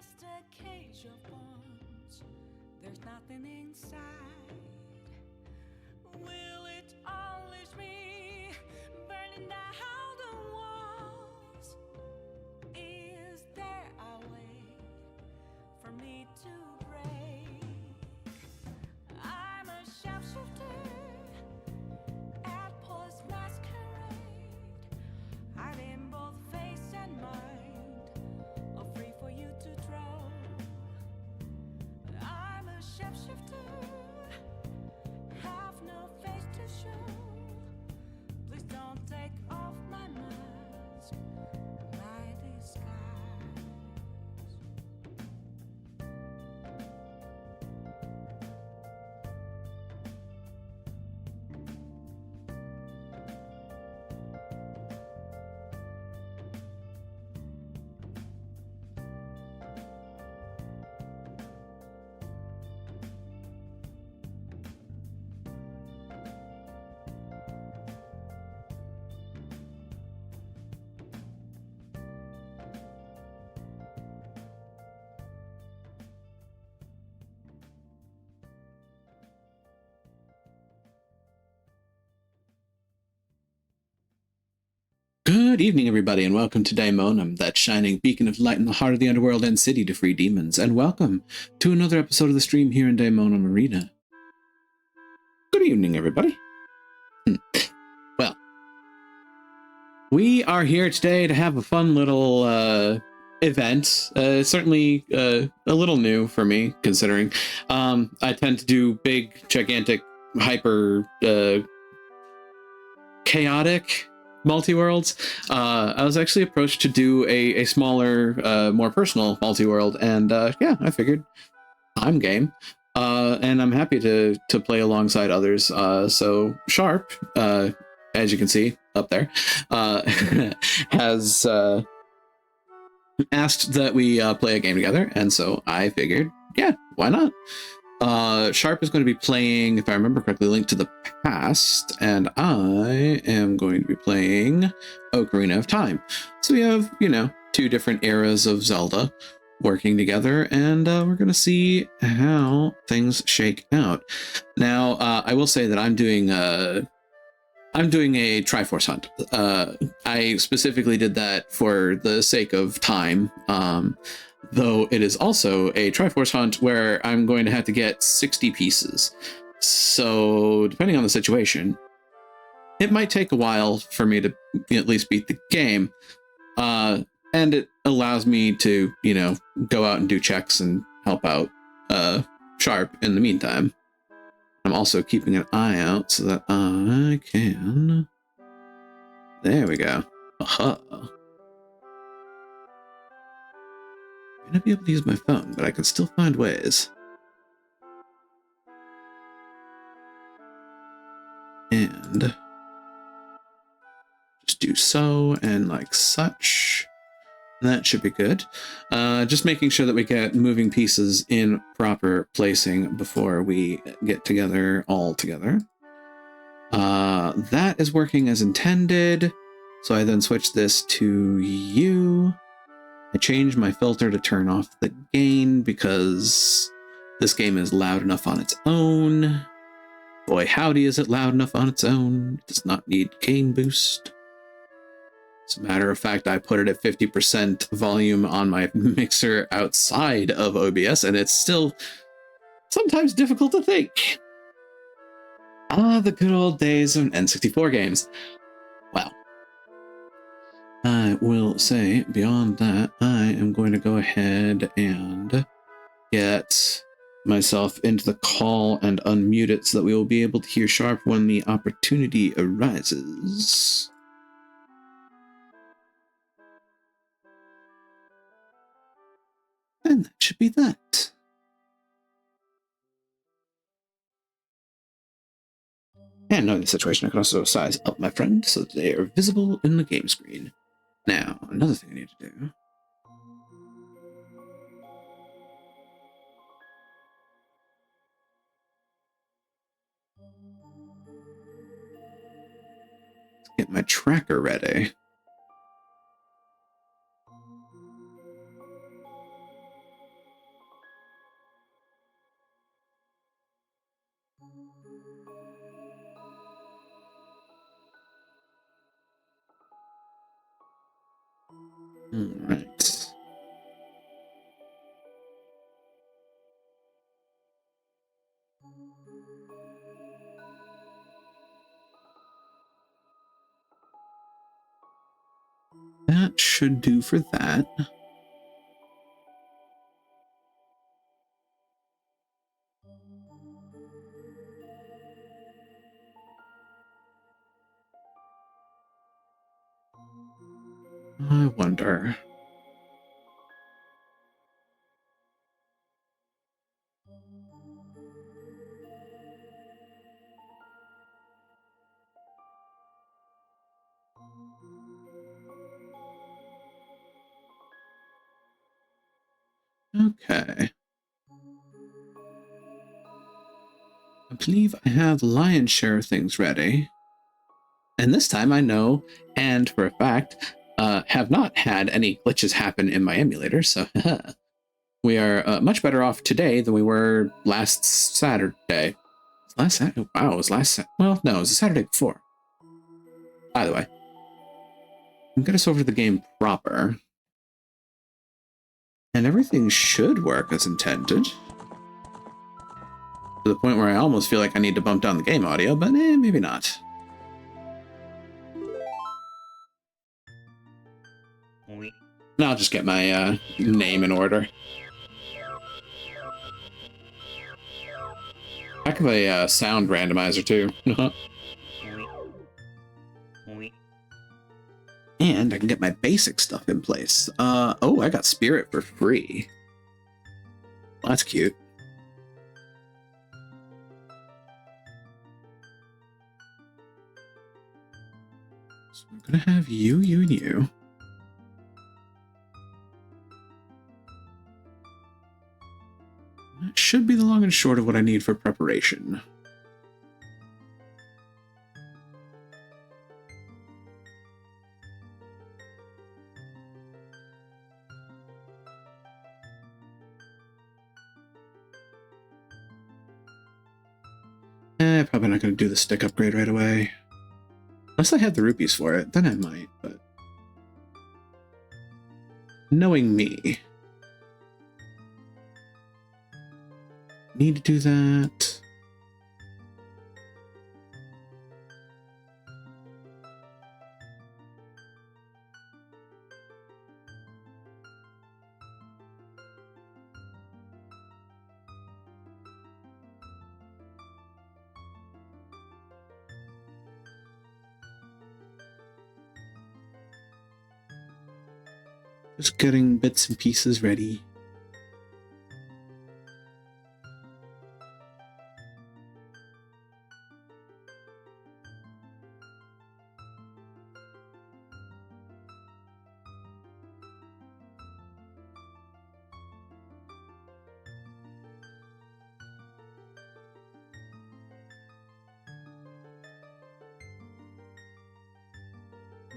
Just a cage of bones there's nothing inside. Will it unleash me, burning down the walls? Is there a way for me to break? I'm a sharpshooter at Paul's masquerade, hiding both face and mind, all free for you to draw. I'm a shapeshifter, have no face to show. Please don't take off my mask, my disguise. Good evening, everybody, and welcome to Daemonum, that shining beacon of light in the heart of the underworld and city to free demons, and welcome to another episode of the stream here in Daemonum Arena. Good evening, everybody. Well, we are here today to have a fun little event. Certainly a little new for me, considering I tend to do big, gigantic, hyper chaotic multi-worlds. I was actually approached to do a smaller, more personal multi-world, and yeah, I figured I'm game. And I'm happy to play alongside others. So Sharp, as you can see up there, has asked that we play a game together, and so I figured, yeah, why not? Sharp is going to be playing, if I remember correctly, Link to the Past, and I am going to be playing Ocarina of Time. So we have, two different eras of Zelda working together, and we're going to see how things shake out. Now, I will say that I'm doing a Triforce hunt. I specifically did that for the sake of time. Though it is also a Triforce hunt where I'm going to have to get 60 pieces. So depending on the situation, it might take a while for me to at least beat the game. And it allows me to, go out and do checks and help out Sharp in the meantime. I'm also keeping an eye out so that I can... There we go. Aha. I'm gonna be able to use my phone, but I can still find ways. And just do so and like such. That should be good. Just making sure that we get moving pieces in proper placing before we get together all together. That is working as intended. So I then switch this to you. I changed my filter to turn off the gain because this game is loud enough on its own. Boy, howdy, is it loud enough on its own. It does not need gain boost. As a matter of fact, I put it at 50% volume on my mixer outside of OBS, and it's still sometimes difficult to think. Ah, the good old days of N64 games. Well, I will say, beyond that, I am going to go ahead and get myself into the call and unmute it so that we will be able to hear Sharp when the opportunity arises. And that should be that. And knowing the situation, I can also size up my friend so that they are visible in the game screen. Now, another thing I need to do. Let's get my tracker ready. All right. That should do for that. I wonder. Okay. I believe I have lion's share of things ready. And this time I know, and for a fact, have not had any glitches happen in my emulator, so we are much better off today than we were last Saturday. Last Saturday? Wow, it was last well, no, it was the Saturday before. By the way, I'll get us over to the game proper. And everything should work as intended. To the point where I almost feel like I need to bump down the game audio, but maybe not. Now I'll just get my name in order. Heck of a sound randomizer, too. And I can get my basic stuff in place. Oh, I got Spirit for free. Well, that's cute. So I'm gonna have you, and you. That should be the long and short of what I need for preparation. Probably not going to do the stick upgrade right away. Unless I have the rupees for it, then I might, but... knowing me... need to do that. Just getting bits and pieces ready.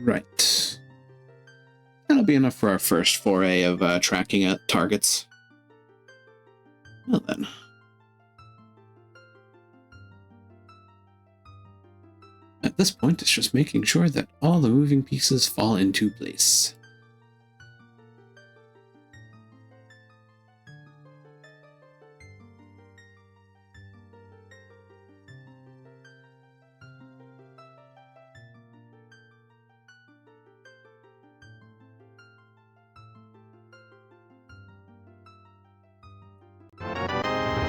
Right. That'll be enough for our first foray of tracking at targets. Well then. At this point, it's just making sure that all the moving pieces fall into place.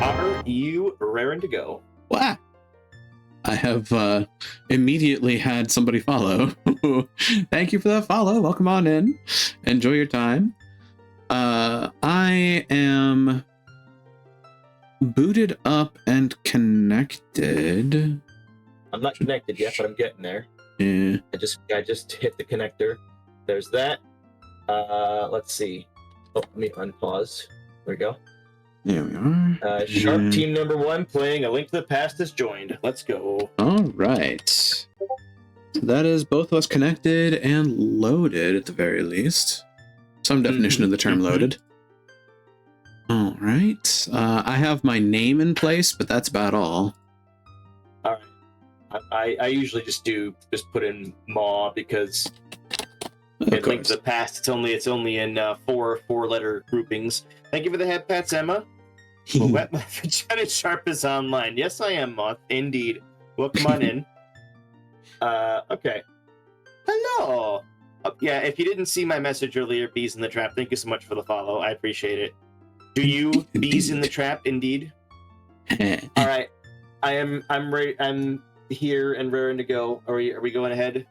Are you raring to go? Wow. I have immediately had somebody follow. Thank you for that follow. Welcome on in. Enjoy your time. I am booted up and connected. I'm not connected yet, but I'm getting there. Yeah. I just hit the connector. There's that. Let's see. Oh, let me unpause. There we go. There we are. Sharp team number 1 playing A Link to the Past has joined. Let's go. All right. So that is both of us connected and loaded at the very least. Some definition of the term loaded. All right. I have my name in place, but that's about all. All right. I usually just put in Maw because Of Link course. to the Past. It's only in four-letter groupings. Thank you for the head pats, Emma. Well, Wet My Vagina Sharp is online. Yes, I am, Moth. Indeed. Welcome on in. Okay. Hello. Yeah, if you didn't see my message earlier, Bees in the Trap, thank you so much for the follow. I appreciate it. Do you, Bees in the Trap, indeed? All right. I'm ready. I'm here and raring to go. Are we going ahead?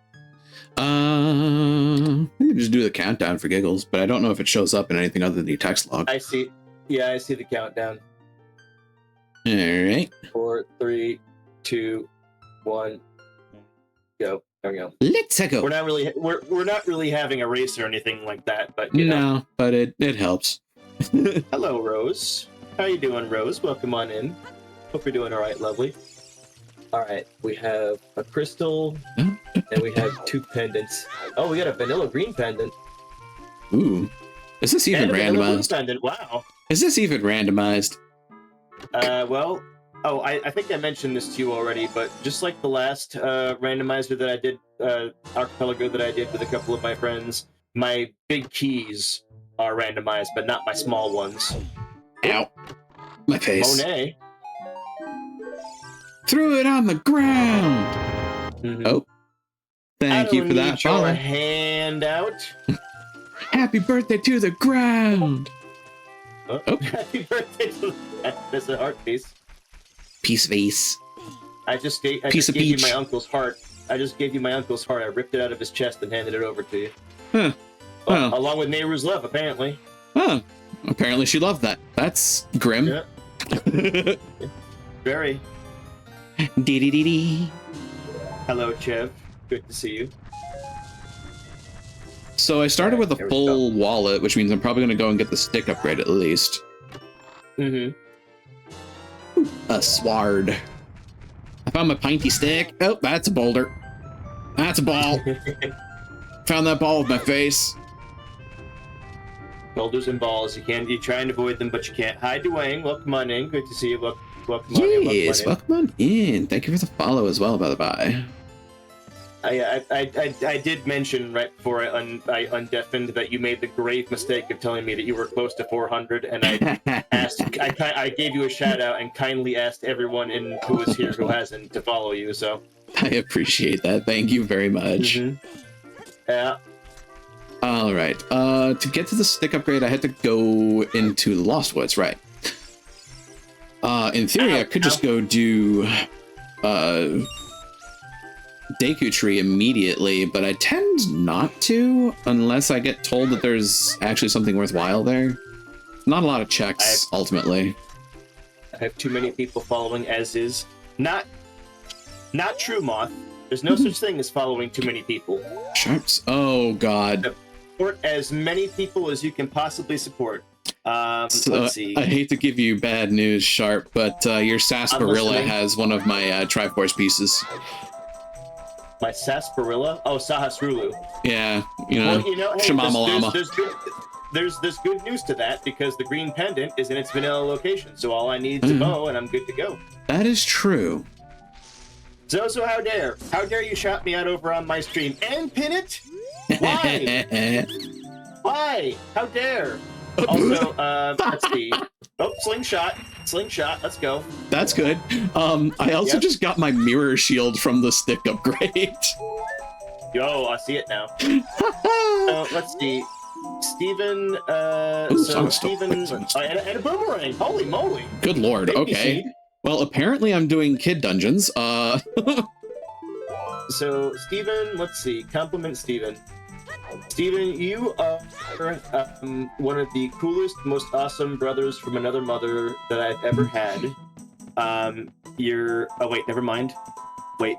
We can just do the countdown for giggles, but I don't know if it shows up in anything other than the text log. I see. Yeah, I see the countdown. All right. 4, 3, 2, 1, go. There we go. Let's go. We're not really having a race or anything like that, but you know. No, but it helps. Hello, Rose. How you doing, Rose? Welcome on in. Hope you're doing all right, lovely. All right, we have a crystal, and we have 2 pendants. Oh, we got a vanilla green pendant. Ooh, is this even and a vanilla blue randomized? pendant. Wow. Is this even randomized? Well, I think I mentioned this to you already, but just like the last randomizer that I did, archipelago that I did with a couple of my friends, my big keys are randomized, but not my small ones. Ow, my face. Monet. Threw it on the ground. Mm-hmm. Oh, thank you for that Your follow. handout. Happy birthday to the ground. Oh. Happy birthday to that's a heart piece. Peace face. I just gave you my uncle's heart. I just gave you my uncle's heart. I ripped it out of his chest and handed it over to you. Huh. Well, along with Nehru's love, apparently. Oh, apparently she loved that. That's grim. Yeah. Very. Dee. Hello, Chev. Good to see you. So I started with a There we full wallet, which means I'm probably going to go and get the stick upgrade at least. Mm-hmm. A sword. I found my pinty stick. Oh, that's a boulder. That's a ball. Found that ball with my face. Boulders and balls. You try and avoid them, but you can't. Hi, Dwayne. Welcome on in. Good to see you. Welcome on in. Yes, welcome on in. Thank you for the follow as well, by the by. I did mention right before I undeafened that you made the grave mistake of telling me that you were close to 400, and I asked, I gave you a shout out and kindly asked everyone who is here who hasn't to follow you. So I appreciate that. Thank you very much. Mm-hmm. Yeah. All right. To get to the stick upgrade, I had to go into the Lost Woods, right? In theory, I could just go do Deku Tree immediately, but I tend not to unless I get told that there's actually something worthwhile there. Not a lot of checks, ultimately. I have too many people following, as is not true, Moth. There's no such thing as following too many people. Sharps. Oh God. Support as many people as you can possibly support. So, let's see. I hate to give you bad news, Sharp, but your sarsaparilla has one of my Triforce pieces. My sarsaparilla? Oh, Sahasrulu. Yeah, you know, hey, Shamamalama. There's good news to that, because the green pendant is in its vanilla location, so all I need is a bow and I'm good to go. That is true. Zozo, how dare you shout me out over on my stream and pin it? Why? Why? How dare? Also, let's see. Oh, slingshot, let's go. That's good. I also just got my mirror shield from the stick upgrade. Yo, I see it now. Let's see. Steven, Steven, and a boomerang. Holy moly. Good lord. Baby Okay. seed. Well, apparently I'm doing kid dungeons. So, Steven, let's see. Compliment Steven. Steven, you are one of the coolest, most awesome brothers from another mother that I've ever had. Oh, wait, never mind. Wait.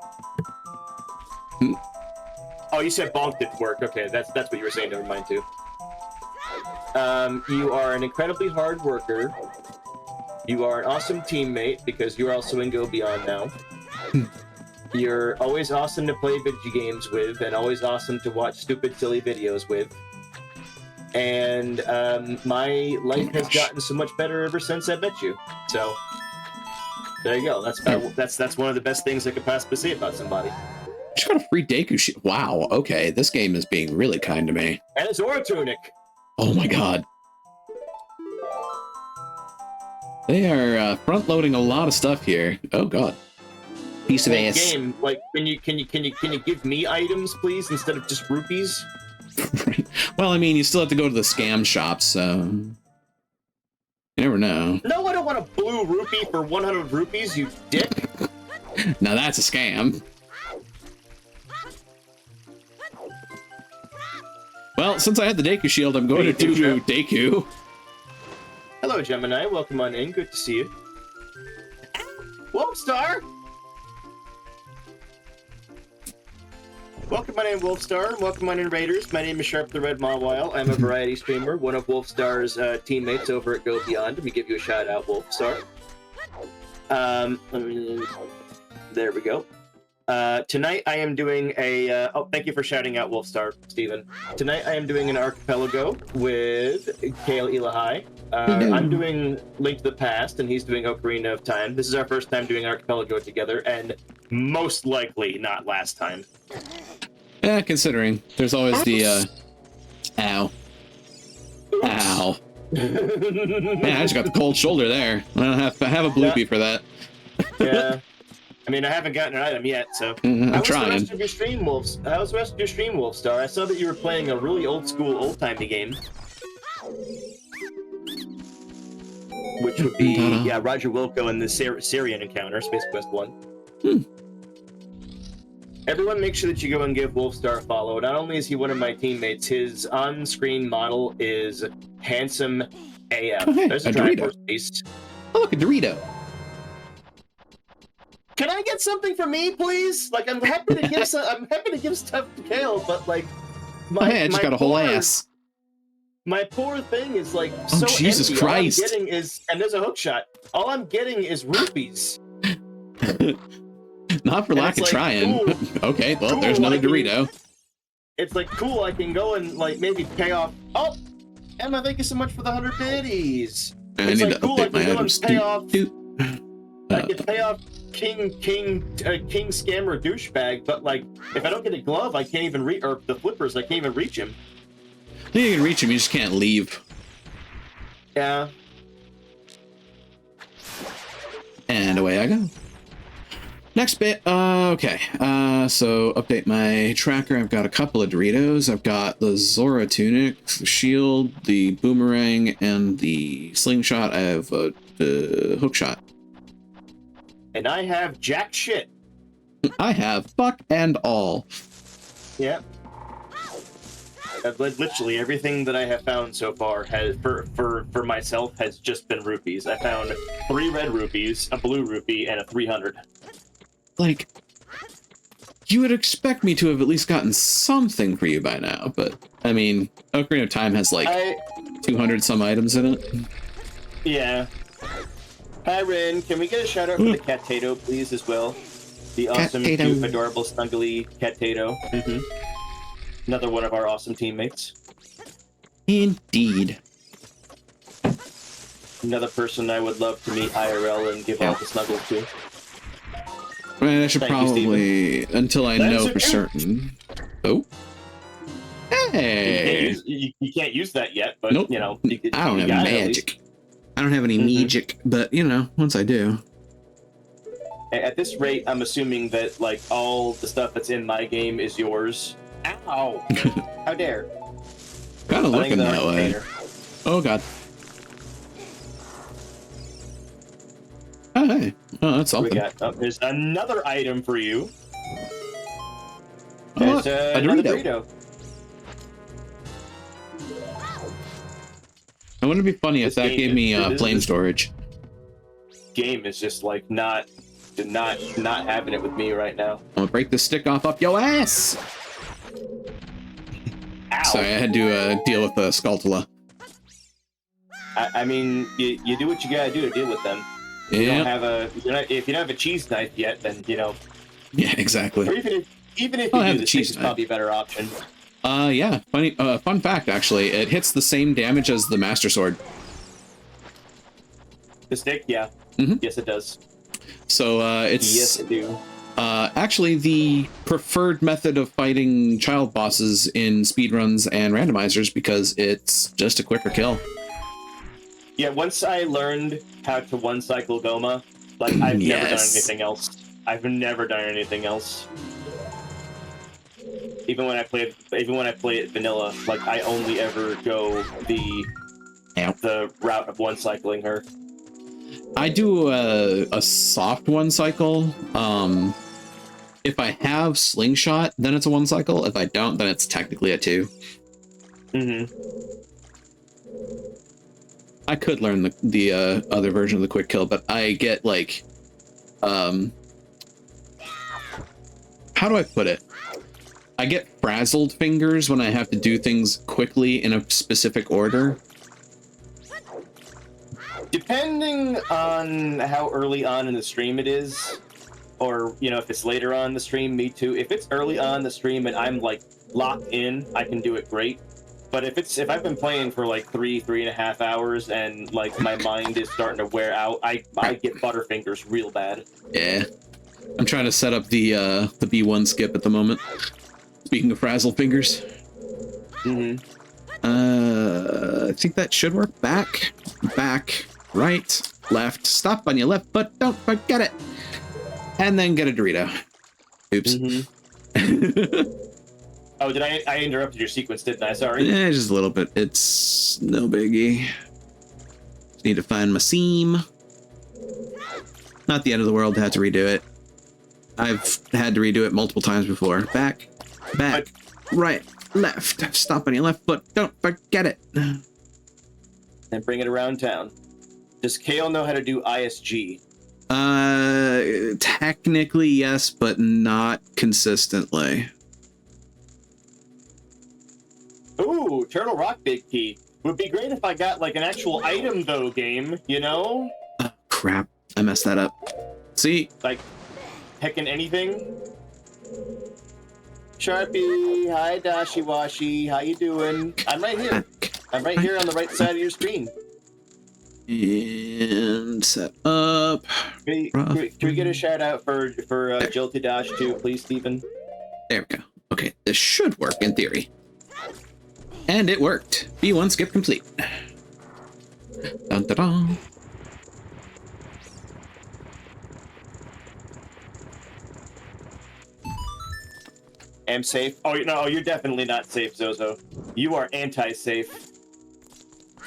Oh, you said bonk didn't work. Okay, that's what you were saying. Never mind, too. You are an incredibly hard worker. You are an awesome teammate, because you're also in Go Beyond now. You're always awesome to play video games with, and always awesome to watch stupid, silly videos with. And my life has gotten so much better ever since I met you. So there you go. That's one of the best things I could possibly say about somebody. Just got a free Deku shield. Wow, okay, this game is being really kind to me. And a Zora tunic. Oh my god. They are front-loading a lot of stuff here. Oh god. Piece of ass. Game, like, can you give me items, please, instead of just rupees? Right. Well, I mean, you still have to go to the scam shops, so you never know. No, I don't want a blue rupee for 100 rupees, you dick. Now that's a scam. Well, since I had the Deku shield, I'm going to do Deku. Hello, Gemini. Welcome on in. Good to see you. Wolfstar! Welcome on in, Wolfstar. Welcome on in, Raiders. My name is Sharp the Red Mawile. I'm a variety streamer, one of Wolfstar's teammates over at Go Beyond. Let me give you a shout out, Wolfstar. There we go. Tonight I am doing a... oh, thank you for shouting out Wolfstar, Steven. Tonight I am doing an archipelago with Kale Elahai. I'm doing Link to the Past, and he's doing Ocarina of Time. This is our first time doing archipelago together, and most likely not last time. Yeah, considering. There's always the, ow. Ow. Man, I just got the cold shoulder there. I have a bloopy for that. Yeah. I mean, I haven't gotten an item yet, so... I'm trying. How was the rest of your stream, Wolfstar? I saw that you were playing a really old-school, old-timey game. Which would be, yeah, Roger Wilco and the Syrian encounter, Space Quest 1. Everyone make sure that you go and give Wolfstar a follow. Not only is he one of my teammates, his on-screen model is handsome AF. Oh, hey, There's a Dorito. piece. Oh, look, a Dorito. Can I get something for me, please? Like, I'm happy to give I'm happy to give stuff to Kale, but like, I just got a whole ass. My poor thing is like so Jesus empty. Christ! All I'm getting is, and there's a hook shot. All I'm getting is rupees. Not for lack of like, trying. Cool, Okay, well, cool, there's another Dorito. It's like cool. I can go and like maybe pay off. Oh, Emma, thank you so much for the 100 biddies. I It's need like to cool. I update my can go items. and pay off. I Uh, can pay off King Scammer douchebag, but like if I don't get a glove, I can't even reach, or the flippers, I can't even reach him. you can reach him, you just can't leave. Yeah. And away I go. Next bit, okay. So update my tracker. I've got a couple of Doritos. I've got the Zora tunic, the shield, the boomerang, and the slingshot. I have the hook shot. And I have jack shit. I have fuck and all. Yeah. Literally everything that I have found so far has for myself has just been rupees. I found 3 red rupees, a blue rupee, and a 300. Like, you would expect me to have at least gotten something for you by now, but I mean, Ocarina of Time has like 200 some items in it. Yeah. Hi, Rin. Can we get a shout out for the Cat-tato, please, as well? The awesome, Cat-tato. cute, adorable, snuggly Cat-tato. Another one of our awesome teammates. Indeed. Another person I would love to meet IRL and give all the snuggles to. I mean, I should Thank you, probably, until I That's know okay. for certain. Oh. Hey! You can't use that yet, but, Nope. you know. I don't have magic. I don't have any magic, but, you know, once I do. At this rate, I'm assuming that, like, all the stuff that's in my game is yours. Ow! How dare. Kind of looking that way. Oh, God. Oh, hey. Oh, that's something. There's another item for you. Oh, There's a another Dorito. burrito. I wouldn't it be funny if This that game gave me is- flame storage. Game is just like not having it with me right now. I'm gonna break the stick off up yo ass! Ow! Sorry, I had to deal with the Skulltula. I mean, you do what you gotta do to deal with them. If you don't Yeah. if you don't have a cheese knife yet, then you know. Yeah, exactly. Or even if I'll you have do, the the cheese stick is knife. probably a better option. Yeah. Funny, fun fact, actually. It hits the same damage as the Master Sword. The stick, yeah. Mhm. Yes, it does. So, it's... Yes, it do. Actually, the preferred method of fighting child bosses in speedruns and randomizers because it's just a quicker kill. Yeah, once I learned how to one cycle Goma, like I've never done Yes. anything else. I've never done anything else. Even when I play it vanilla, like I only ever go the route of one cycling her. I do a soft one cycle. If I have slingshot, then it's a one cycle. If I don't, then it's technically a two. Mm-hmm. I could learn the other version of the quick kill, but I get like, how do I put it? I get frazzled fingers when I have to do things quickly in a specific order. Depending on how early on in the stream it is, or if it's later on in the stream, me too. If it's early on in the stream and I'm like locked in, I can do it great. But if I've been playing for like 3.5 hours and like my mind is starting to wear out, I get butterfingers real bad. Yeah, I'm trying to set up the B1 skip at the moment. Speaking of frazzle fingers, Mm-hmm. I think that should work. Back, right, left. Stop on your left foot. Don't forget it. And then get a Dorito. Oops. Mm-hmm. Oh, did I interrupted your sequence, didn't I? Sorry. Yeah, just a little bit. It's no biggie. Just need to find my seam. Not the end of the world to have to redo it. I've had to redo it multiple times before. Back, right, left. Stop on your left foot. Don't forget it. And bring it around town. Does Kale know how to do ISG? Technically yes, but not consistently. Ooh, Turtle Rock Big Key. Would be great if I got like an actual item though, game, Crap, I messed that up. See? Like, heckin' anything? Sharpie, hi Dashi Washi, how you doing? I'm right here. I'm right here on the right side of your screen. And set up. Can we get a shout out for Jilty Dash too, please, Stephen? There we go. Okay, this should work in theory. And it worked. B1 skip complete. Dun, dun, dun. Am safe? Oh no, you're definitely not safe, Zozo. You are anti-safe.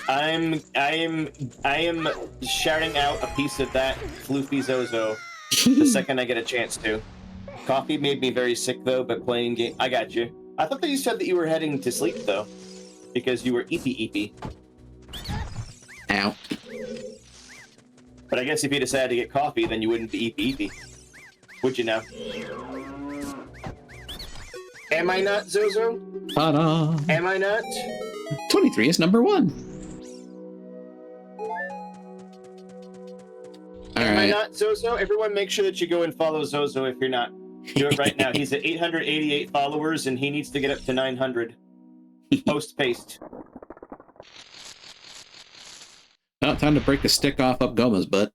I am shouting out a piece of that floofy Zozo the second I get a chance to. Coffee made me very sick though, but playing game. I got you. I thought that you said that you were heading to sleep though, because you were eepy. Ow. But I guess if you decided to get coffee, then you wouldn't be eepy. Would you now? Am I not, Zozo? Ta-da! Am I not? 23 is number 1. Am I not, Zozo? Everyone make sure that you go and follow Zozo if you're not. Do it right now. He's at 888 followers, and he needs to get up to 900. Post-paste. Well, time to break the stick off up Goma's butt.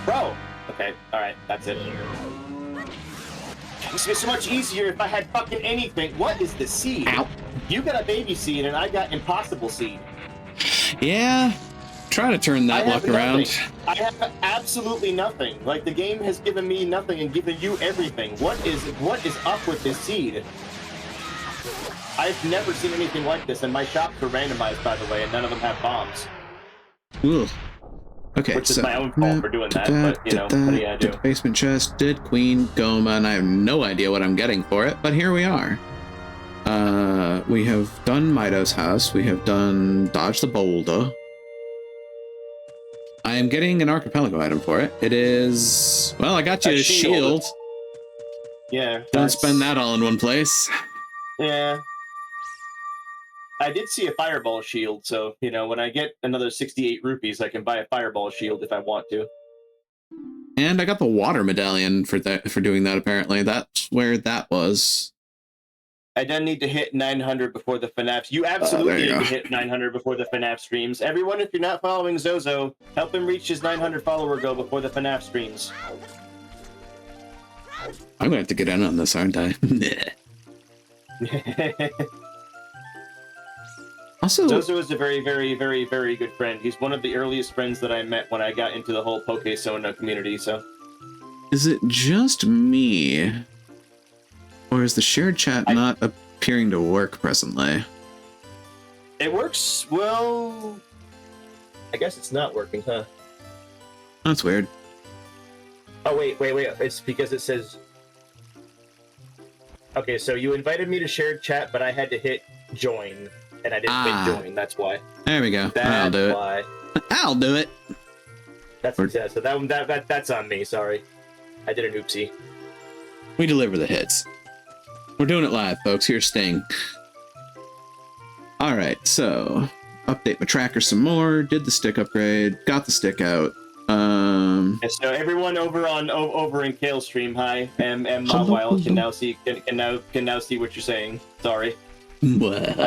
Bro! Okay, alright, that's it. This would be so much easier if I had fucking anything. What is the seed? Ow. You got a baby seed, and I got impossible seed. Yeah, try to turn that luck around. I have absolutely nothing. Like, the game has given me nothing and given you everything. What is up with this seed? I've never seen anything like this, and my shops are randomized, by the way, and none of them have bombs. Ugh. Okay, Which is so my own fault for doing that, but, what do you do? Basement chest, did Queen Goma, and I have no idea what I'm getting for it, but here we are. We have done Mido's house. We have done Dodge the Boulder. I am getting an archipelago item for it. It is... Well, I got you a shield. Yeah. Don't spend that all in one place. Yeah. I did see a fireball shield, so, when I get another 68 rupees, I can buy a fireball shield if I want to. And I got the water medallion for doing that, apparently. That's where that was. I don't need to hit 900 before the FNAF. You absolutely you need go. to hit 900 before the FNAF streams. Everyone, if you're not following Zozo, help him reach his 900 follower goal before the FNAF streams. I'm gonna have to get in on this, aren't I? Also, Zozo is a very, very, very, very good friend. He's one of the earliest friends that I met when I got into the whole Poke-Sona community, so... is it just me? Or is the shared chat not appearing to work presently? It works, well... I guess it's not working, huh? That's weird. Oh, wait. It's because it says... Okay, so you invited me to shared chat, but I had to hit join, and I didn't hit join, that's why. There we go. I'll do it. Why. I'll do it. That's yeah, so that's on me, sorry. I did an oopsie. We deliver the hits. We're doing it live, folks. Here's Sting. All right, so update my tracker some more. Did the stick upgrade. Got the stick out. Yeah, so everyone over in Kale's stream, hi, and Mobile can now see what you're saying. Sorry, What?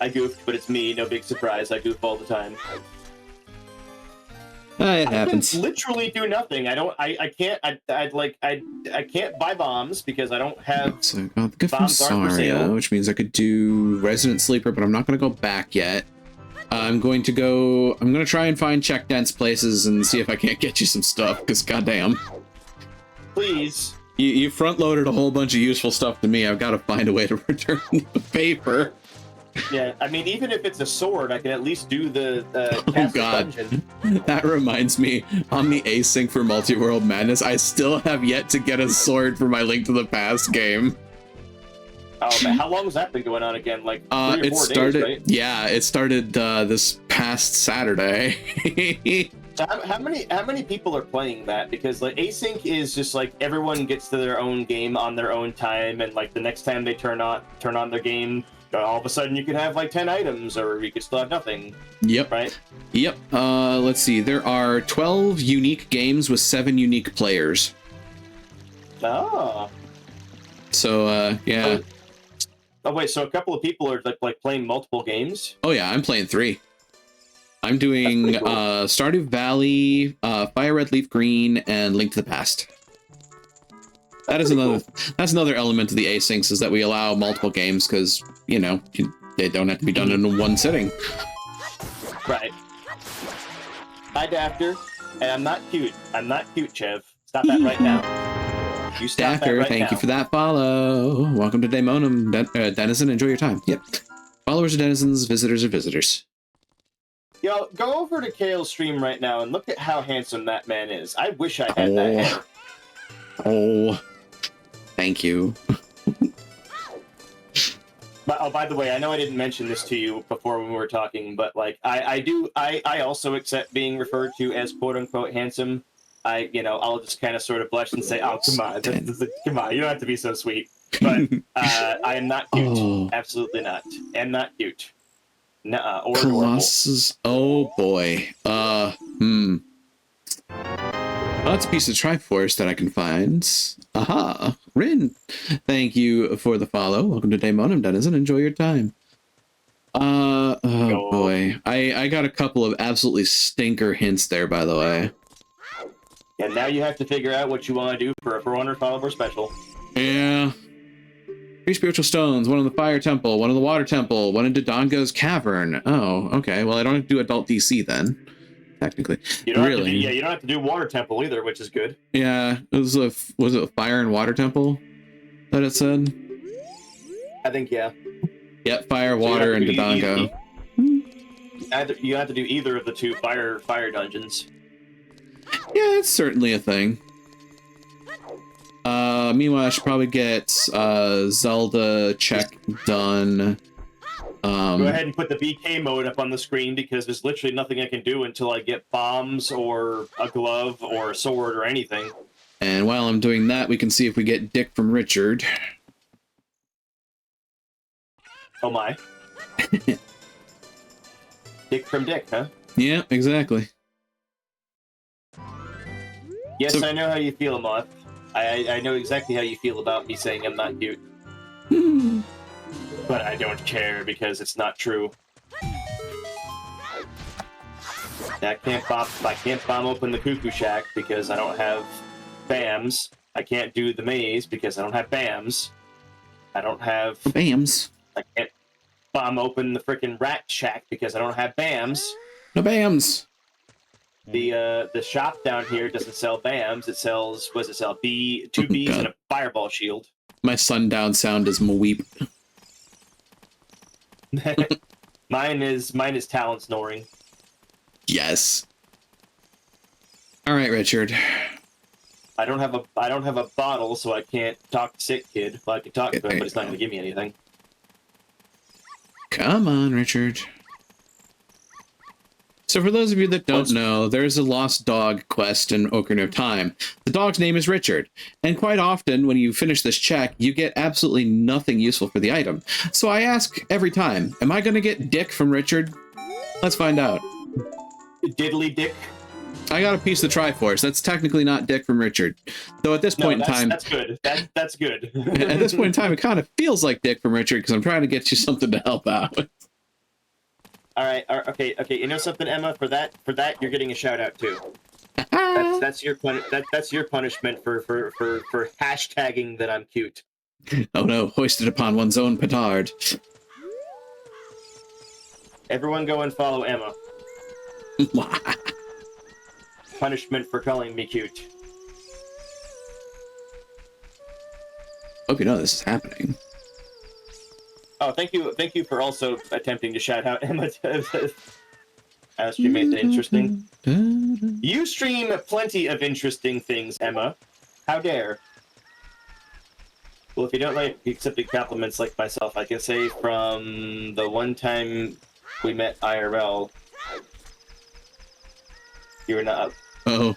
I goofed, but it's me. No big surprise. I goof all the time. It happens. I can literally do nothing. I can't buy bombs because I don't have. So I got the gift from bombs aren't for Saria, sale. which means I could do Resident Sleeper, but I'm not going to go back yet. I'm going to try and find check dense places and see if I can't get you some stuff, because goddamn. Please. You front loaded a whole bunch of useful stuff to me. I've got to find a way to return the paper. Yeah, I mean, even if it's a sword, I can at least do the Oh cast the god, dungeon. that reminds me, on the async for Multiworld Madness, I still have yet to get a sword for my Link to the Past game. Oh man, how long has that been going on again? Like 3 or 4 it started, days, right? yeah, it started this past Saturday. So how many people are playing that? Because like async is just like everyone gets to their own game on their own time, and like the next time they turn on their game, all of a sudden you could have like 10 items, or you could still have nothing. Yep. Right? Yep. Let's see. There are 12 unique games with 7 unique players. Oh. So, yeah. Oh wait, so a couple of people are like playing multiple games? Oh yeah, I'm playing 3. I'm doing Cool. Stardew Valley, Fire Red Leaf Green, and Link to the Past. That's another element of the asyncs, is that we allow multiple games because, you know, they don't have to be done in one sitting. Right. Hi, Dafter. And I'm not cute. I'm not cute, Chev. Stop that right now. You stop that Dafter, right thank now. you for that follow. Welcome to Daymonum, Denizen. Enjoy your time. Yep. Followers are denizens, visitors are visitors. Yo, go over to Kale's stream right now and look at how handsome that man is. I wish I had that hair. Oh, thank you. But, oh, by the way, I know I didn't mention this to you before when we were talking, but like I also accept being referred to as quote unquote handsome. I'll just kind of sort of blush and say, "Oh, come on, come on, you don't have to be so sweet." But I am not cute. Oh. Absolutely not. I'm not cute. Nuh-uh, or Colossus. Oh boy. That's a piece of Triforce that I can find. Aha. Rin. Thank you for the follow. Welcome to Daymonum, Denizen. Enjoy your time. Oh boy. I got a couple of absolutely stinker hints there, by the way. And now you have to figure out what you want to do for a 400 follower special. Yeah. 3 spiritual stones, 1 in the fire temple, 1 in the water temple, 1 in Dodongo's cavern. Oh, okay. Well, I don't have to do adult DC then, technically. You don't really? you don't have to do water temple either, which is good. Yeah. Was it a fire and water temple that it said? I think yeah. Yep, fire, water, and Dodongo. You have to do either of the 2 fire dungeons. Yeah, it's certainly a thing. Meanwhile, I should probably get Zelda check done. Go ahead and put the BK mode up on the screen, because there's literally nothing I can do until I get bombs or a glove or a sword or anything. And while I'm doing that, we can see if we get Dick from Richard. Oh my. Dick from Dick, huh? Yeah, exactly. Yes, So- I know how you feel, Moth. I know exactly how you feel about me saying I'm not cute, but I don't care because it's not true. I can't bomb open the cuckoo shack because I don't have BAMs. I can't do the maze because I don't have BAMs. I can't bomb open the freaking rat shack because I don't have BAMs. No BAMs. The shop down here doesn't sell BAMs. It sells, what does it sell? Two bees and a fireball shield. My sundown sound is Mweep. Mine is Talon snoring. Yes. All right, Richard. I don't have a bottle, so I can't talk to Sick Kid. Well, I can talk to him, but it's not going to give me anything. Come on, Richard. So for those of you that don't know, there's a lost dog quest in Ocarina of Time. The dog's name is Richard, and quite often when you finish this check, you get absolutely nothing useful for the item. So I ask every time, am I going to get Dick from Richard? Let's find out. Diddly Dick? I got a piece of the Triforce. That's technically not Dick from Richard. Though at this point in time... That's good. That's good. At this point in time, it kind of feels like Dick from Richard because I'm trying to get you something to help out. All right. Okay. You know something, Emma? For that, you're getting a shout out too. That's your punishment for hashtagging that I'm cute. Oh no! Hoisted upon one's own petard. Everyone, go and follow Emma. Punishment for calling me cute. Hope you know this is happening. Oh, thank you for also attempting to shout out Emma. As you made it interesting. You stream plenty of interesting things, Emma. How dare? Well, if you don't like accepting compliments like myself, I can say from the one time we met IRL, you were not. Oh.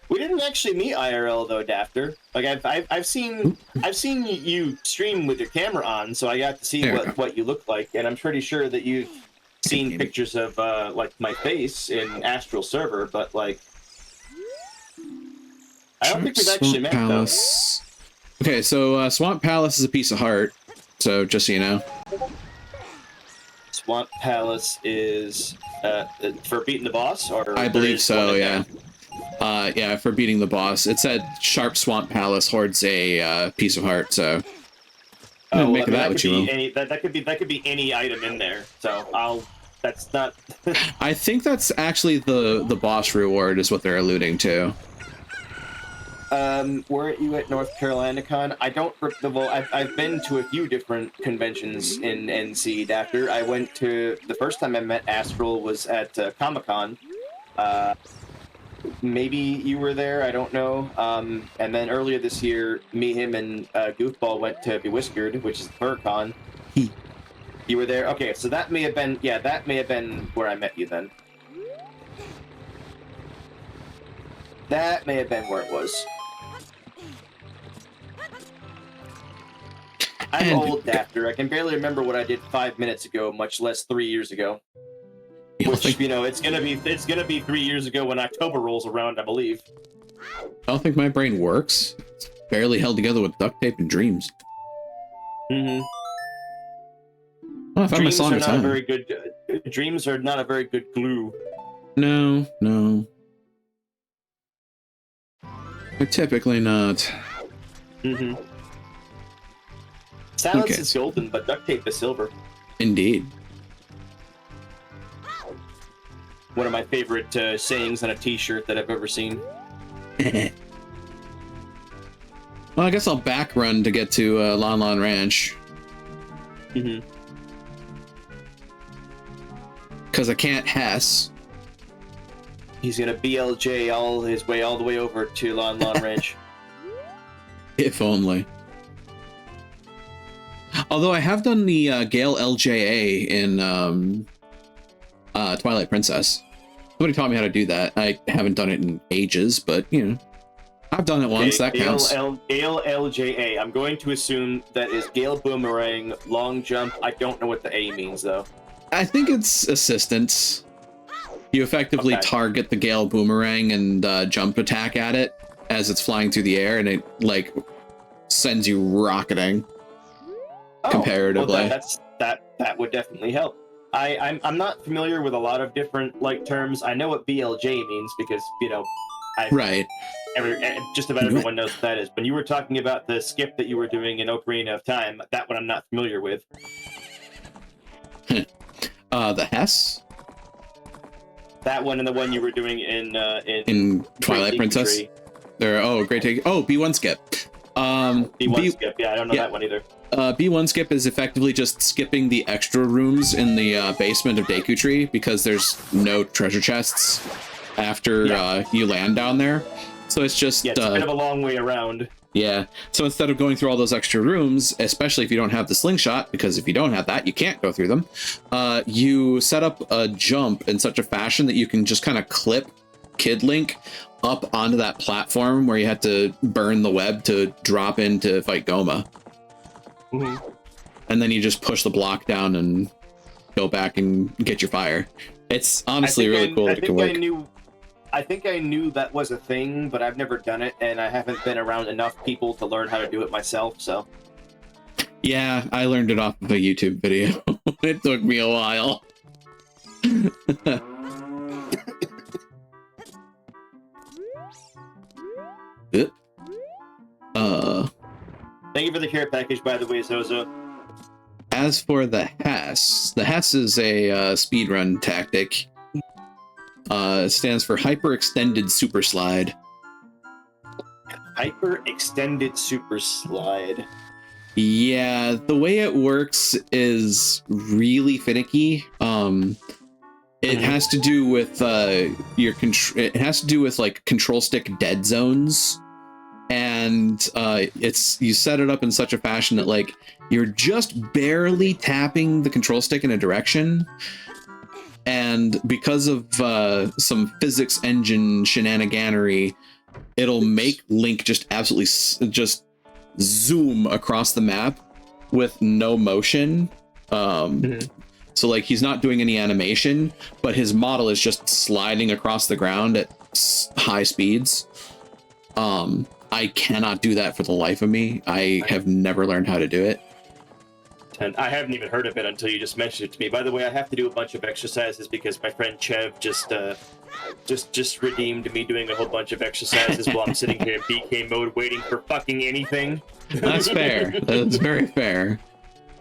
We didn't actually meet IRL though, Dafter. Like I've seen you stream with your camera on, so I got to see what you look like, and I'm pretty sure that you've seen pictures of like my face in Astral Server, but like I don't think we've actually met though. Okay, so Swamp Palace is a piece of heart, so just so you know. Swamp Palace is for beating the boss, or I believe so, yeah. Yeah, for beating the boss. It said Sharp Swamp Palace hoards a piece of heart, so that could be any item in there. So that's not. I think that's actually the boss reward is what they're alluding to. Weren't you at North Carolina Con? I don't. Well, I've been to a few different conventions in NC. After I went to the first time I met Astral was at Comic-Con. Maybe you were there. I don't know. And then earlier this year, me, him, and Goofball went to Bewhiskered, which is FurCon. You were there. Okay, so that may have been. Yeah, that may have been where I met you then. That may have been where it was. I'm old, Dafter. I can barely remember what I did 5 minutes ago, much less 3 years ago. Which, you know, it's gonna be 3 years ago when October rolls around, I believe. I don't think my brain works. It's barely held together with duct tape and dreams. Mm-hmm. Well, I found my song of time. Dreams are not a very good glue. No. They're typically not. Mm-hmm. Silence is golden, but duct tape is silver. Indeed. One of my favorite sayings on a t-shirt that I've ever seen. Well, I guess I'll back run to get to Lon Lon Ranch. Mm-hmm. Because I can't Hess. He's gonna BLJ all his way all the way over to Lon Lon Ranch. If only. Although I have done the Gale LJA in Twilight Princess. Somebody taught me how to do that. I haven't done it in ages, but you know, I've done it once. That counts. Gale LJA. I'm going to assume that is Gale Boomerang, long jump. I don't know what the A means though. I think it's assistance. You effectively target the Gale Boomerang and jump attack at it. as it's flying through the air, and it like sends you rocketing. Comparatively, well, that would definitely help. I'm not familiar with a lot of different like terms. I know what BLJ means because right. Just about everyone knows what that is. When you were talking about the skip that you were doing in Ocarina of Time, that one I'm not familiar with. The Hess. That one and the one you were doing in Twilight Princess. Great take. Oh, B1 skip. B1 skip. Yeah, I don't know that one either. B1 skip is effectively just skipping the extra rooms in the basement of Deku Tree because there's no treasure chests after you land down there. So it's just it's a bit of a long way around. Yeah. So instead of going through all those extra rooms, especially if you don't have the slingshot, because if you don't have that, you can't go through them, you set up a jump in such a fashion that you can just kind of clip Kid Link up onto that platform where you had to burn the web to drop in to fight Goma. Mm-hmm. And then you just push the block down and go back and get your fire. It's honestly really cool. I think I knew that was a thing, but I've never done it, and I haven't been around enough people to learn how to do it myself, so. Yeah, I learned it off of a YouTube video. It took me a while. Thank you for the care package, by the way, Zozo. As for the Hess is a speedrun tactic. It stands for Hyper Extended Super Slide. Hyper Extended Super Slide. Yeah, the way it works is really finicky. It has to do with it has to do with like control stick dead zones. And you set it up in such a fashion that like you're just barely tapping the control stick in a direction, and because of some physics engine shenaniganery, it'll make Link just absolutely just zoom across the map with no motion. So like he's not doing any animation, but his model is just sliding across the ground at high speeds. I cannot do that for the life of me. I have never learned how to do it. And I haven't even heard of it until you just mentioned it to me. By the way, I have to do a bunch of exercises because my friend Chev just redeemed me doing a whole bunch of exercises while I'm sitting here in BK mode waiting for fucking anything. That's fair. That's very fair.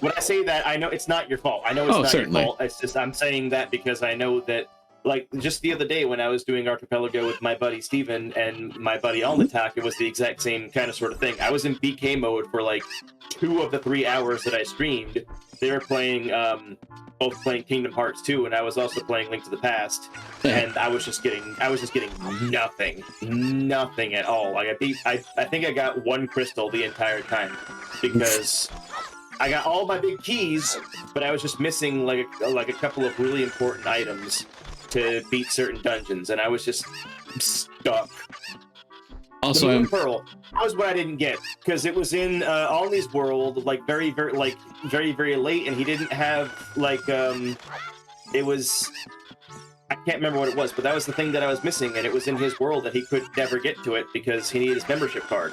When I say that, I know it's not your fault. I know it's not certainly. your fault. It's just I'm saying that because I know that, like, just the other day when I was doing Archipelago with my buddy Steven and my buddy Almatak, it was the exact same kind of sort of thing. I was in BK mode for like 2 of the 3 hours that I streamed. They were playing, both playing Kingdom Hearts 2, and I was also playing Link to the Past. And I was just getting nothing at all. Like I think I got 1 crystal the entire time because I got all my big keys, but I was just missing like a couple of really important items to beat certain dungeons, and I was just stuck. Also, the Moon Pearl. That was what I didn't get because it was in Olney's world, like very late, and he didn't have like it was. I can't remember what it was, but that was the thing that I was missing, and it was in his world that he could never get to it because he needed his membership card.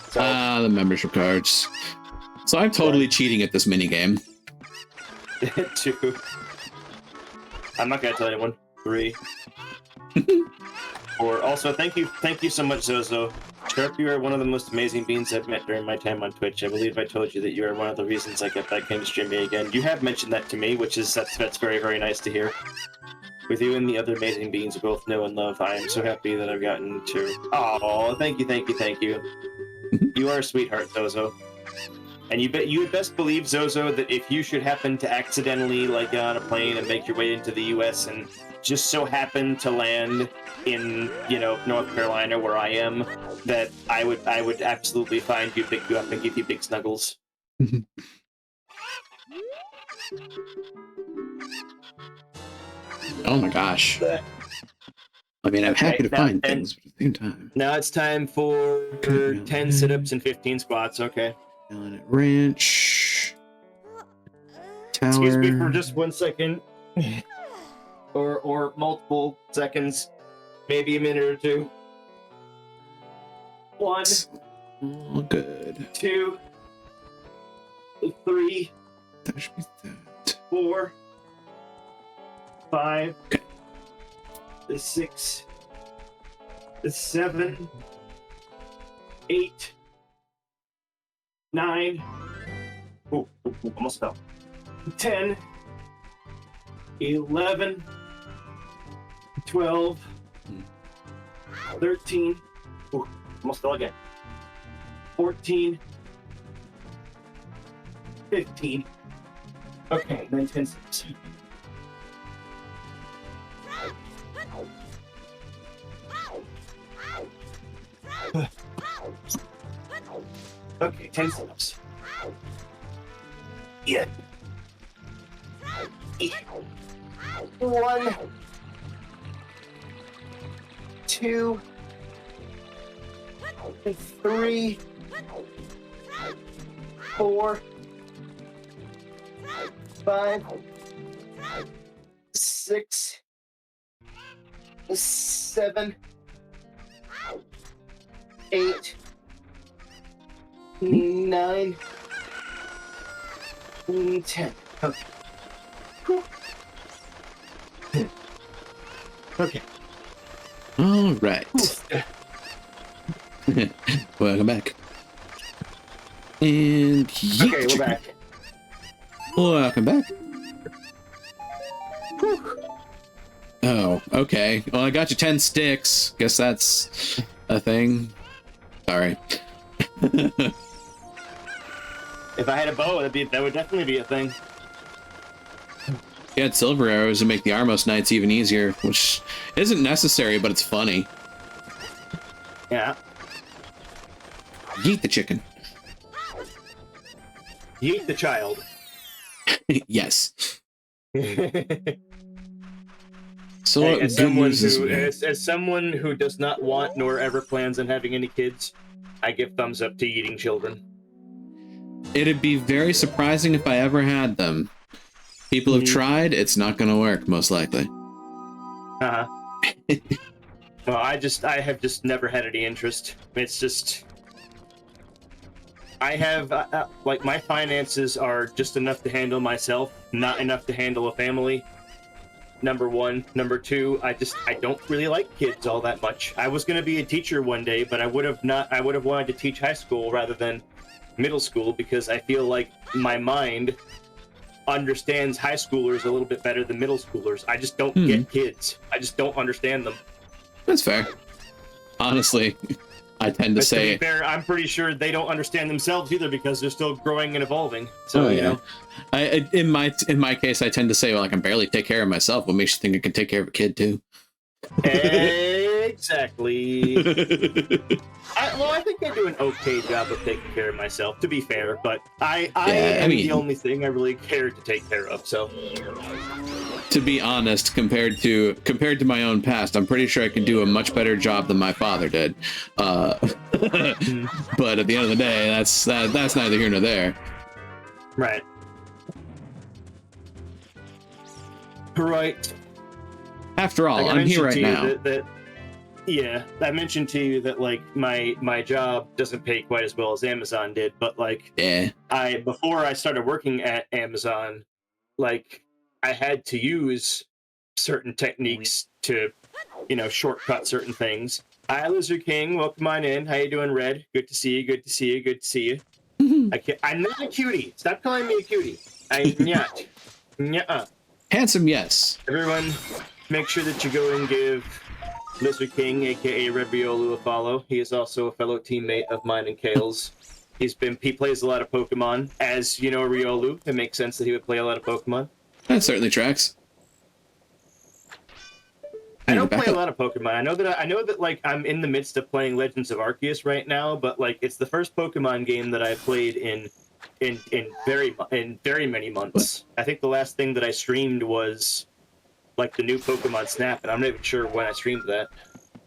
So, the membership cards. So I'm totally cheating at this minigame. 2. I'm not gonna tell anyone. 3. 4. Also, thank you so much, Zozo. Sharp, you are one of the most amazing beings I've met during my time on Twitch. I believe I told you that you are one of the reasons I got back into streaming again. You have mentioned that to me, which is that's very, very nice to hear. With you and the other amazing beings we both know and love, I am so happy that I've gotten to. Oh, thank you. You are a sweetheart, Zozo. And you would best believe, Zozo, that if you should happen to accidentally like get on a plane and make your way into the U.S. and just so happen to land in North Carolina where I am, that I would absolutely find you, pick you up, and give you big snuggles. Oh my gosh. I mean, I'm happy to find things, but at the same time. Now it's time for 10 sit-ups and 15 squats. Okay. Ranch. Tower. Excuse me for just 1 second. or multiple seconds. Maybe a minute or 2. 1, Oh, good. 2, 3, That should be that. 4, 5, Okay. 6, 7, 8, 9. Oh, almost fell. 10, 11, 12, 13. Oh, almost fell again. 14, 15. Okay, then 10 steps. Okay, 10 steps. Yeah. 1, 2, 3, 4, 5, 6, 7, 8, 9, 10. Okay. Whew. Okay. All right. Welcome back. And Okay, we're back. Welcome back. Oh, okay. Well, I got you 10 sticks. Guess that's a thing. Sorry. If I had a bow, that would definitely be a thing. You had silver arrows to make the Armos Knights even easier, which isn't necessary, but it's funny. Yeah. Yeet the chicken. Yeet the child. Yes. So Hey, what as good someone news is who, we- as someone who does not want nor ever plans on having any kids, I give thumbs up to eating children. It'd be very surprising if I ever had them. People have tried, it's not going to work, most likely. Uh-huh. Well, I have just never had any interest. It's just, I have, like, my finances are just enough to handle myself, not enough to handle a family. Number one. Number two, I don't really like kids all that much. I was going to be a teacher one day, but I would have wanted to teach high school rather than middle school, because I feel like my mind understands high schoolers a little bit better than middle schoolers. I just don't get kids. I just don't understand them. That's fair. Honestly, I tend to But say... to be fair, I'm pretty sure they don't understand themselves either, because they're still growing and evolving. So, you know. In my case, I tend to say, well, I can barely take care of myself. What makes you think I can take care of a kid too? Exactly. I think I do an okay job of taking care of myself, to be fair, but I am the only thing I really care to take care of, so. To be honest, compared to my own past, I'm pretty sure I can do a much better job than my father did. But at the end of the day, that's neither here nor there. Right. Right. After all, Like I'm here right now. Yeah, I mentioned to you that, like, my job doesn't pay quite as well as Amazon did, but, like, Yeah. before I started working at Amazon, like, I had to use certain techniques to, you know, shortcut certain things. Hi, Lizard King. Welcome on in. How you doing, Red? Good to see you. Good to see you. Good to see you. I'm not a cutie. Stop calling me a cutie. I'm not. Nuh-uh. Handsome, yes. Everyone, make sure that you go and give Lizard King, aka Red Riolu, a follow. He is also a fellow teammate of mine and Kale's. He plays a lot of Pokemon. As you know, Riolu, it makes sense that he would play a lot of Pokemon. That certainly tracks. I don't play a lot of Pokemon. I know that like I'm in the midst of playing Legends of Arceus right now, but like it's the first Pokemon game that I played in very many months. I think the last thing that I streamed was like the new Pokemon Snap, and I'm not even sure when I streamed that.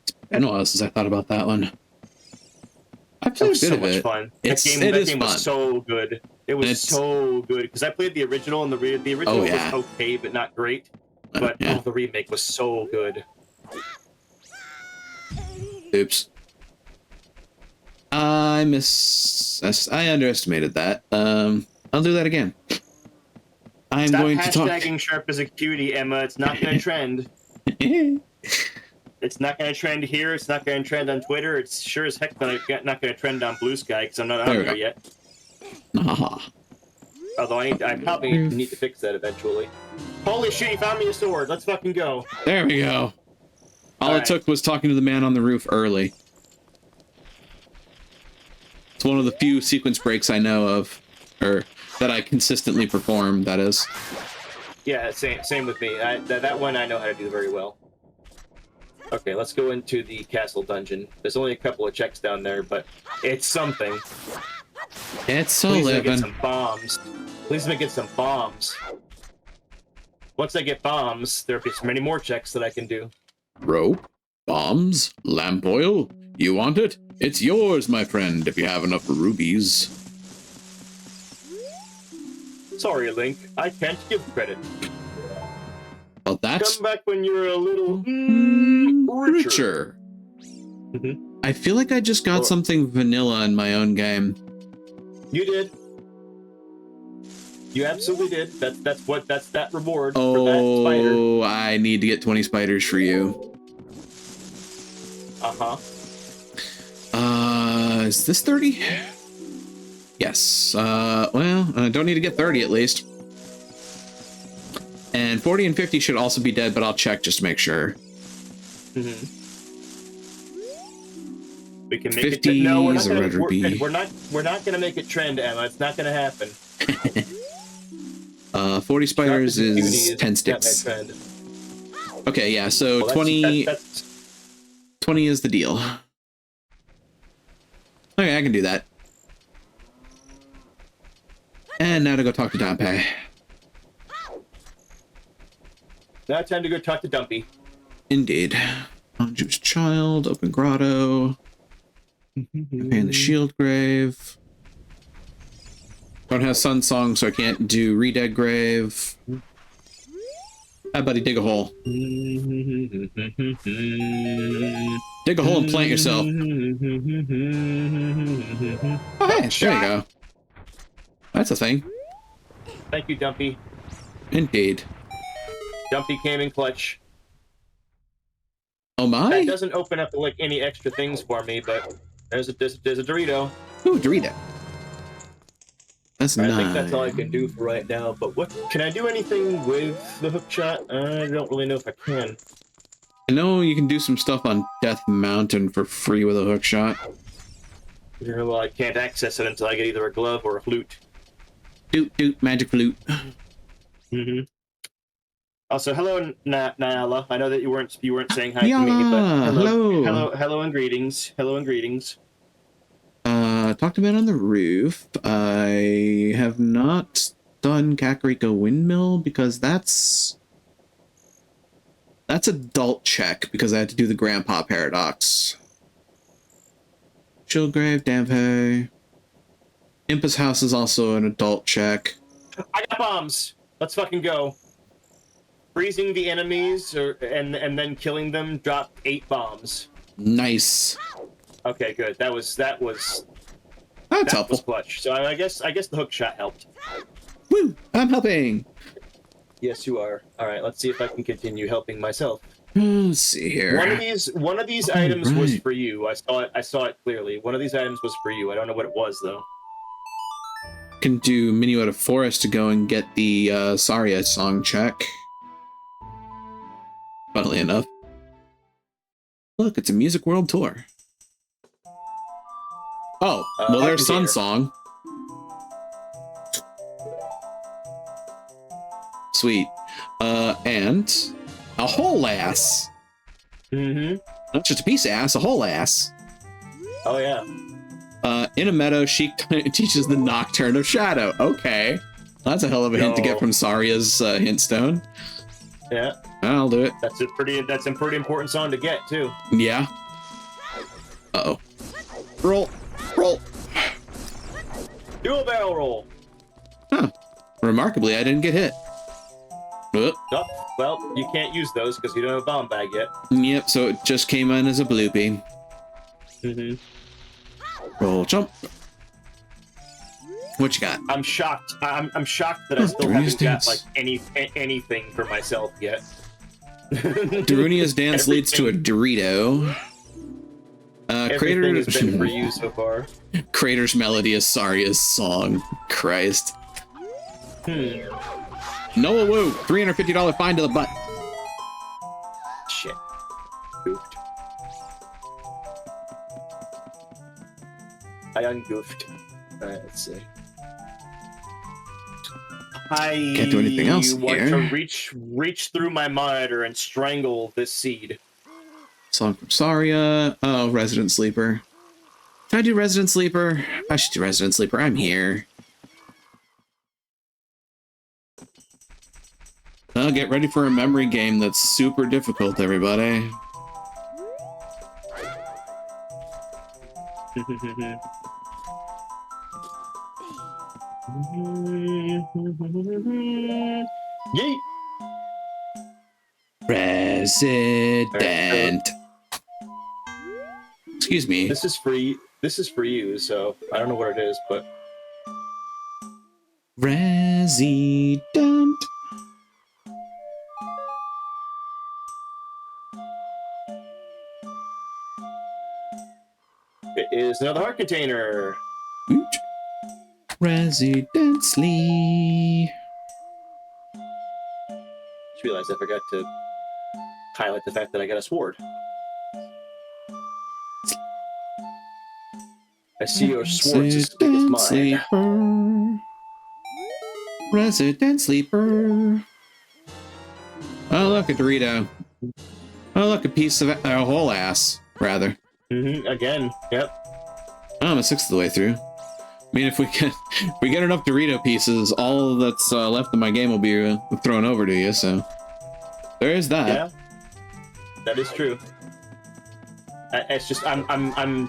It's been a while since I thought about that one. I played It was so much fun. That game was so good. It was so good because I played the original, and the original was okay but not great. But the remake was so good. Oops. I underestimated that. I'll do that again. I'm Stop going to talk. hashtagging Sharp as a cutie, Emma. It's not going to trend. It's not going to trend here. It's not going to trend on Twitter. It's sure as heck not going to trend on Blue Sky because I'm not on there yet. Ah. Although I probably need to fix that eventually. Holy shit, you found me a sword. Let's fucking go. There we go. All it right. took was talking to the man on the roof early. It's one of the few sequence breaks I know of, or that I consistently perform, that is. Yeah, same with me. That one I know how to do very well. Okay, let's go into the castle dungeon. There's only a couple of checks down there, but it's something. It's Please let me get 11. some bombs. Please let me get some bombs. Once I get bombs, there'll be so many more checks that I can do. Rope, bombs, lamp oil. You want it? It's yours, my friend, if you have enough rubies. Sorry, Link. I can't give credit. Well, that's Come back when you're a little richer. Mhm. I feel like I just got something vanilla in my own game. You did. You absolutely did. That's that reward for that spider. Oh, I need to get 20 spiders for you. Is this 30? Yes. Well, I don't need to get 30 at least. And 40 and 50 should also be dead, but I'll check just to make sure. We can make 50 it. No, we're not is a gonna. red ruby. We're not gonna make it trend, Emma. It's not gonna happen. 40 spiders Sharp as a cutie is 10 sticks. not my friend. Okay, yeah, so Well, 20, that's 20 is the deal. Okay, I can do that. And now to go talk to Dampe. now time to go talk to Dumpy. Indeed. Jewish child, open grotto. And the shield grave. Don't have sun song, so I can't do redead grave. Ah, buddy, dig a hole. Dig a hole and plant yourself. Oh, hey, there you go. That's a thing. Thank you, Dumpy. Indeed. Dumpy came in clutch. Oh my? That doesn't open up like any extra things for me, but there's a Dorito. Ooh, Dorito. That's nice. I think that's all I can do for right now. But what can I do anything with the hook shot? I don't really know if I can. I know you can do some stuff on Death Mountain for free with a hook shot. Yeah, well, I can't access it until I get either a glove or a flute. Doot doot, magic flute. Also, hello, Nyala. I know that you weren't saying hi to me, but hello, and greetings. Hello and greetings. Talked to man on the roof. I have not done Kakariko Windmill because that's adult check because I had to do the Grandpa Paradox. Shieldgrave, Dampe. Impa's house is also an adult check. I got bombs. Let's fucking go. Freezing the enemies and then killing them dropped 8 bombs. Nice. Okay, good. That was That's helpful. was clutch. So I guess the hook shot helped. Woo! I'm helping. Yes, you are. All right, let's see if I can continue helping myself. Let's see here. One of these items was for you. I saw it clearly. One of these items was for you. I don't know what it was though. Can do Minuet of Forest to go and get the Saria song check. Funnily enough. Look, it's a Music World Tour. Oh, well, there's Sun Song. Sweet. And a whole ass. Not just a piece of ass, a whole ass. Oh, yeah. In a meadow, Sheik teaches the Nocturne of Shadow. Okay. That's a hell of a hint to get from Saria's hint stone. Yeah. I'll do it. That's a pretty important song to get, too. Yeah. Uh-oh. Roll. Roll. Do a barrel roll. Huh. Remarkably, I didn't get hit. Oh, well, you can't use those because you don't have a bomb bag yet. Yep, so it just came in as a bloopy. Roll jump. What you got? I'm shocked. I'm shocked that I still Darunia's haven't got dance. like anything for myself yet. Darunia's dance leads to a Dorito. Everything has been for you so far. Crater's melody is Saria's song. Christ. Noah Woo, $350 fine to the butt. Shit. Goofed. I ungoofed. Alright, let's see. I Can't do anything else want here. to reach through my monitor and strangle this seed. Song from Saria. Oh, Resident Sleeper. Can I do Resident Sleeper? I should do Resident Sleeper. I'm here. Oh, get ready for a memory game that's super difficult, everybody. Yeet! Resident. Excuse me. This is free. This is for you, so I don't know what it is, but Resident. it is another heart container. Oot. Residently. Just realized I forgot to highlight the fact that I got a sword. I see your sword's as big as mine. Sleeper. Resident Sleeper. Oh, look, a Dorito. Oh, look, a piece of a whole ass, rather. Again, yep. Oh, I'm a sixth of the way through. I mean, if we get enough Dorito pieces, all that's left in my game will be thrown over to you. So there is that. Yeah, that is true. It's just I'm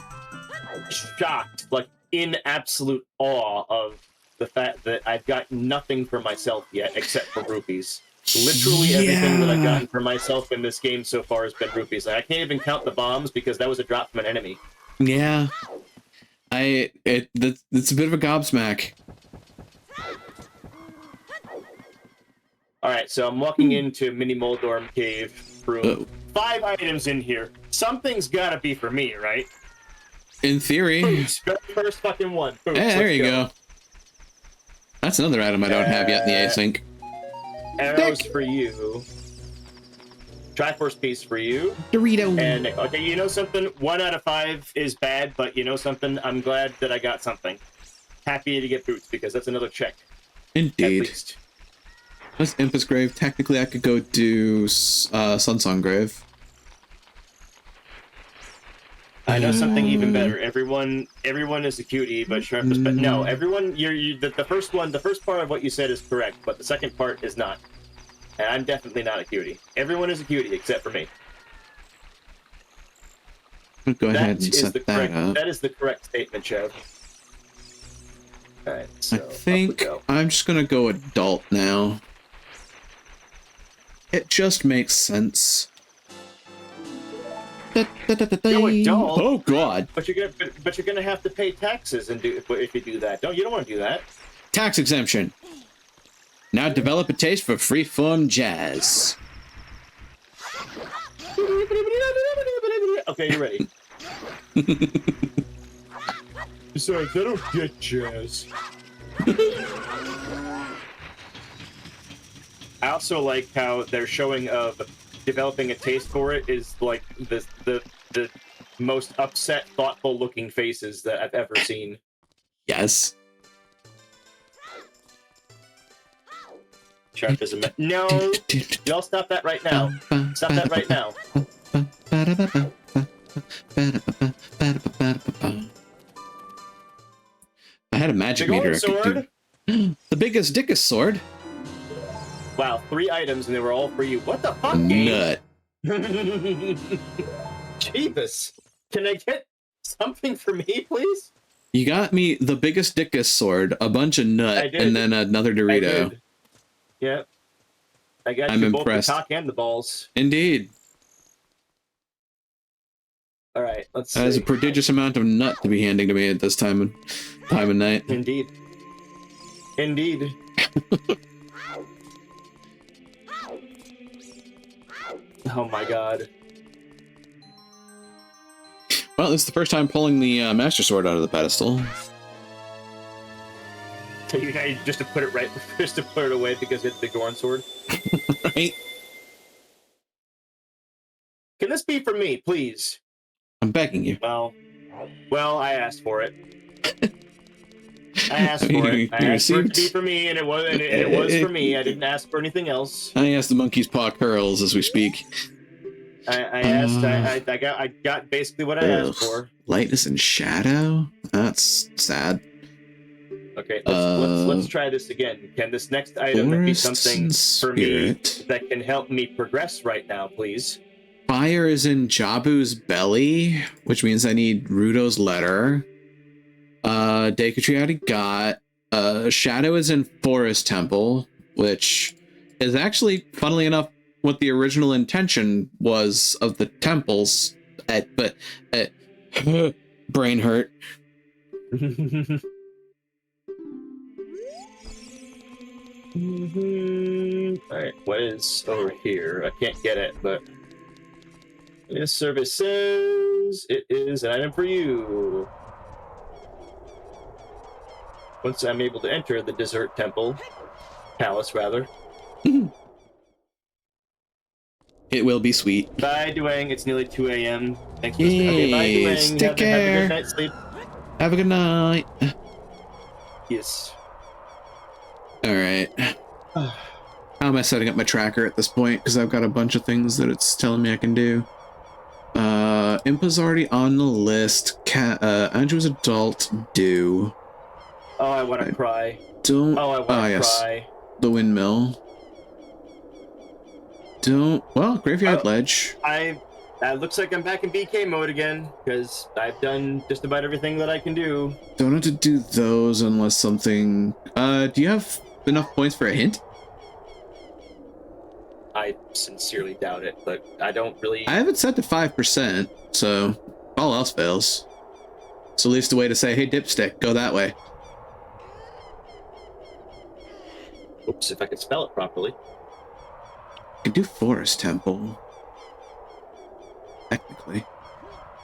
shocked, like in absolute awe of the fact that I've got nothing for myself yet except for rupees. Literally everything that I've gotten for myself in this game so far has been rupees. Like, I can't even count the bombs because that was a drop from an enemy. Yeah. It's a bit of a gobsmack. All right, so I'm walking into Mini Moldorm Cave room. 5 items in here. Something's got to be for me, right? In theory. Boots, first fucking one. Boots, Hey, there let's you go. That's another item I don't have yet in the async. Arrows for you. Triforce piece for you. Dorito. And okay, you know something? 1 out of 5 is bad, but you know something? I'm glad that I got something. Happy to get boots because that's another check. Indeed. At least. That's Impus Grave. Technically, I could go do Sunsong Grave. I know something even better. Everyone is a cutie, but shrimp is. But no, everyone. The first one. The first part of what you said is correct, but the second part is not. And I'm definitely not a cutie. Everyone is a cutie except for me. I'll go ahead and set that correct, up. That is the correct statement, Chev. All right. So I think I'm just gonna go adult now. It just makes sense. Go adult? Oh God! But you're gonna have to pay taxes and do if you do that. You don't want to do that. Tax exemption. Now develop a taste for free-form jazz. Okay, you're ready. Besides, I don't get jazz. I also like how their showing of developing a taste for it is like the most upset, thoughtful-looking faces that I've ever seen. Yes. Sharp is a no. Y'all stop that right now. Stop that right now. I had a magic Big meter. old sword. The biggest, dickest sword. Wow, 3 items and they were all for you. What the fuck, game? Nut. Jeebus. Can I get something for me, please? You got me the biggest, dickest sword, a bunch of nut, and then another Dorito. Yep. I got I'm you both impressed. the cock and the balls. Indeed. All right. right, let's see. That is a prodigious amount of nut to be handing to me at this time of night. Indeed. Indeed. Oh my god. Well, this is the first time pulling the Master Sword out of the pedestal. Just to put it right, just to put it away because it's the Gorn sword. Right? Can this be for me, please? I'm begging you. Well, I asked for it. I asked for it. I asked for it to be for me, and it was. And it was for me. I didn't ask for anything else. I asked the monkey's paw curls as we speak. I asked. I got basically what I asked for. Lightness and shadow. That's sad. Okay, let's try this again. Can this next item be something for me that can help me progress right now, please? Fire is in Jabu's belly, which means I need Rudo's letter. Deku I already got. Shadow is in Forest Temple, which is actually, funnily enough, what the original intention was of the temples. But brain hurt. Alright, what is over here? I can't get it, but this service says it is an item for you. Once I'm able to enter the desert temple, palace rather. It will be sweet. Bye, Duang. It's nearly 2 a.m. Thanks for listening. Okay, bye, Duang. Take care. Have a good night's sleep. Have a good night. Yes. All right. How am I setting up my tracker at this point? Because I've got a bunch of things that it's telling me I can do. Impa's already on the list. Andrew's adult. Do. Oh, I want to cry. Don't. Oh, I want to cry. The windmill. Don't. Well, Graveyard Ledge. Looks like I'm back in BK mode again, because I've done just about everything that I can do. Don't have to do those unless something... do you have enough points for a hint? I sincerely doubt it, but I don't really... I have it set to 5%, so if all else fails. It's at least a way to say, hey, Dipstick, go that way. Oops, if I could spell it properly. I could do Forest Temple. Technically.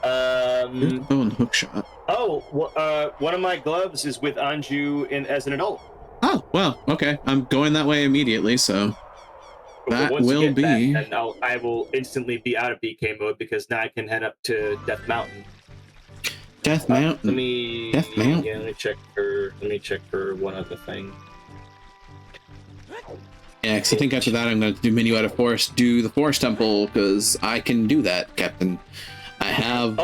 Here's the bow and hook shot. Oh, one of my gloves is with Anju as an adult. Oh, well, okay. I'm going that way immediately, so that will be. And I will instantly be out of BK mode because now I can head up to Death Mountain. Death Mountain. Death Mountain. Yeah, let me check for one other thing. Yeah, because I think after that I'm going to do Minuet of Forest, do the Forest Temple, because I can do that, Captain. I have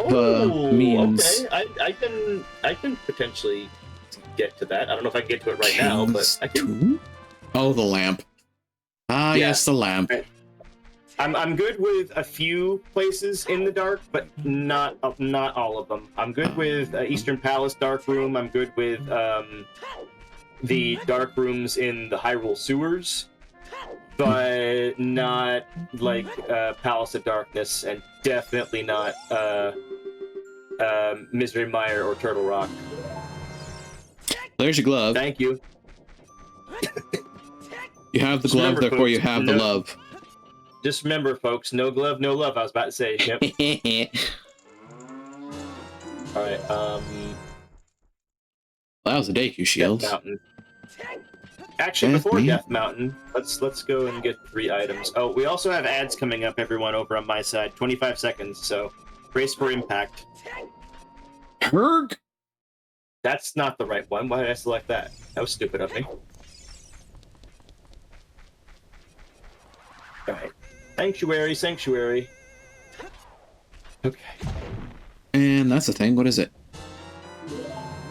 means. Okay, I can potentially get to that. I don't know if I can get to it right now, but I can. Oh, the lamp. Ah, yeah. Yes, the lamp. I'm good with a few places in the dark, but not all of them. I'm good with Eastern Palace Dark Room. I'm good with the dark rooms in the Hyrule sewers, but not like Palace of Darkness, and definitely not Misery Mire or Turtle Rock. There's your glove. Thank you. You have the glove, therefore folks, you have the love. Just remember, folks, no glove, no love. I was about to say. Yep. All right. That was a Deku shield. Actually, before Death Mountain, let's go and get 3 items. Oh, we also have ads coming up, everyone, over on my side. 25 seconds, so brace for impact. Herg? That's not the right one. Why did I select that? That was stupid of me. Alright. Sanctuary. Okay. And that's the thing. What is it?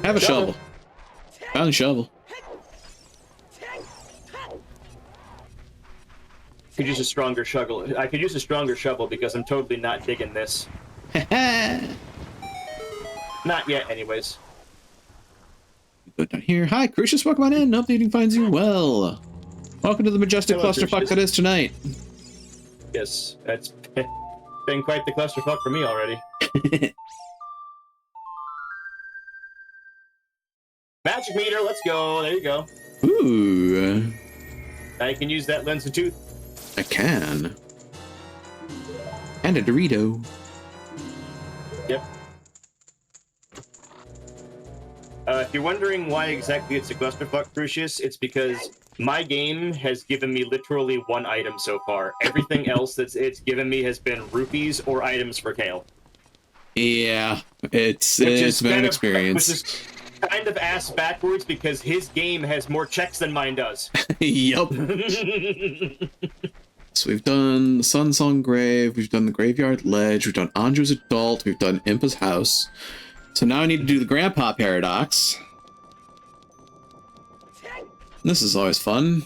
Have a shovel. Found a shovel. Could use a stronger shovel. I could use a stronger shovel because I'm totally not digging this. Not yet, anyways. Go down here. Hi, Crucius. Welcome on in. Hope the evening finds you well. Welcome to the majestic clusterfuck that is tonight. Yes, that's been quite the clusterfuck for me already. Magic meter, let's go. There you go. Ooh. Now you can use that lens of tooth. I can. And a Dorito. Yep. If you're wondering why exactly it's a clusterfuck, Crucius, it's because my game has given me literally one item so far. Everything else it's given me has been rupees or items for Kale. Yeah, it's been an experience. Which is kind of ass backwards because his game has more checks than mine does. Yup. So we've done the Sunsong Grave, we've done the Graveyard Ledge, we've done Anju's Adult, we've done Impa's House. So now I need to do the Grandpa Paradox. This is always fun.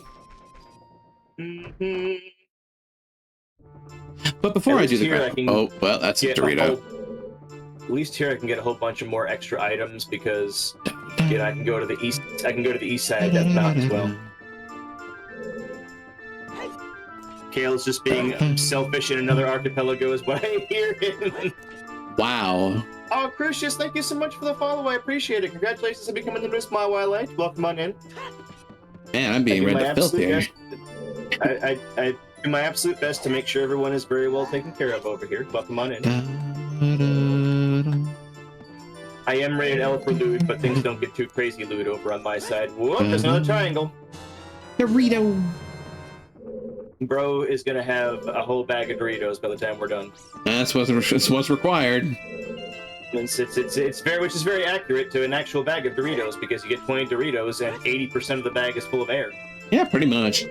But before I do the Grandpa... Oh, well, that's a Dorito. At least here I can get a whole bunch of more extra items because I can go to the east. I can go to the east side of Death Mountain as well. Kale's just being selfish in another archipelago is what I hear. Wow. Oh, Crucius, thank you so much for the follow. I appreciate it. Congratulations on becoming the newest My Wildlife. Welcome on in. Man, I'm being read to filth here. I do my absolute best to make sure everyone is very well taken care of over here. Welcome on in. I am rated L for loot, but things don't get too crazy loot over on my side. Whoop, there's another triangle. Dorito. Bro is gonna have a whole bag of Doritos by the time we're done. That's what's required. It's very, which is very accurate to an actual bag of Doritos because you get 20 Doritos and 80% of the bag is full of air. Yeah, pretty much.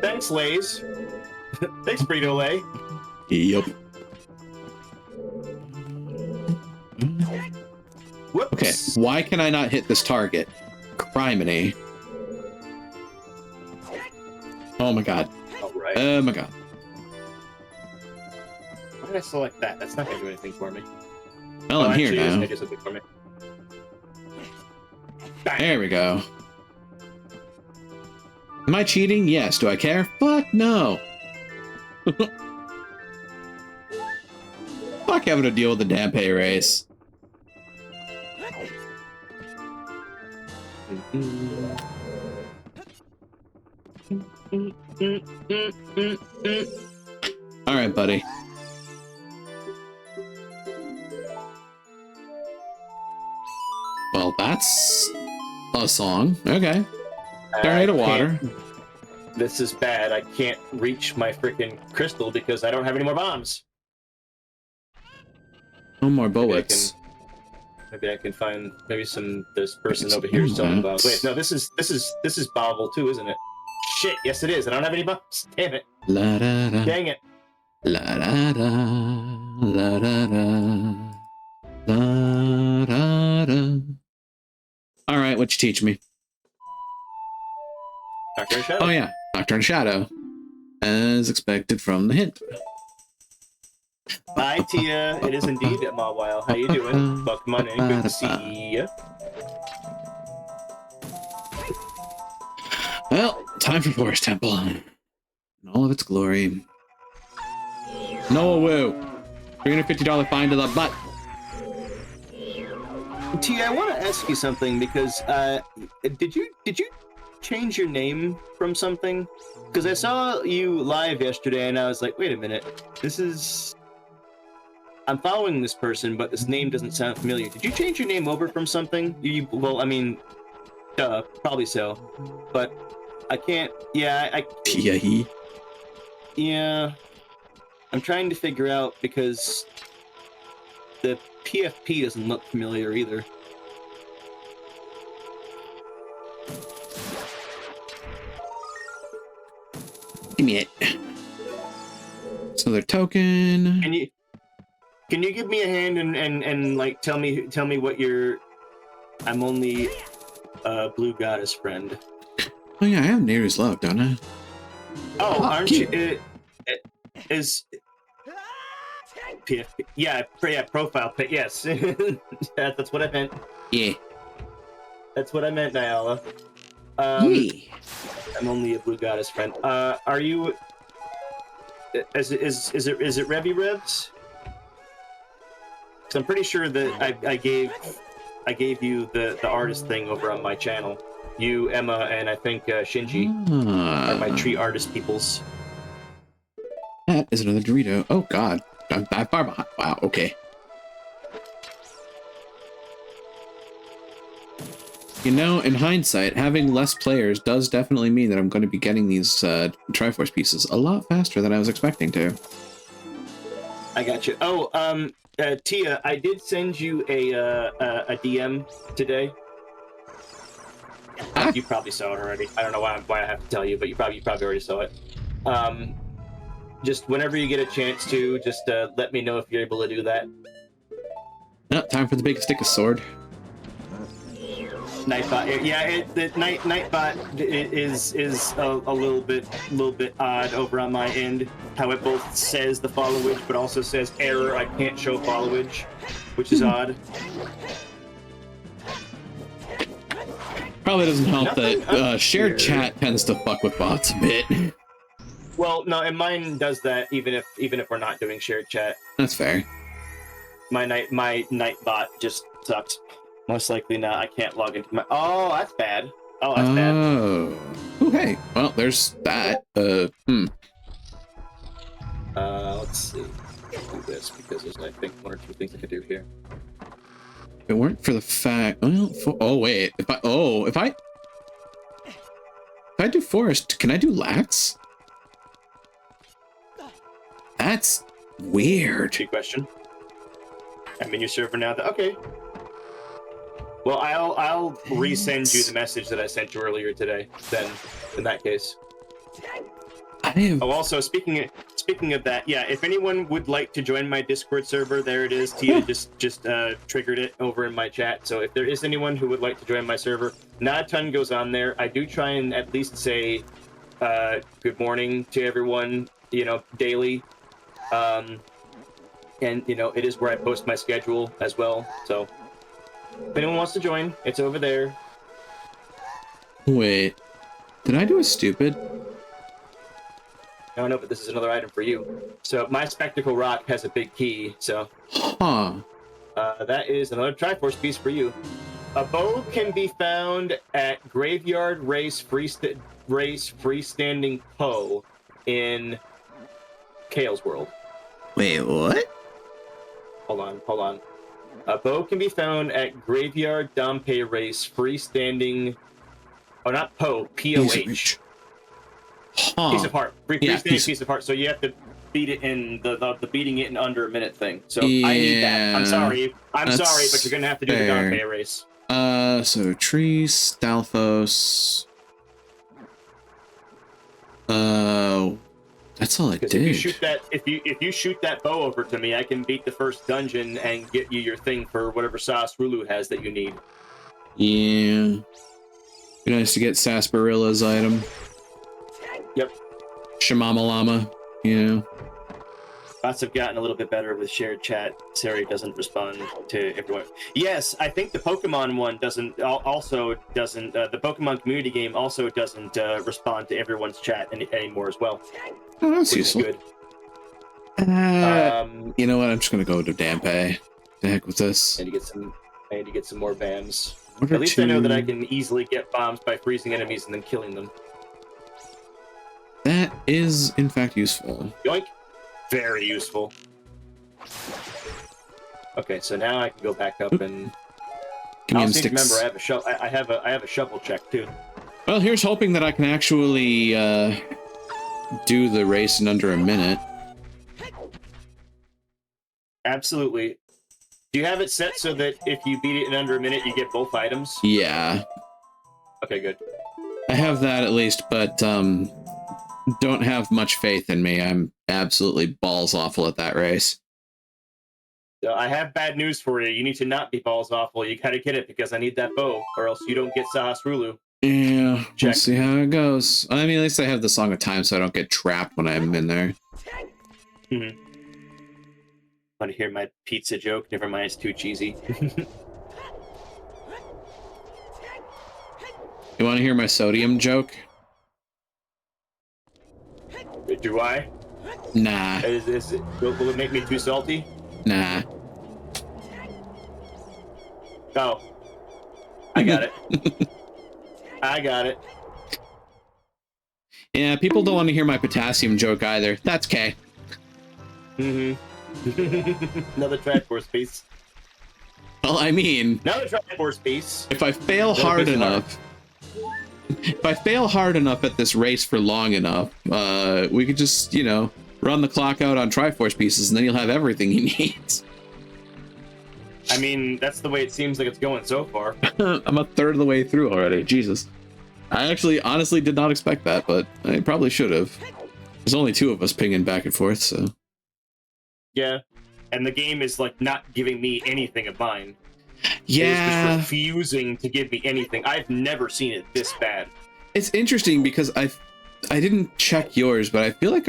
Thanks, Lay's. Thanks, Frito Lay. Yup. Whoops. Okay, why can I not hit this target? Criminy. Oh my god. All right. Oh my god. Why did I select that? That's not gonna do anything for me. Well, I'm here now. Do something for me. There we go. Am I cheating? Yes. Do I care? Fuck no. Fuck having to deal with the damn pay race. All right, buddy. Well, that's a song. Okay. Tornado water. This is bad. I can't reach my freaking crystal because I don't have any more bombs. No more bullets. Maybe I can find this person over here selling bombs. Wait, no, this is Bavel too, isn't it? Shit, yes it is. I don't have any bombs. Damn it. La da da. Dang it. La da da. La da da. La da da. All right, what you teach me? Nocturne Shadow. Oh yeah, Nocturne Shadow, as expected from the hint. Hi Tia, it is indeed Mawile. How you doing? Welcome on in. Good to see ya. Well, time for Forest Temple in all of its glory. Noah Woo, $350 fine to the butt. Tia, I want to ask you something because did you change your name from something? Because I saw you live yesterday and I was like, wait a minute, I'm following this person, but this name doesn't sound familiar. Did you change your name over from something? Well, I mean, probably so, but I can't. Yeah, Yeah, I'm trying to figure out because the PFP doesn't look familiar either. Give me it. Another token. Can you give me a hand and like tell me what your I'm only a blue goddess friend. Oh yeah, I have Nehru's Love, don't I? Oh, aren't you? Is PFP? Yeah, profile pic. Yes, that's what I meant. Yeah. That's what I meant, Nyala. Yeah. I'm only a blue goddess friend. Are you? Is it Revy Revs? Because I'm pretty sure that I gave you the artist thing over on my channel. You, Emma, and I think Shinji are my tree artist peoples. That is another Dorito. Oh god. I'm that far behind. Wow, okay. You know, in hindsight, having less players does definitely mean that I'm going to be getting these Triforce pieces a lot faster than I was expecting to. I got you. Oh, Tia, I did send you a DM today. Ah. You probably saw it already. I don't know why I have to tell you, but you probably already saw it. Just whenever you get a chance to, just let me know if you're able to do that. No, time for the big stick of sword. Nightbot, yeah, the Nightbot is a little bit odd over on my end. How it both says the followage, but also says error. I can't show followage, which is odd. Probably doesn't help that shared chat tends to fuck with bots a bit. Well, no, and mine does that even if we're not doing shared chat. That's fair. My Nightbot just sucks. Most likely not. I can't log into my. Oh, that's bad. Oh, that's bad. Oh, hey. Well, there's that. Let's see. Do this because there's, I think, one or two things I could do here. If it weren't for the fact, well, oh wait, if I do forest, can I do lax? That's weird. Good question. I'm in your server now. Okay. Well, I'll resend you the message that I sent you earlier today. Then, in that case. Oh, also speaking of that, yeah. If anyone would like to join my Discord server, there it is. Tia just triggered it over in my chat. So if there is anyone who would like to join my server, not a ton goes on there. I do try and at least say good morning to everyone, daily. And it is where I post my schedule as well. So if anyone wants to join, it's over there. Wait, did I do a stupid? No, but this is another item for you. So my spectacle rock has a big key. So that is another Triforce piece for you. A bow can be found at Graveyard Race Freestanding Poe in Kale's World. Wait, what? Hold on. A bow can be found at Graveyard Dompe Race Freestanding. Oh, not Poe. POH. Piece of heart. Freestanding piece of heart. So you have to beat it in the beating it in under a minute thing. So I need that. I'm sorry, but you're gonna have to do the Dompe race. So tree, Stalfos. That's all I did. If you shoot that bow over to me, I can beat the first dungeon and get you your thing for whatever sauce Rulu has that you need. Yeah. Be nice to get Sasparilla's item. Yep. Shamama Llama. Yeah. Bots have gotten a little bit better with shared chat. Sari doesn't respond to everyone. Yes, I think the Pokemon one doesn't. The Pokemon community game also doesn't respond to everyone's chat anymore as well. Oh, that's useful. Good. You know what? I'm just gonna go to Dampe. The heck with this. I need to get some more BAMs. At least I know that I can easily get bombs by freezing enemies and then killing them. That is, in fact, useful. Yoink. Very useful. Okay, so now I can go back up and. I also need to remember I have a shovel check too. Well, here's hoping that I can actually do the race in under a minute. Absolutely. Do you have it set so that if you beat it in under a minute, you get both items? Yeah. Okay, good. I have that at least, but don't have much faith in me. I'm absolutely balls awful at that race. I have bad news for you. You need to not be balls awful. You gotta get it because I need that bow, or else you don't get Sahas Rulu. Yeah, we'll see how it goes. I mean, at least I have the Song of Time so I don't get trapped when I'm in there. Want to hear my pizza joke? Never mind, it's too cheesy. You want to hear my sodium joke? Do I? Nah. Will it make me too salty? Nah. Oh. I got it. I got it. Yeah, people don't want to hear my potassium joke either. That's okay. Mm-hmm. Another Triforce piece. Well, I mean, Another Triforce piece. if I fail hard enough, at this race for long enough, we could just, you know, run the clock out on Triforce pieces, and then you'll have everything he needs. I mean, that's the way it seems like it's going so far. I'm a third of the way through already. Jesus. I actually honestly did not expect that, but I probably should have. There's only two of us pinging back and forth, so. Yeah. And the game is like not giving me anything of mine. Yeah. It's just refusing to give me anything. I've never seen it this bad. It's interesting because I didn't check yours, but I feel like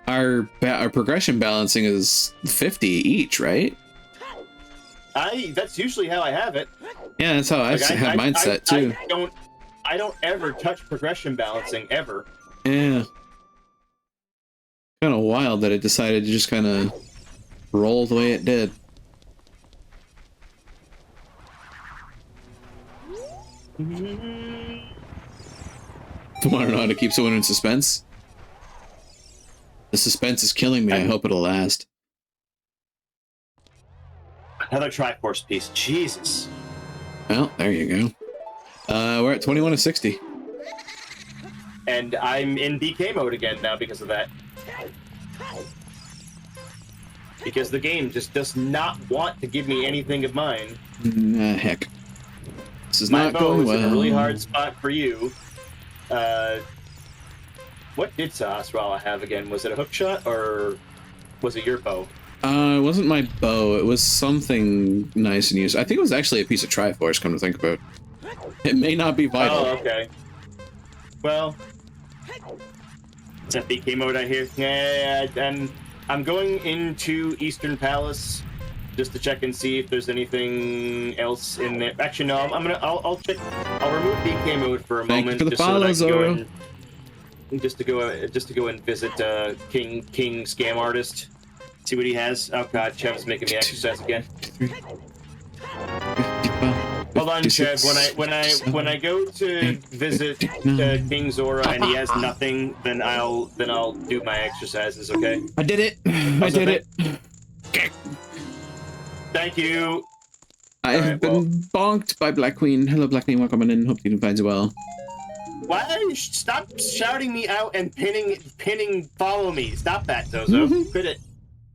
our progression balancing is 50 each, right? That's usually how I have it. Yeah, that's how I have mine set too. I don't ever touch progression balancing ever. Yeah. Kind of wild that it decided to just kind of roll the way it did. Want to know how to keep someone in suspense? The suspense is killing me. I hope it'll last. Another Triforce piece. Jesus. Well, there you go. We're at 21 to 60. And I'm in BK mode again now because of that. Because the game just does not want to give me anything of mine. Heck. This is My not bow going is well. in a really hard spot for you. What did Sahasrara have again? Was it a hook shot or was it your bow? It wasn't my bow. It was something nice and used. I think it was actually a piece of Triforce, come to think about. It may not be vital. Oh, okay. Well, it's at BK mode, I hear. Yeah, and I'm going into Eastern Palace just to check and see if there's anything else in there. Actually, no. I'll check. I'll remove BK mode for a Thank moment. you for the just follow, so that I can Zoro. go and, just to go and visit King Scam Artist. See what he has. Oh God, Chev's making me exercise again. Hold on, Chev. When I go to visit King Zora and he has nothing, then I'll do my exercises. Okay. I did it. I did it. Thank you. I have been bonked by Black Queen. Hello, Black Queen. Welcome in. Hope you finds well. Why don't you stop shouting me out and pinning? Follow me. Stop that, Zozo. Quit it.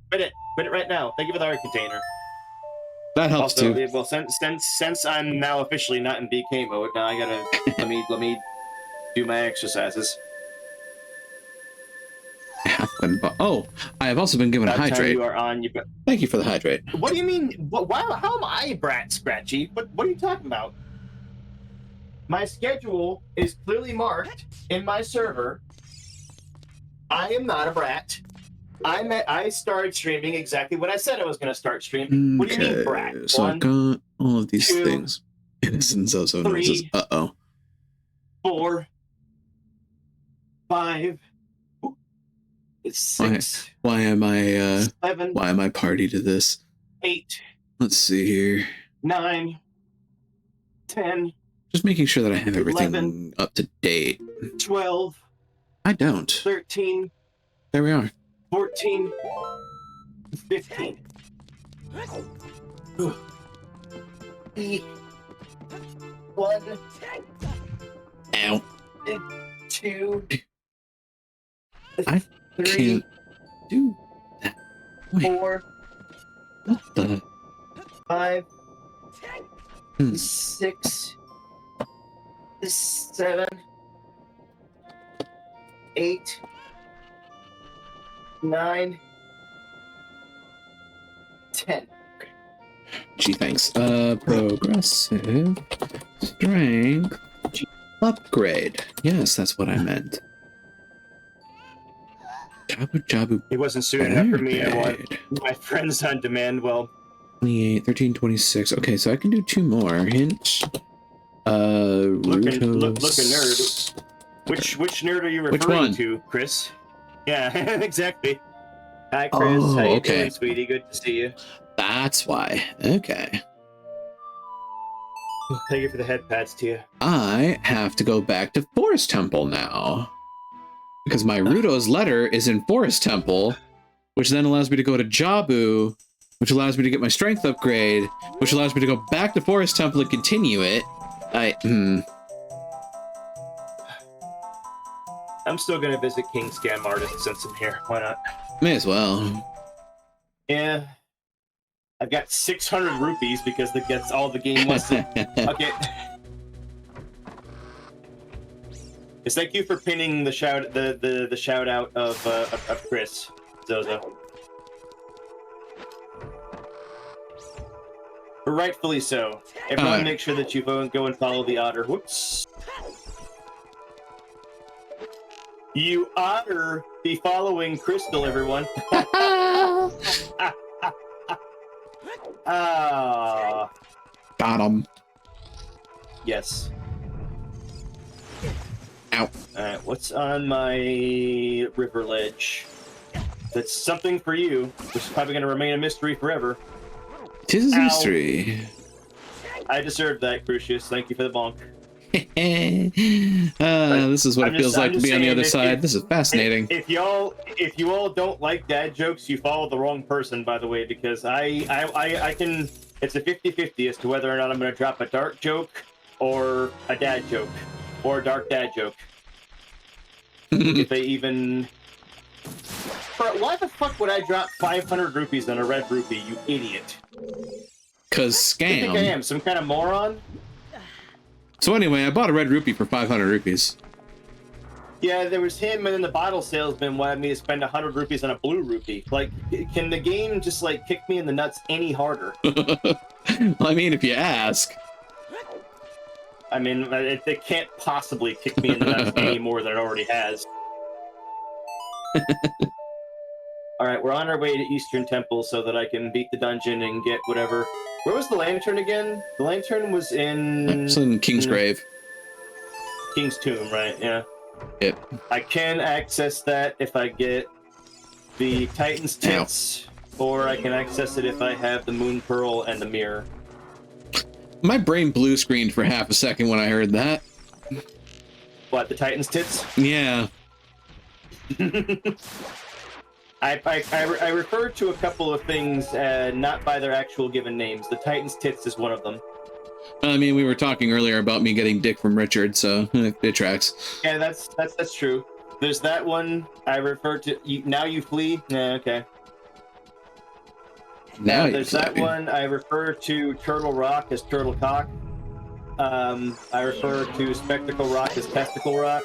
Quit it right now. Thank you for the art container. That helps also, too. Well, since I'm now officially not in BK mode, now I gotta let me do my exercises. I have also been given a hydrate. You are on. Thank you for the hydrate. What do you mean? How am I Brat Scratchy? What are you talking about? My schedule is clearly marked in my server. I am not a brat. I started streaming exactly when I said I was going to start streaming. What do you mean, brat? So I've got all of these things. Innocent Zozo noises. 4, 5, 6. Why am I 7. Why am I party to this? 8. Let's see here. 9, 10. Just making sure that I have everything 11, up to date. 12. I don't. 13. There we are. 14, 15. 1. Ow. 2. I 3. Can't do that. Wait. 4. What the? 5. 6. 7. 8. 9, 10. Gee, thanks. Progressive strength upgrade. Yes, that's what I meant. Jabu. It wasn't soon enough for me. I want my friends on demand. Well, 28, 13, 26. Okay, so I can do 2 more. Hint. Look a nerd. Which nerd are you referring to, Chris? Yeah, exactly. Hi, Chris. Oh, How you okay. doing, sweetie? Good to see you. That's why. Okay. Thank you for the head pats, Tia. I have to go back to Forest Temple now. Because my Rudo's letter is in Forest Temple, which then allows me to go to Jabu, which allows me to get my strength upgrade, which allows me to go back to Forest Temple and continue it. I'm still gonna visit King Scam Artist since I'm here. Why not? May as well. Yeah. I've got 600 rupees because that's all the game wants to. Okay. Yes, thank you for pinning the shout out of Chris Zozo. But rightfully so. Everyone, make sure that you go and follow the otter. Whoops. You otter be following Crystal, everyone. Ah. Got him. Yes. Ow. Alright, what's on my river ledge? That's something for you, which is probably going to remain a mystery forever. Tis a Ow. mystery. I deserved that, Crucius. Thank you for the bonk. This is what it feels like to be on the other side. This is fascinating. If you all don't like dad jokes, you follow the wrong person, by the way, because I can. It's a 50-50 as to whether or not I'm going to drop a dark joke or a dad joke or a dark dad joke. If they even. But why the fuck would I drop 500 rupees on a red rupee, you idiot? Cause I think I scam. am some kind of moron. So anyway, I bought a red rupee for 500 rupees. Yeah, there was him, and then the bottle salesman wanted me to spend 100 rupees on a blue rupee. Like, can the game just, like, kick me in the nuts any harder? Well, I mean, if you ask. I mean, it can't possibly kick me in the nuts any more than it already has. Alright, we're on our way to Eastern Temple so that I can beat the dungeon and get whatever. Where was the lantern again? The lantern was in... It's in King's Grave. King's Tomb, right? Yeah. Yep. I can access that if I get the Titan's Tits, or I can access it if I have the Moon Pearl and the Mirror. My brain blue screened for half a second when I heard that. What, the Titan's Tits? Yeah. I refer to a couple of things not by their actual given names. The Titan's Tits is one of them. I mean, we were talking earlier about me getting dick from Richard, so it tracks. Yeah, that's true. There's that one I refer to. Now you flee. Yeah, okay. Now there's that one I refer to Turtle Rock as Turtle Cock. I refer to Spectacle Rock as Testicle Rock.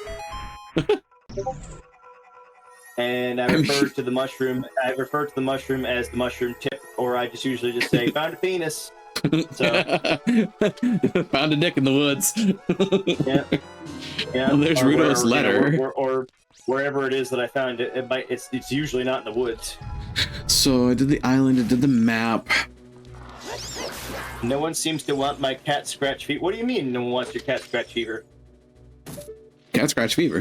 And I refer to the mushroom. I refer to the mushroom as the mushroom tip, or I just usually just say found a penis. So found a dick in the woods. yeah. Well, there's Rudo's letter, or wherever it is that I found it. It's usually not in the woods. So I did the island. I did the map. No one seems to want my cat scratch fever. What do you mean? No one wants your cat scratch fever? Cat scratch fever.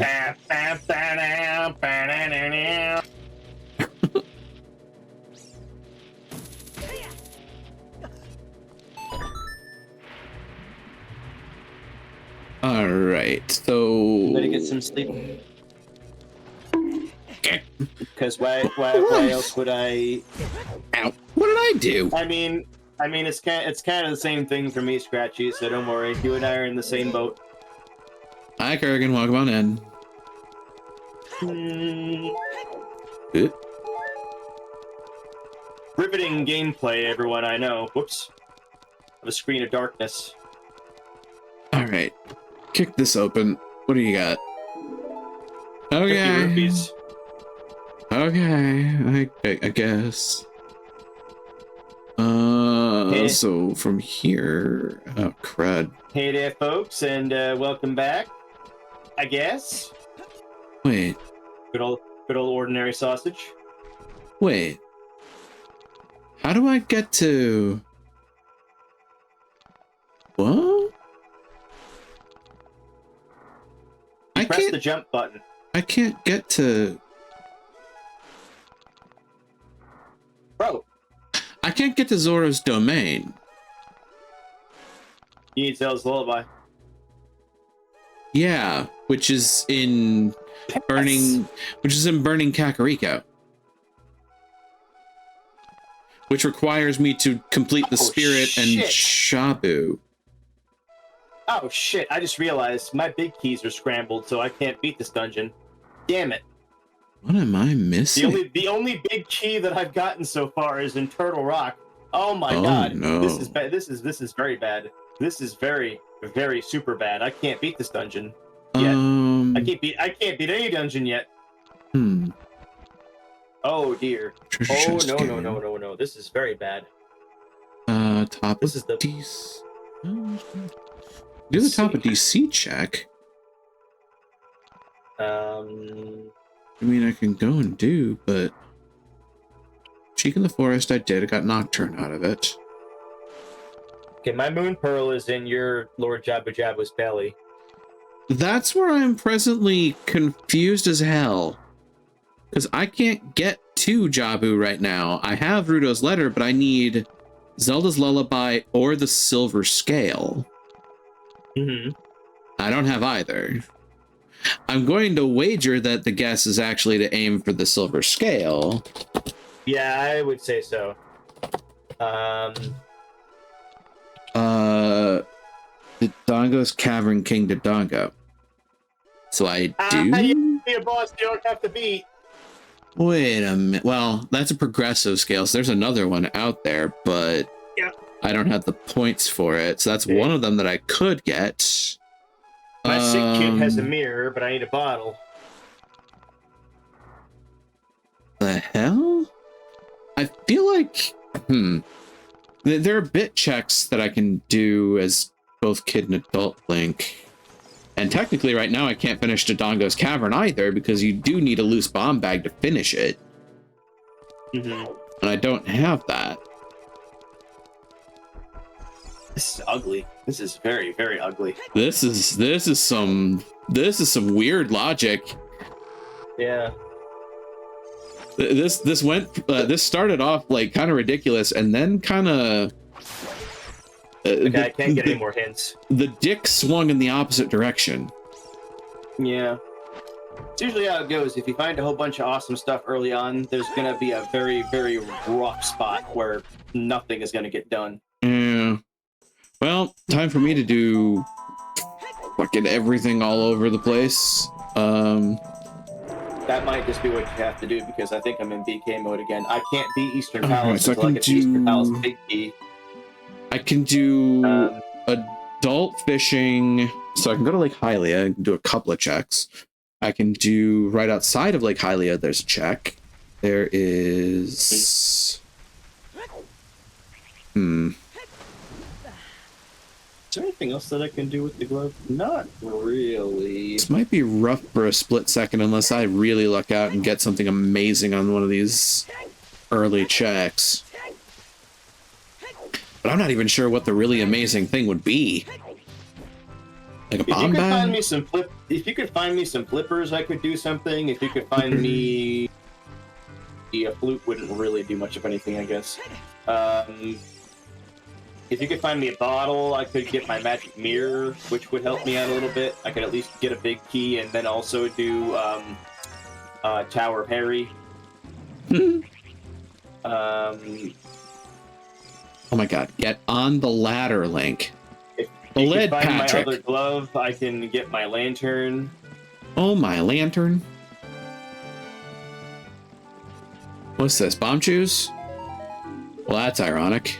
All right, so I'm gonna get some sleep. Because why else would I? Ow! What did I do? I mean, it's kind of the same thing for me, Scratchy. So don't worry. You and I are in the same boat. Hi, Kurgan. Welcome on in. Riveting gameplay, everyone. I know. Whoops. Of a screen of darkness. All right, kick this open. What do you got? 50 Okay. rupees. Okay, I guess. So from here, oh crud. Hey there, folks, and welcome back. I guess. Wait, Good old ordinary sausage. wait. How do I get to? What? I Press can't. the jump button. I can't get to. I can't get to Zora's domain. You need Zelda's Lullaby. Yeah, which is in burning Kakariko. Which requires me to complete the spirit and Shabu. Oh shit, I just realized my big keys are scrambled, so I can't beat this dungeon. Damn it. What am I missing? The only big key that I've gotten so far is in Turtle Rock. Oh my god. No. This is bad. This is very bad. This is very, very super bad. I can't beat this dungeon yet. I can't beat any dungeon yet. Oh dear. Oh no. This is very bad. Top This of is the DC. Do the top of DC check. I mean, I can go and do, but Cheek in the Forest I did. I got Nocturne out of it. Okay, my Moon Pearl is in your Lord Jabu Jabu's belly. That's where I'm presently confused as hell. Because I can't get to Jabu right now. I have Ruto's Letter, but I need Zelda's Lullaby or the Silver Scale. I don't have either. I'm going to wager that the guess is actually to aim for the Silver Scale. Yeah, I would say so. Dodongo's Cavern King Dodongo. So I do? You be a boss you don't have to beat. Wait a minute. Well, that's a progressive scale, so there's another one out there, but I don't have the points for it. So that's one of them that I could get. My sick kid has a mirror, but I need a bottle. The hell? I feel like, there are bit checks that I can do as both kid and adult Link. And technically right now I can't finish Dodongo's Cavern either, because you do need a loose bomb bag to finish it. And I don't have that. This is ugly. This is very, very ugly. This is some weird logic. Yeah. This started off like kind of ridiculous, and then kind of. Okay, I can't get any more hints. The dick swung in the opposite direction. Yeah. It's usually how it goes. If you find a whole bunch of awesome stuff early on, there's gonna be a very, very rough spot where nothing is gonna get done. Yeah. Well, time for me to do fucking everything all over the place. That might just be what you have to do, because I think I'm in BK mode again. I can't beat Eastern Palace so until I get to Eastern Palace Big Key. I can do adult fishing, so I can go to Lake Hylia and do a couple of checks. I can do right outside of Lake Hylia, there's a check. There is... Is there anything else that I can do with the glove? Not really. This might be rough for a split second unless I really luck out and get something amazing on one of these early checks. But I'm not even sure what the really amazing thing would be. Like a bomb bag? If you could find me some flippers, I could do something. If you could find me... a flute wouldn't really do much of anything, I guess. If you could find me a bottle, I could get my magic mirror, which would help me out a little bit. I could at least get a big key and then also do Tower of Harry. Oh my god, get on the ladder, Link. If the you lead, can find Patrick. my other glove, I can get my lantern. Oh, my lantern. What's this, bomb chews? Well, that's ironic.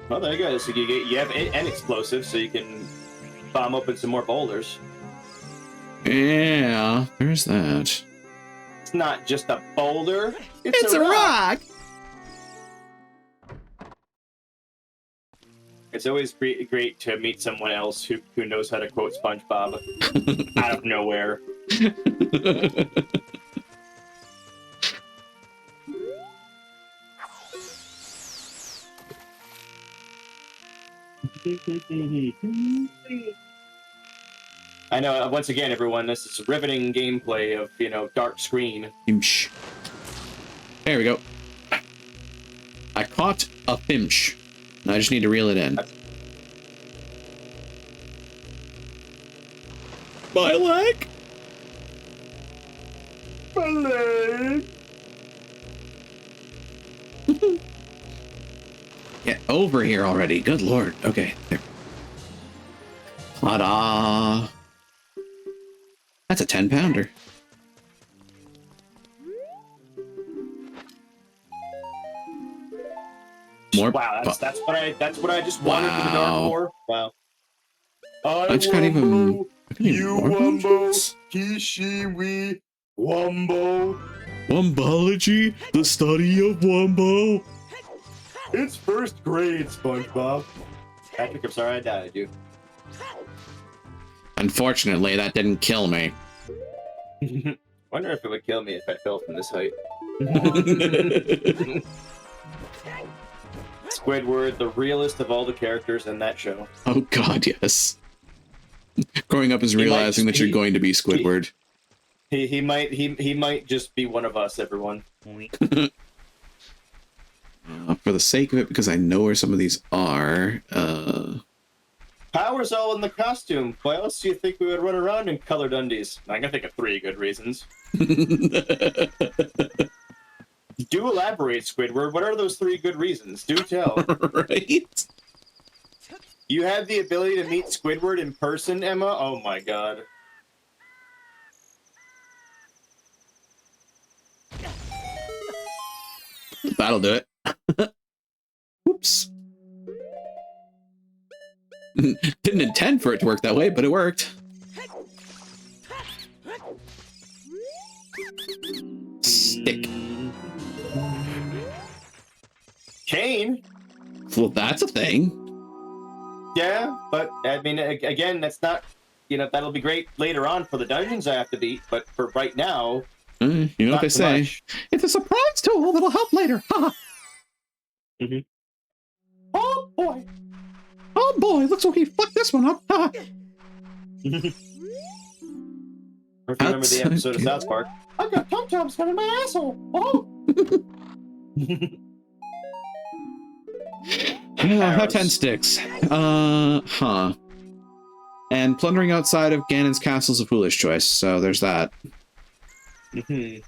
Well, there you go. So you have an explosive, so you can bomb open some more boulders. Yeah, there's that. It's not just a boulder. It's a rock! It's always great to meet someone else who knows how to quote SpongeBob out of nowhere. I know, once again, everyone, this is riveting gameplay of, dark screen. There we go. I caught a finch. I just need to reel it in. My leg! My leg! Get over here already. Good lord. Okay, there. Ta-da! That's a 10-pounder. More. Wow, that's what I just wanted for the dark for. Wow. I just can't even. You Wumbo, he, she, we, Wumbo. Wumbology, the study of Wumbo. It's first grade, SpongeBob. Patrick, I'm sorry I doubted you. Unfortunately, that didn't kill me. Wonder if it would kill me if I fell from this height. Squidward, the realest of all the characters in that show. Oh god, yes. Growing up is realizing that you're going to be Squidward. He might just be one of us, everyone. For the sake of it, because I know where some of these are. Power's all in the costume. Why else do you think we would run around in colored undies? I can think of 3 good reasons. Do elaborate, Squidward. What are those 3 good reasons? Do tell. Right? You have the ability to meet Squidward in person, Emma? Oh my god. That'll do it. Whoops. Didn't intend for it to work that way, but it worked. Stick. Kane? Well, that's a thing. Yeah, but I mean, again, that's not, that'll be great later on for the dungeons I have to beat, but for right now, You know what they say. much. It's a surprise tool that'll help later. Mm-hmm. Oh boy. Oh boy, looks like he fucked this one up. If you remember the episode of South Park, I got Tom-Toms coming in my asshole. Oh. How 10 sticks. Huh. And plundering outside of Ganon's castle is a foolish choice, so there's that. Mm-hmm.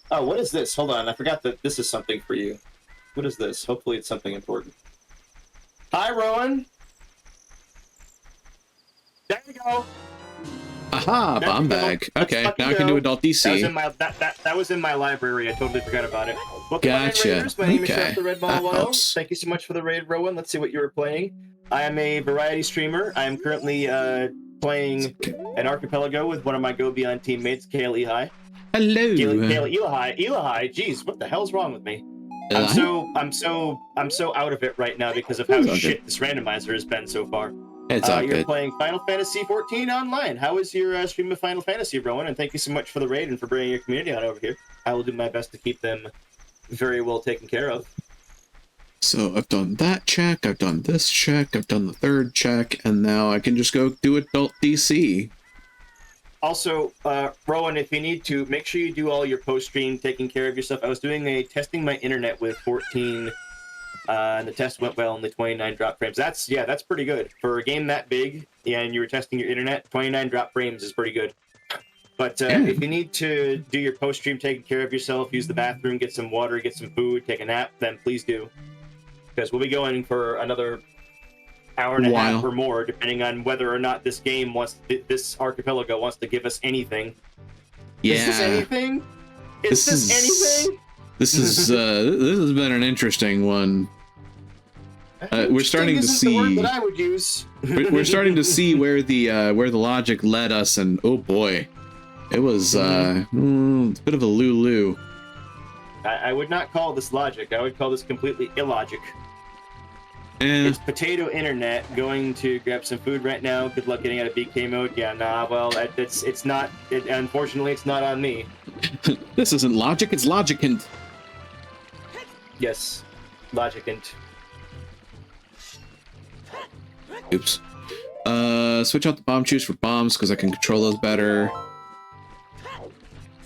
Oh, what is this? Hold on, I forgot that this is something for you. What is this? Hopefully it's something important. Hi, Rowan. There you go. Aha, There bomb you go. bag. Let's Okay, fucking now I can go. do adult DC. That was in my that was in my library. I totally forgot about it. Welcome Gotcha. on in, Raiders. My name is Okay. Sheriff the Red Ball That Wild. helps. Thank you so much for the raid, Rowan. Let's see what you were playing. I am a variety streamer. I am currently playing an archipelago with one of my Go Beyond teammates, Kale Ehi. Hello. Kale Eli. Jeez, what the hell's wrong with me? I'm so out of it right now because of how It's all shit this randomizer has been so far. It's all You're good. playing Final Fantasy 14 online. How is your stream of Final Fantasy, Rowan? And thank you so much for the raid and for bringing your community on over here. I will do my best to keep them very well taken care of. So I've done that check, I've done this check, I've done the 3rd check, and now I can just go do adult DC. Also, Rowan, if you need to, make sure you do all your post-stream taking care of yourself. I was doing a testing my internet with 14, and the test went well, only 29 drop frames. That's pretty good. For a game that big, and you were testing your internet, 29 drop frames is pretty good. But if you need to do your post-stream taking care of yourself, use the bathroom, get some water, get some food, take a nap, then please do. Because we'll be going for another hour and a half or more, depending on whether or not this game this archipelago wants to give us anything. Yeah. Is this anything? Is this anything? This is this has been an interesting one. We're starting to see. The word that I would use. We're starting to see where the logic led us, and oh boy, it was a bit of a lulu. I would not call this logic. I would call this completely illogic. It's potato internet. Going to grab some food right now. Good luck getting out of BK mode. Yeah, nah. Well, it's not. Unfortunately, it's not on me. This isn't logic. It's logicant. Yes, logicant. Oops. switch out the bomb juice for bombs because I can control those better.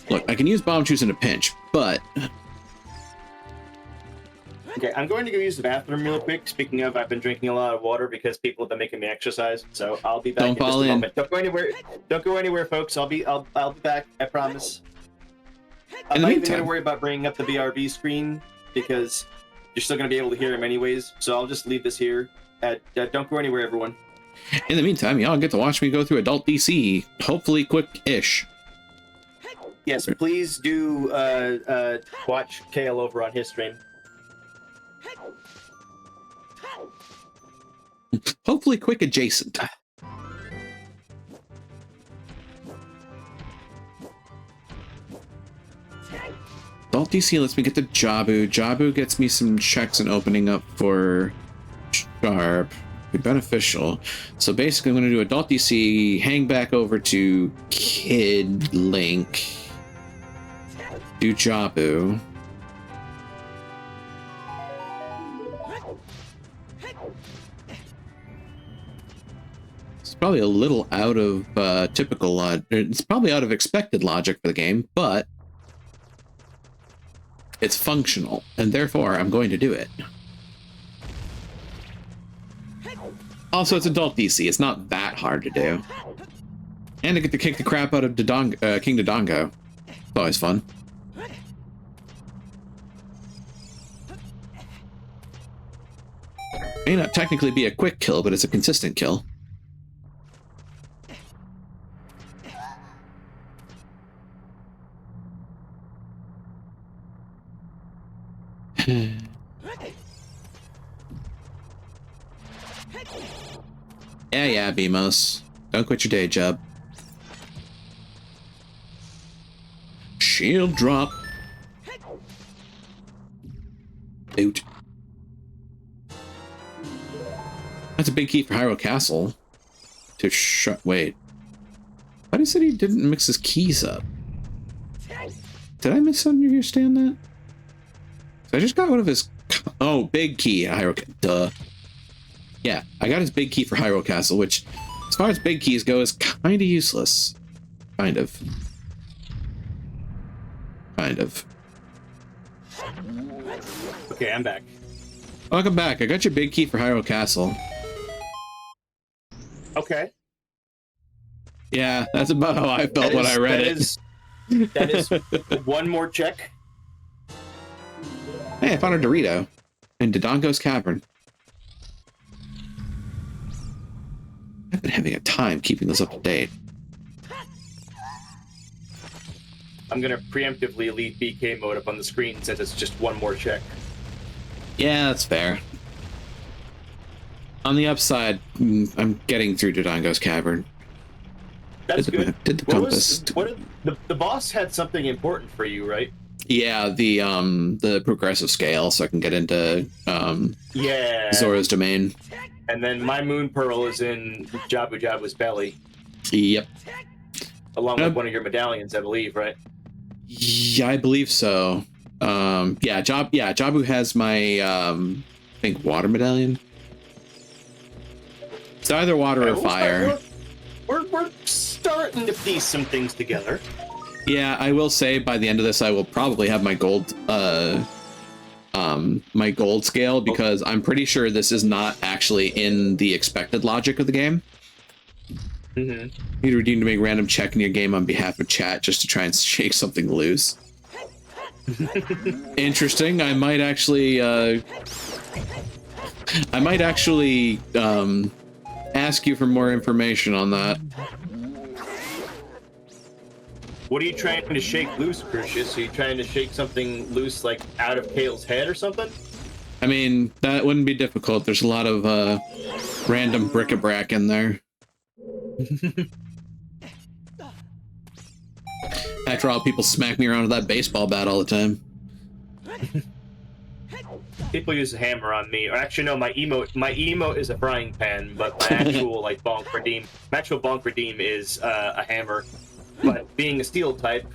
Look, I can use bomb juice in a pinch, but... Okay, I'm going to go use the bathroom real quick. Speaking of, I've been drinking a lot of water because people have been making me exercise. So I'll be back in just a moment. Don't go anywhere. Don't go anywhere, folks. I'll be back. I promise. I'm not even going to worry about bringing up the BRB screen because you're still going to be able to hear him anyways. So I'll just leave this here. Don't go anywhere, everyone. In the meantime, y'all get to watch me go through Adult DC, hopefully quick-ish. Yes, please do watch Kale over on his stream. Hopefully quick adjacent. Adult DC lets me get to Jabu. Jabu gets me some checks and opening up for Sharp. Be beneficial. So basically I'm going to do Adult DC, hang back over to Kid Link, do Jabu. It's probably a little out of typical logic. It's probably out of expected logic for the game, but it's functional, and therefore I'm going to do it. Also, it's Adult DC. It's not that hard to do. And I get to kick the crap out of King Dodongo. It's always fun. May not technically be a quick kill, but it's a consistent kill. Yeah, Beamos. Don't quit your day job. Shield drop. Out. That's a big key for Hyrule Castle. To wait. Why did he say he didn't mix his keys up? Did I misunderstand that? I just got one of his... Oh, big key at Hyrule... Duh. Yeah, I got his big key for Hyrule Castle, which, as far as big keys go, is kind of useless. Kind of. Kind of. Okay, I'm back. Welcome back. I got your big key for Hyrule Castle. Okay. Yeah, that's about how I felt when I read it. That is one more check. Hey, I found a Dorito in Dodongo's Cavern. I've been having a time keeping this up to date. I'm gonna preemptively leave BK mode up on the screen since it's just one more check. Yeah, that's fair. On the upside, I'm getting through Dodongo's Cavern. That's good. Did the compass. The boss had something important for you, right? Yeah, the progressive scale, so I can get into yeah, Zora's domain. And then my Moon Pearl is in Jabu Jabu's belly. Yep. Along with one of your medallions, I believe, right? Yeah, I believe so. Jabu has my I think water medallion. It's either water or fire. We're starting to piece some things together. Yeah, I will say by the end of this I will probably have my gold my gold scale, because I'm pretty sure this is not actually in the expected logic of the game. Mm-hmm. You need to make a random check in your game on behalf of chat just to try and shake something loose. Interesting. I might actually ask you for more information on that. What are you trying to shake loose, Crucius? Are you trying to shake something loose, like out of Kale's head or something? I mean, that wouldn't be difficult. There's a lot of random bric-a-brac in there. After all, people smack me around with that baseball bat all the time. People use a hammer on me. Or actually, no, my emote is a frying pan, but my actual bonk redeem is a hammer. But being a steel type,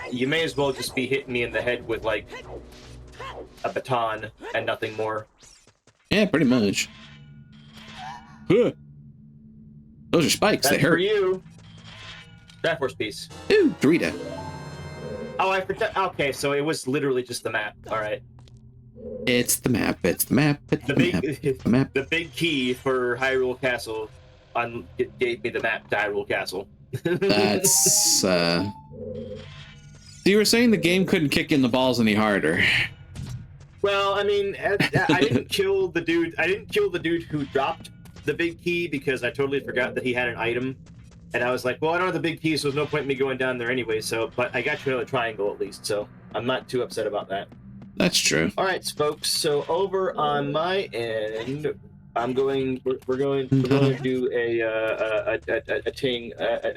you may as well just be hitting me in the head with like a baton and nothing more. Yeah, pretty much. Huh. Those are spikes. That's they for hurt. you. Triforce piece. Ooh, Dorita. Oh, I forgot. Okay, so it was literally just the map. All right. It's the map. It's the map. It's The the map. big, The map. the big key for Hyrule Castle gave me the map to Hyrule Castle. That's you were saying the game couldn't kick in the balls any harder. Well, I mean, I didn't kill the dude. I didn't kill the dude who dropped the big key because I totally forgot that he had an item, and I was like, well, I don't have the big key, so there's no point in me going down there anyway. So, but I got you another triangle at least, so I'm not too upset about that. That's true. All right, folks. So over on my end, we're going to do a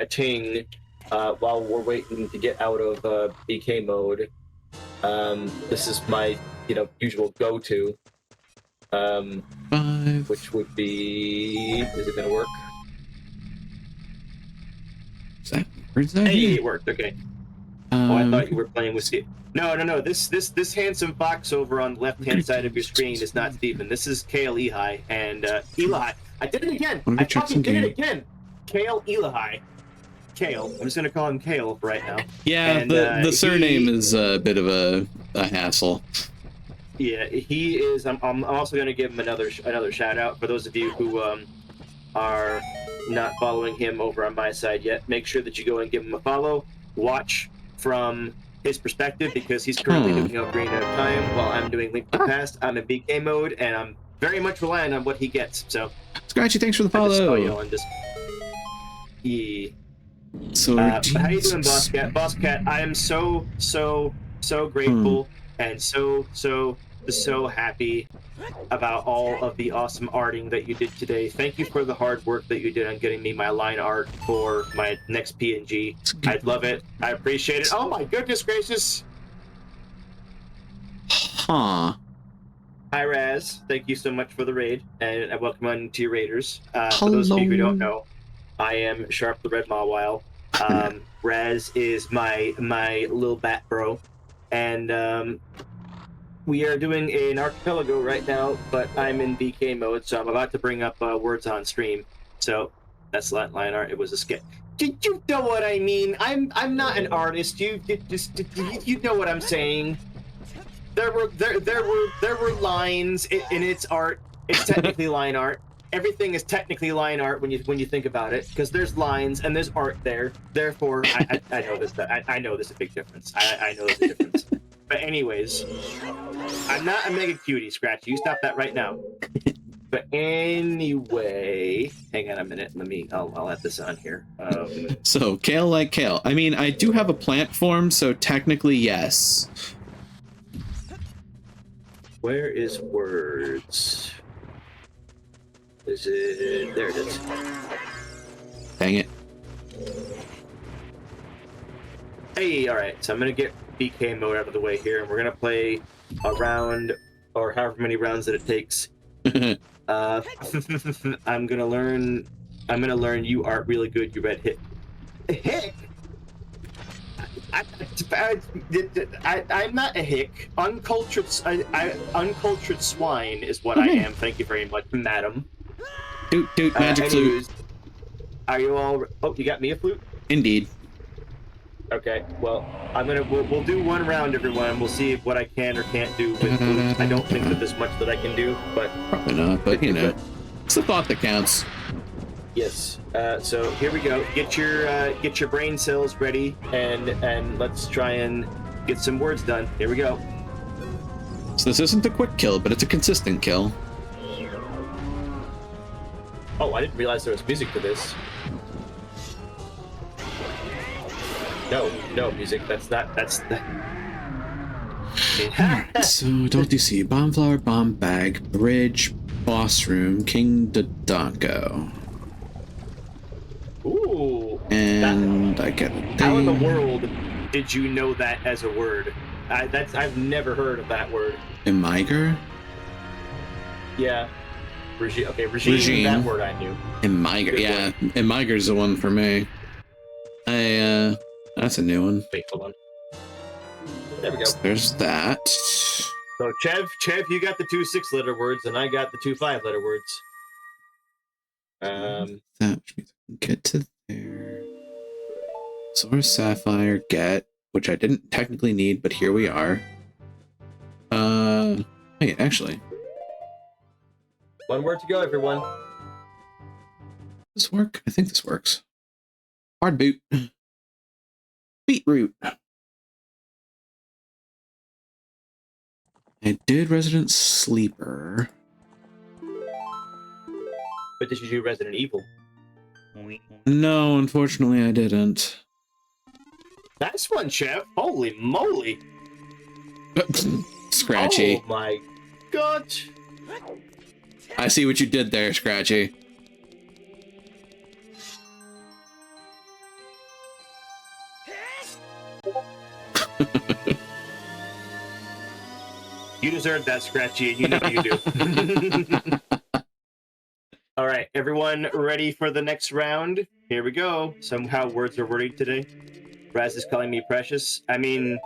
ting while we're waiting to get out of BK mode. This is my usual go-to, which would be, is it gonna work? Where's that? Hey, it worked. Okay. Oh, I thought you were playing with Steve. No. This handsome fox over on the left-hand side of your screen is not Steven. This is Kale Ehi. And Eli. I did it again. I fucking did it again. Kale Eli. Kale. I'm just going to call him Kale right now. Yeah, and, the surname is a bit of a hassle. Yeah, he is. I'm also going to give him another shout-out. For those of you who are not following him over on my side yet, make sure that you go and give him a follow. Watch from his perspective because he's currently doing Ocarina of Time while I'm doing Link to the Past. I'm in BK mode and I'm very much relying on what he gets. So, Scratchy, thanks for the follow. Yeah. So, how you doing, Boss Cat? Boss Cat, I am so grateful and so happy about all of the awesome arting that you did today. Thank you for the hard work that you did on getting me my line art for my next PNG. I'd love it. I appreciate it. Oh my goodness gracious. Huh. Hi Raz, thank you so much for the raid and welcome on to your raiders. For those of you who don't know, I am Sharp the Red Mawile. Raz is my little bat bro, and we are doing an archipelago right now, but I'm in BK mode, so I'm about to bring up words on stream. So that's line art. It was a skit. Did you know what I mean? I'm not an artist. You know what I'm saying. There were lines in its art. It's technically line art. Everything is technically line art when you think about it, because there's lines and there's art there. Therefore, I know this. I know there's a big difference. I know there's a difference. But anyways, I'm not a mega cutie, Scratchy. You stop that right now. But anyway, hang on a minute. I'll add this on here. So kale like kale. I mean, I do have a plant form, so technically yes. Where is words? Is it? There it is. Dang it. Hey, all right. So I'm gonna get BK mode out of the way here, and we're gonna play a round, or however many rounds that it takes. I'm gonna learn you art really good, you red hit. Hick? I'm not a hick. Uncultured swine is what I am. Thank you very much, madam. Doot, magic flute. Are you all? Oh, you got me a flute? Indeed. Okay, well, we'll do one round, everyone, and we'll see what I can or can't do with flutes. I don't think that there's much that I can do, but probably not. But you know, it's the thought that counts. Yes. So here we go. Get your brain cells ready, and let's try and get some words done. Here we go. So this isn't a quick kill, but it's a consistent kill. Oh, I didn't realize there was music for this. No music. That's the. So don't you see? Bomb flower, bomb bag, bridge, boss room, King Dodongo. Ooh. And I get it. How in the world did you know that as a word? I've never heard of that word. Emiger? Yeah. Regime. Okay, regime. That word I knew. Emiger. Yeah, Emiger's the one for me. That's a new one. Wait, hold on. There we go. So there's that. So Chev, you got the 2 6-letter words, and I got the 2 5-letter words. That which means I can get to there. Solar Sapphire, get, which I didn't technically need, but here we are. Wait, actually. One word to go, everyone. Does this work? I think this works. Hard boot. Beetroot. I did Resident Sleeper. But did you do Resident Evil? No, unfortunately I didn't. Nice one, Chef. Holy moly. Scratchy. Oh my god. I see what you did there, Scratchy. You deserve that, Scratchy. You know you do. All right, everyone ready for the next round? Here we go. Somehow words are wordy today. Raz is calling me precious. I mean,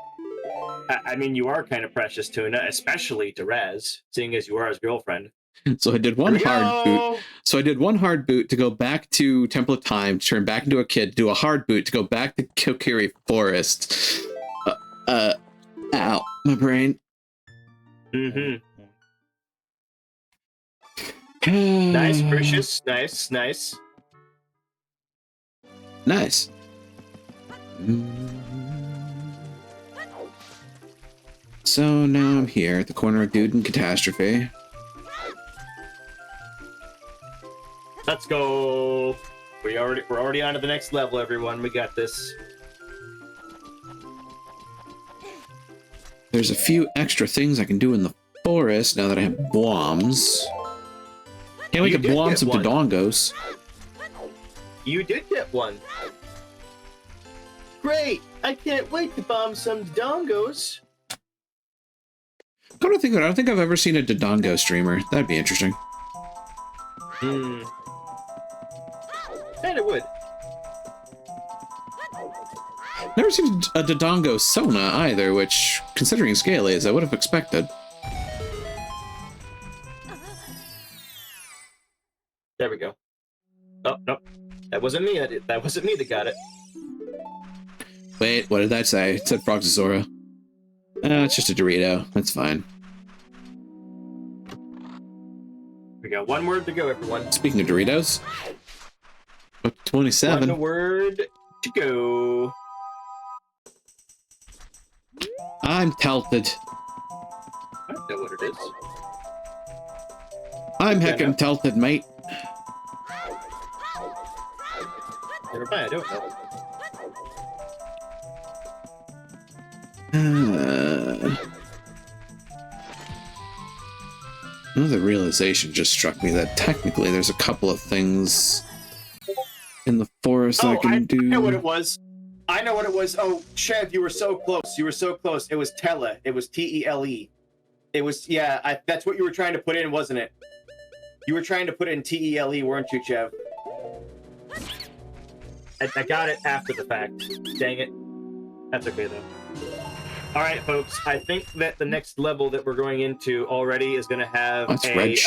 you are kind of precious, Tuna, especially to Raz, seeing as you are his girlfriend. So I did one hard boot. So I did one hard boot to go back to Temple of Time, turn back into a kid, do a hard boot to go back to Kokiri Forest. Ow, my brain. Mm-hmm. Nice, Precious. Nice, nice. Nice. So now I'm here at the corner of Dude and Catastrophe. Let's go. We're already on to the next level, everyone. We got this. There's a few extra things I can do in the forest now that I have bombs. Can't we get bombs of Dodongos? You did get one. Great! I can't wait to bomb some Dodongos. Come to think of it, I don't think I've ever seen a Dodongo streamer. That'd be interesting. Hmm. And it would. Never seen a Dodongo Sona either, which, considering scale is, I would have expected. There we go. Oh, no. That wasn't me. That wasn't me that got it. Wait, what did that say? It said Froxazora. It's just a Dorito. That's fine. We got one word to go, everyone. Speaking of Doritos, 27. One word to go. I'm tilted. I don't know what it is. I'm heckin' tilted, mate. Never mind, I don't know. Another realization just struck me that technically there's a couple of things in the forest that I can do. I know what it was. I know what it was. Oh, Chev, you were so close. You were so close. It was Tele. It was T-E-L-E. It was, yeah, that's what you were trying to put in, wasn't it? You were trying to put in T-E-L-E, weren't you, Chev? I got it after the fact. Dang it. That's okay, though. All right, folks. I think that the next level that we're going into already is going to have a fake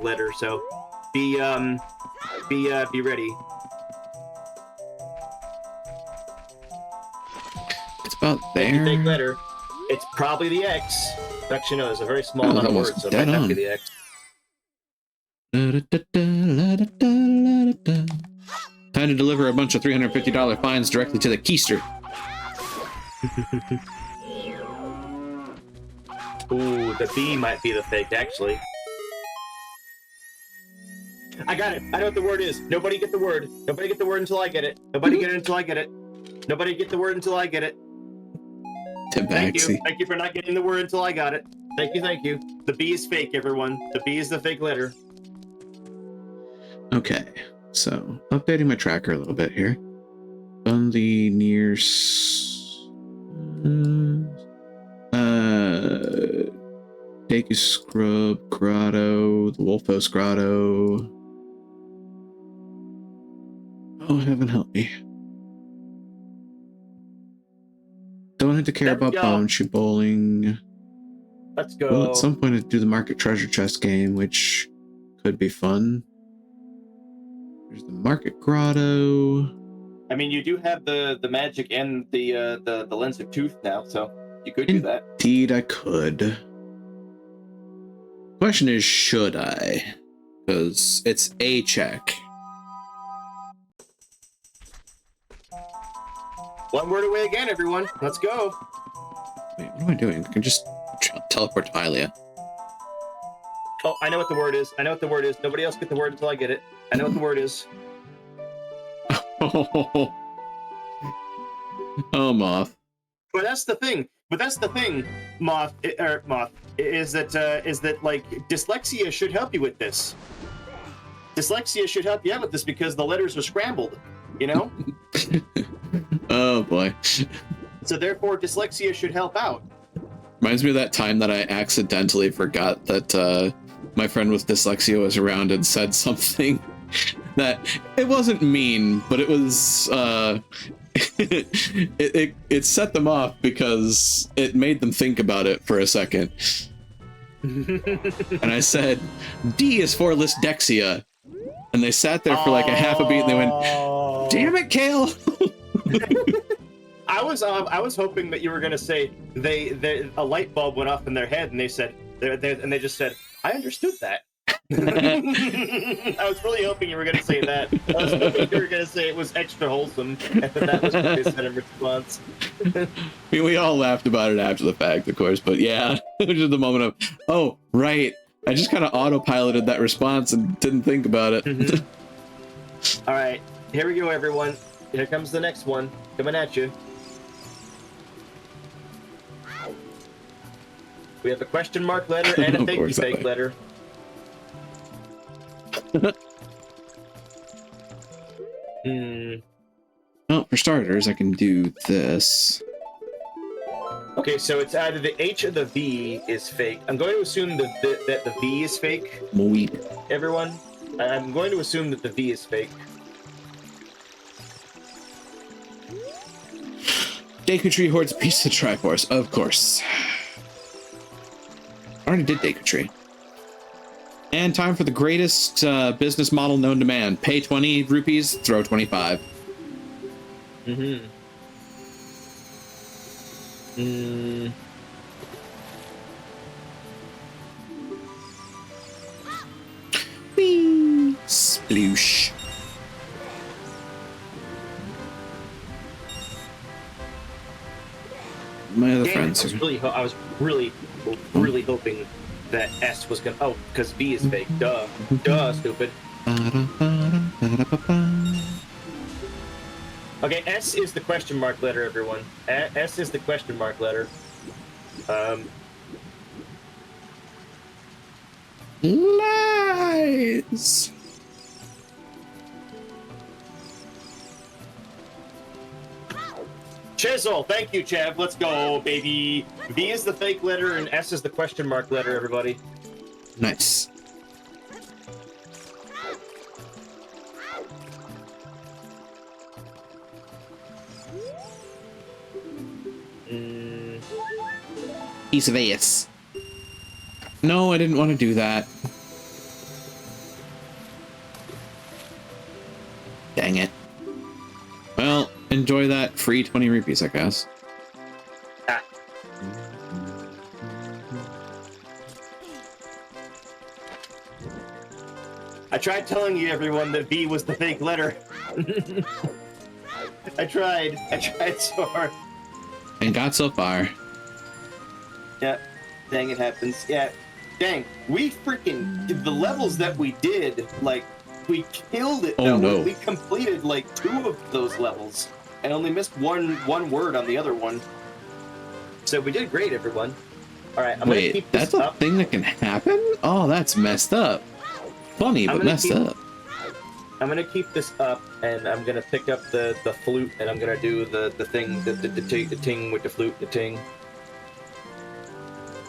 letter. So be ready. It's about there. Fakey fake letter. It's probably the X. Actually, no. There's a very small amount of words, so it might not be the X. Time to deliver a bunch of $350 fines directly to the keister. Ooh, the B might be the fake, actually. I got it. I know what the word is. Nobody get the word. Nobody get the word until I get it. Nobody get it until I get it. Nobody get the word until I get it. Thank you. Thank you for not getting the word until I got it. Thank you, thank you. The B is fake, everyone. The B is the fake letter. Okay, so updating my tracker a little bit here. On the near Deku Scrub Grotto, the Wolfos Grotto. Oh, heaven help me. Don't have to care about Bonshu Bowling. Let's go. Well, at some point I'd do the Market Treasure Chest game, which could be fun. There's the Market Grotto. I mean, you do have the magic and the lens of tooth now, so you could do that. Indeed, I could. Question is, should I? Because it's a check. One word away again, everyone. Let's go. Wait, what am I doing? I can just teleport to Hylia. Oh, I know what the word is. I know what the word is. Nobody else get the word until I get it. I know what the word is. Oh, Moth. But that's the thing. Moth, is that like dyslexia should help you with this. Dyslexia should help you out with this because the letters are scrambled, you know? Oh boy. So therefore dyslexia should help out. Reminds me of that time that I accidentally forgot that my friend with dyslexia was around and said something that it wasn't mean, but it was it set them off because it made them think about it for a second. And I said, D is for dyslexia. And they sat there for like a half a beat and they went, damn it, Kale. I was hoping that you were gonna say a light bulb went off in their head and they said and they just said, I understood that. I was really hoping you were gonna say that. I was hoping you were gonna say it was extra wholesome and that was what they said in response. I mean, we all laughed about it after the fact, of course, but yeah, it was just the moment of, oh, right. I just kind of autopiloted that response and didn't think about it. All right, here we go, everyone. Here comes the next one coming at you. We have a question mark letter and a thank you fake letter. Well, for starters, I can do this. Okay, so it's either the H or the V is fake. I'm going to assume that the V is fake. Muy. Everyone, I'm going to assume that the V is fake. Deku Tree hoards pieces of Triforce, of course. I already did Deku Tree. And time for the greatest business model known to man. Pay 20 rupees, throw 25. Whee! Sploosh. My other friends. I was really hoping that S was gonna. Oh, because V is fake. Duh, stupid. Okay, S is the question mark letter, everyone. S is the question mark letter. Lies. Chisel, thank you, Chev. Let's go, baby. V is the fake letter and S is the question mark letter, everybody. Nice. Piece of ass. No, I didn't want to do that. Dang it. Well, enjoy that free 20 rupees, I guess. Ah. I tried telling you, everyone, that V was the fake letter. I tried so hard. And got so far. Yeah, dang, it happens. Yeah, dang, we freaking, the levels that we did, like, we killed it. Oh, no. We completed, like, 2 of those levels, and only missed one word on the other one. So we did great, everyone. All right, I'm gonna keep this that's up. a thing that can happen? Oh, that's messed up. Funny, but messed up. I'm gonna keep this up, and I'm gonna pick up the flute, and I'm gonna do the thing, the ting with the flute, the ting.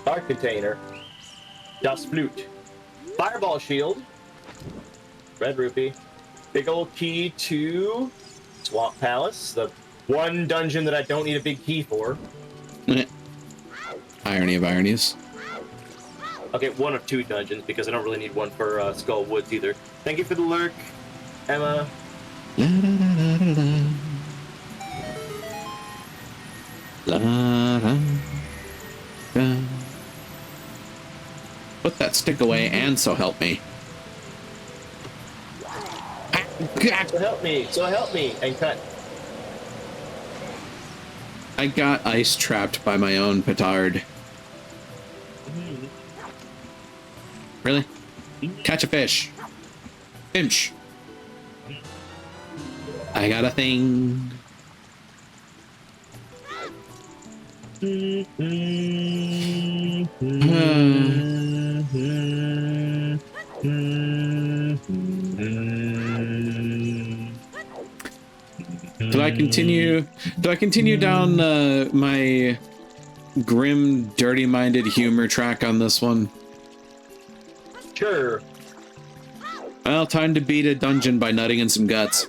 Dark container. Das Flute. Fireball shield. Red rupee. Big old key to Swamp Palace. The one dungeon that I don't need a big key for. Irony of ironies. Okay, one of 2 dungeons because I don't really need one for Skull Woods either. Thank you for the lurk, Emma. La, da, da, da, da, da. La, da, da. Put that stick away, and so help me. So help me, and cut. I got ice trapped by my own petard. Really? Catch a fish. Finch. I got a thing. Do I continue? Do I continue down my grim, dirty-minded humor track on this one? Sure. Well, time to beat a dungeon by nutting in some guts.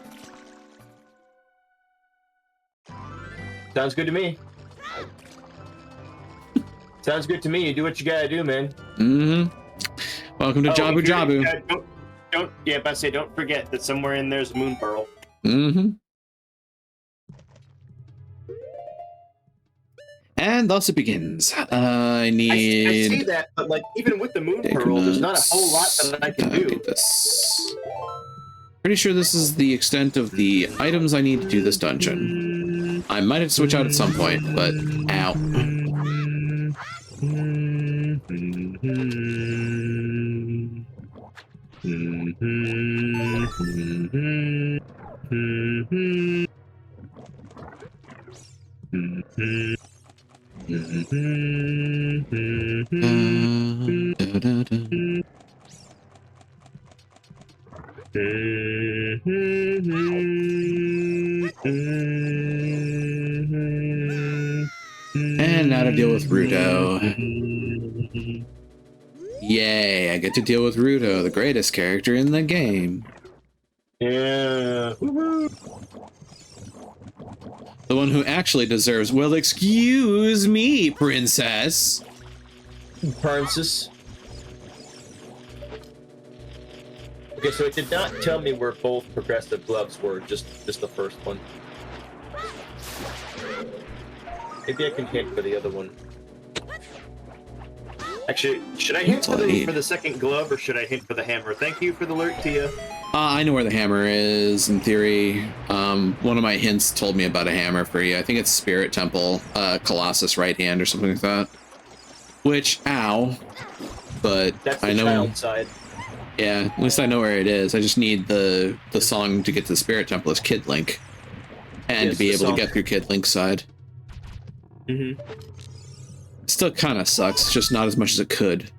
Sounds good to me. Sounds good to me. You do what you gotta do, man. Mm-hmm. Welcome to Jabu Jabu. Don't forget that somewhere in there's a moon pearl. Mm-hmm. And thus it begins. I need... I see that, but like even with the moon pearl, there's not a whole lot that I can do. This. Pretty sure this is the extent of the items I need to do this dungeon. I might have to switch out at some point, but ow. And now to deal with Ruto. Yay, I get to deal with Ruto, the greatest character in the game. Yeah. Woo-hoo. The one who actually deserves, well, excuse me, princess. Princess. Okay, so it did not tell me where both progressive gloves were, just the first one. Maybe I can hint for the other one. Actually, should I hint for the second glove, or should I hint for the hammer? Thank you for the alert, Tia. I know where the hammer is, in theory. One of my hints told me about a hammer for you. I think it's Spirit Temple, Colossus right hand or something like that. Which, ow. But that's the I know. child side. Yeah, at least I know where it is. I just need the song to get to the Spirit Temple as Kid Link. And Yes, to be the able song. to get through Kid Link's side. Mm-hmm. Still kind of sucks, just not as much as it could.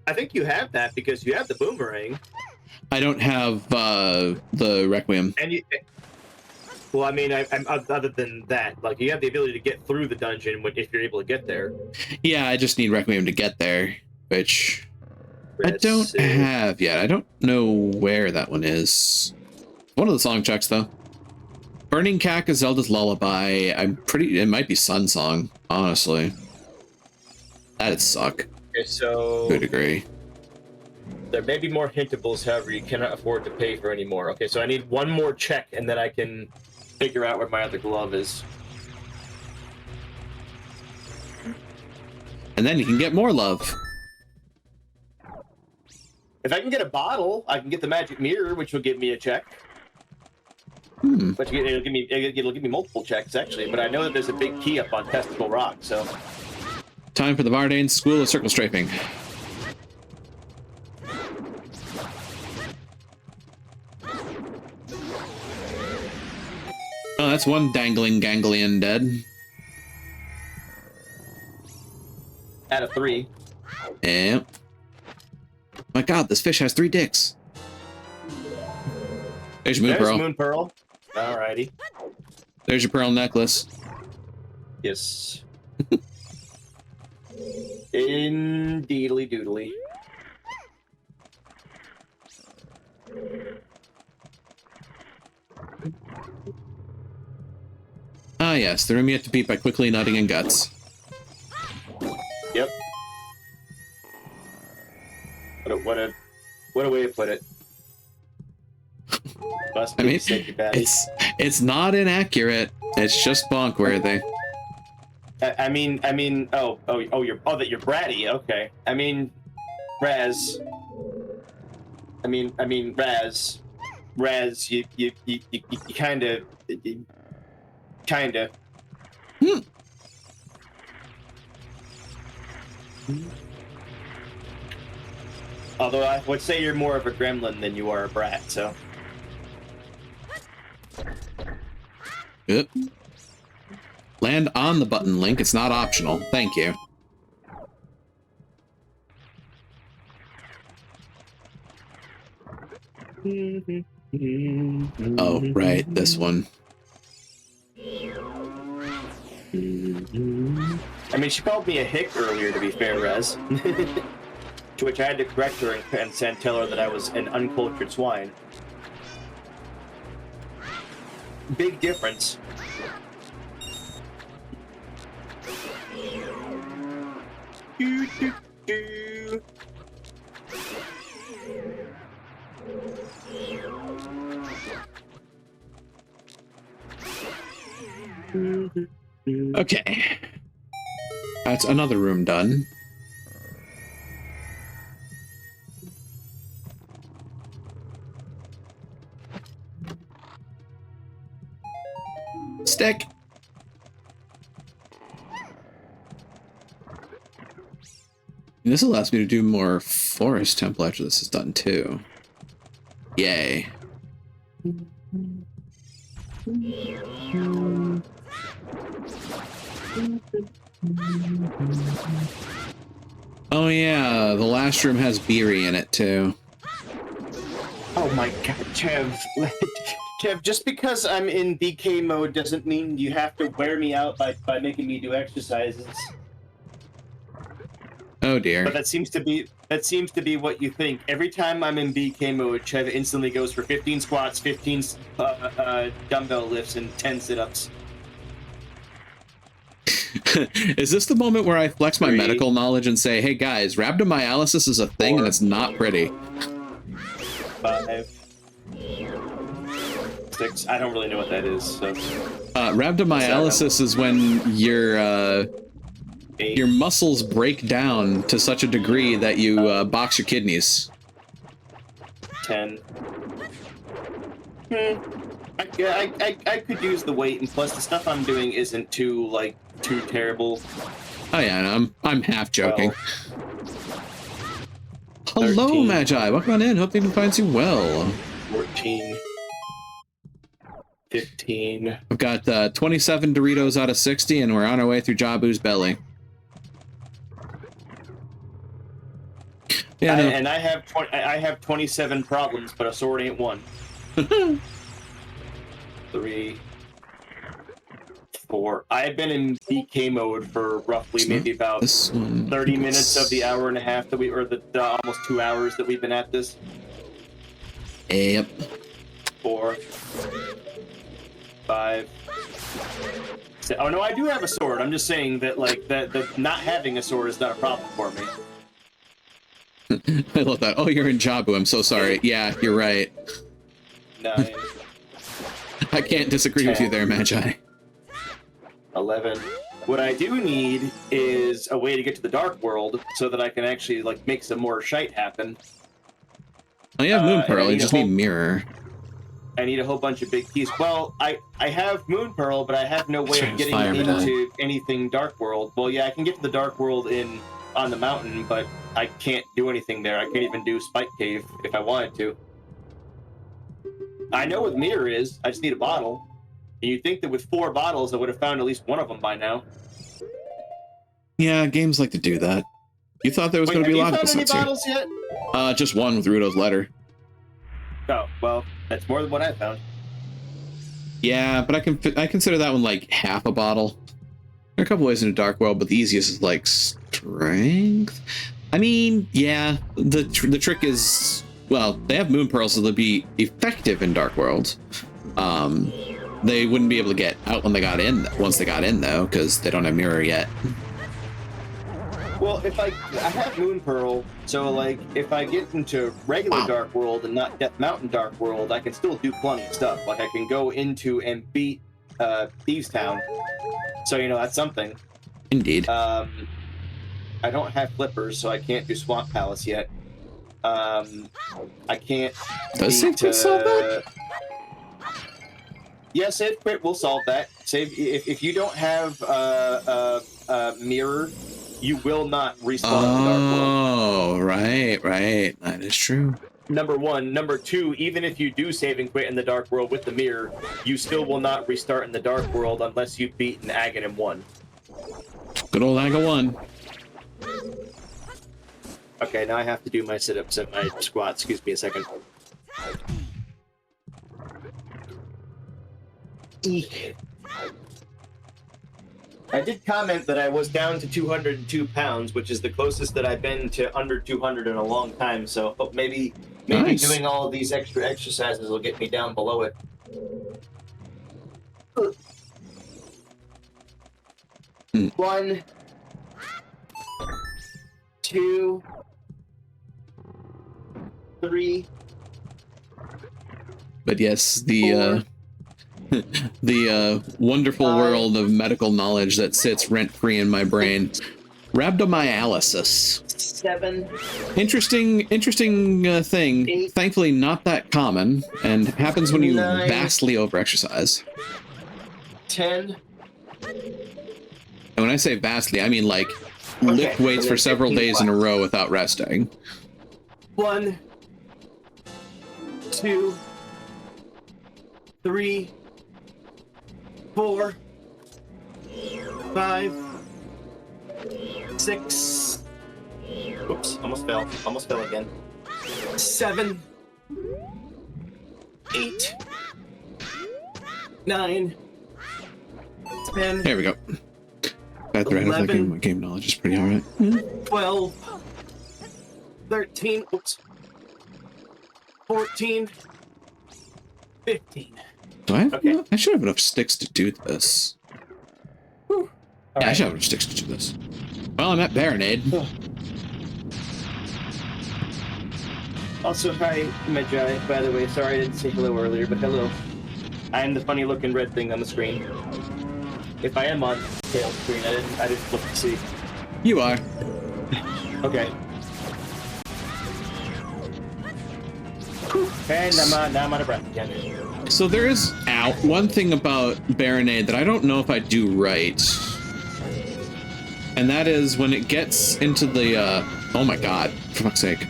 I think you have that because you have the boomerang. I don't have the Requiem. And you, well, I mean, I'm other than that, like you have the ability to get through the dungeon if you're able to get there. Yeah, I just need Requiem to get there, which I Let's don't see. have yet. I don't know where that one is. One of the song checks though. Burning Cack is Zelda's Lullaby. It might be Sun Song, honestly. That'd suck. Okay, so To a degree. there may be more hintables, however, you cannot afford to pay for any more. Okay, so I need one more check, and then I can figure out where my other glove is. And then you can get more love. If I can get a bottle, I can get the magic mirror, which will give me a check. But it'll give me multiple checks actually. But I know that there's a big key up on Testicle Rock, so. Time for the Vardane School of Circle Strafing. Oh, that's one dangling ganglion dead. Out of 3. Yep. My god, this fish has 3 dicks. There's your moon There's pearl. Moon Pearl. Alrighty. There's your pearl necklace. Yes. Indeedly doodly. Ah yes, the room you have to beat by quickly nutting in guts. Yep. What a way to put it. Must be safety baddie. It's not inaccurate. It's just bonk worthy. I mean, that you're bratty. Okay. I mean, Raz. Raz. You kind of. Although I would say you're more of a gremlin than you are a brat, so. Yep. Land on the button, Link. It's not optional. Thank you. Oh, right. This one. I mean, she called me a hick earlier, to be fair, Rez. To which I had to correct her and tell her that I was an uncultured swine. Big difference. Do, do, do. Okay. That's another room done. Stick. And this allows me to do more forest temple after this is done too. Yay. Oh yeah, the last room has Beery in it too. Oh my god, Kev. Kev, just because I'm in BK mode doesn't mean you have to wear me out by making me do exercises. Oh dear. But that seems to be what you think. Every time I'm in BK mode, Chev instantly goes for 15 squats, 15 dumbbell lifts, and 10 sit-ups. Is this the moment where I flex my medical knowledge and say, hey guys, rhabdomyolysis is a thing and it's not pretty? 5, 6. I don't really know what that is. So. Rhabdomyolysis is when your muscles break down to such a degree that you box your kidneys. 10. I could use the weight, and plus the stuff I'm doing isn't too terrible. Oh yeah, no, I'm half joking. 12, Hello, 13, Magi. Welcome on in. Hope everything finds you well. 14, 15. I've got 27 Doritos out of 60, and we're on our way through Jabu's belly. Yeah, no. And I have 27 problems, but a sword ain't one. 3, 4. I've been in BK mode for roughly maybe about 30 minutes of the hour and a half that the almost 2 hours that we've been at this. Yep. 4, 5. 6. Oh no, I do have a sword. I'm just saying that the not having a sword is not a problem for me. I love that. Oh, you're in Jabu. I'm so sorry. Yeah, you're right. 9. I can't disagree 10, with you there, Magi. 11. What I do need is a way to get to the Dark World so that I can actually make some more shite happen. Oh, you have Moon Pearl. You just need Mirror. I need a whole bunch of big pieces. Well, I have Moon Pearl, but I have no way of getting into anything Dark World. Well, yeah, I can get to the Dark World on the mountain, but I can't do anything there. I can't even do Spike Cave if I wanted to. I know what Mirror is. I just need a bottle. And you'd think that with 4 bottles, I would have found at least one of them by now. Yeah, games like to do that. You thought there was going to be logical sense here. Have you found any bottles yet? Just one with Rudo's letter. Oh, well, that's more than what I found. Yeah, but I consider that one like half a bottle. There are a couple ways into Dark World, but the easiest is like strength. I mean, yeah, the trick is, well, they have Moon Pearls, so they'll be effective in Dark World. They wouldn't be able to get out once they got in though, because they don't have Mirror yet. Well, if I have Moon Pearl, So, like, if I get into regular Dark World and not Death Mountain Dark World, I can still do plenty of stuff. Like, I can go into and beat Thieves Town. So, you know, that's something. Indeed. I don't have flippers, so I can't do Swamp Palace yet. I can't. Does Save Quit solve that? Yeah, Save Quit will solve that. Save if you don't have mirror, you will not respawn in the Dark World. Oh, right. That is true. Number one. Number two, even if you do save and quit in the Dark World with the mirror, you still will not restart in the Dark World unless you've beaten Aghanim 1. Good old Aga 1. Okay, now I have to do my sit-ups and my squats. Excuse me a second. Eek. I did comment that I was down to 202 pounds, which is the closest that I've been to under 200 in a long time. So maybe Nice. doing all of these extra exercises will get me down below it. 1, 2, 3. But yes, the wonderful 5. world of medical knowledge that sits rent-free in my brain. Rhabdomyolysis. 7. Interesting thing. 8. Thankfully, not that common, and happens when you 9. vastly overexercise. 10. And when I say vastly, I mean like lift weights for several days in a row without resting. 1, 2, 3, 4, 5, 6. Oops, almost fell again. 7, 8, 9, 10. There we go. Bad thread. I think my game knowledge is pretty alright. 12, 13, oops, 14, 15. Do I have Okay. enough? I should have enough sticks to do this. Yeah, I right. should have enough sticks to do this. Well, I'm at Baronade. Also, hi, Magi, by the way. Sorry I didn't say hello earlier, but hello. I am the funny-looking red thing on the screen. If I am on tail screen, I didn't look to see. You are. Okay. And now I'm out of breath again. So there is one thing about Baronade that I don't know if I do right. And that is when it gets into the, oh my god, for fuck's sake.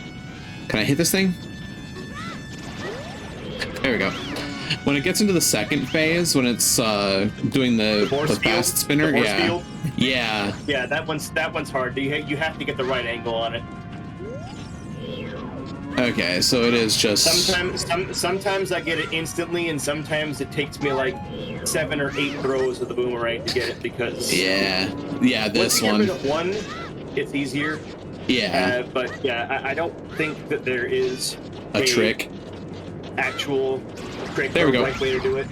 Can I hit this thing? There we go. When it gets into the second phase, when it's doing the fast spinner, the force yeah. field? Yeah. Yeah, that one's hard. You have to get the right angle on it. Okay, so it is just... Sometimes I get it instantly, and sometimes it takes me like 7 or 8 throws of the boomerang to get it because... Yeah, this once you one. get rid of one, it's easier. Yeah. But yeah, I don't think that there is a trick. Actual trick there we go. Right way to do it.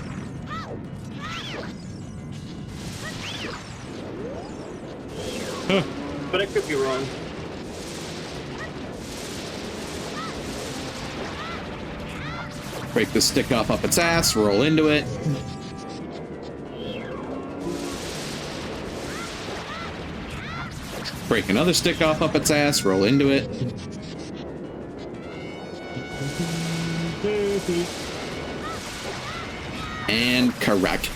Huh. But I could be wrong. Break the stick off up its ass, roll into it. Break another stick off up its ass, roll into it. And correct.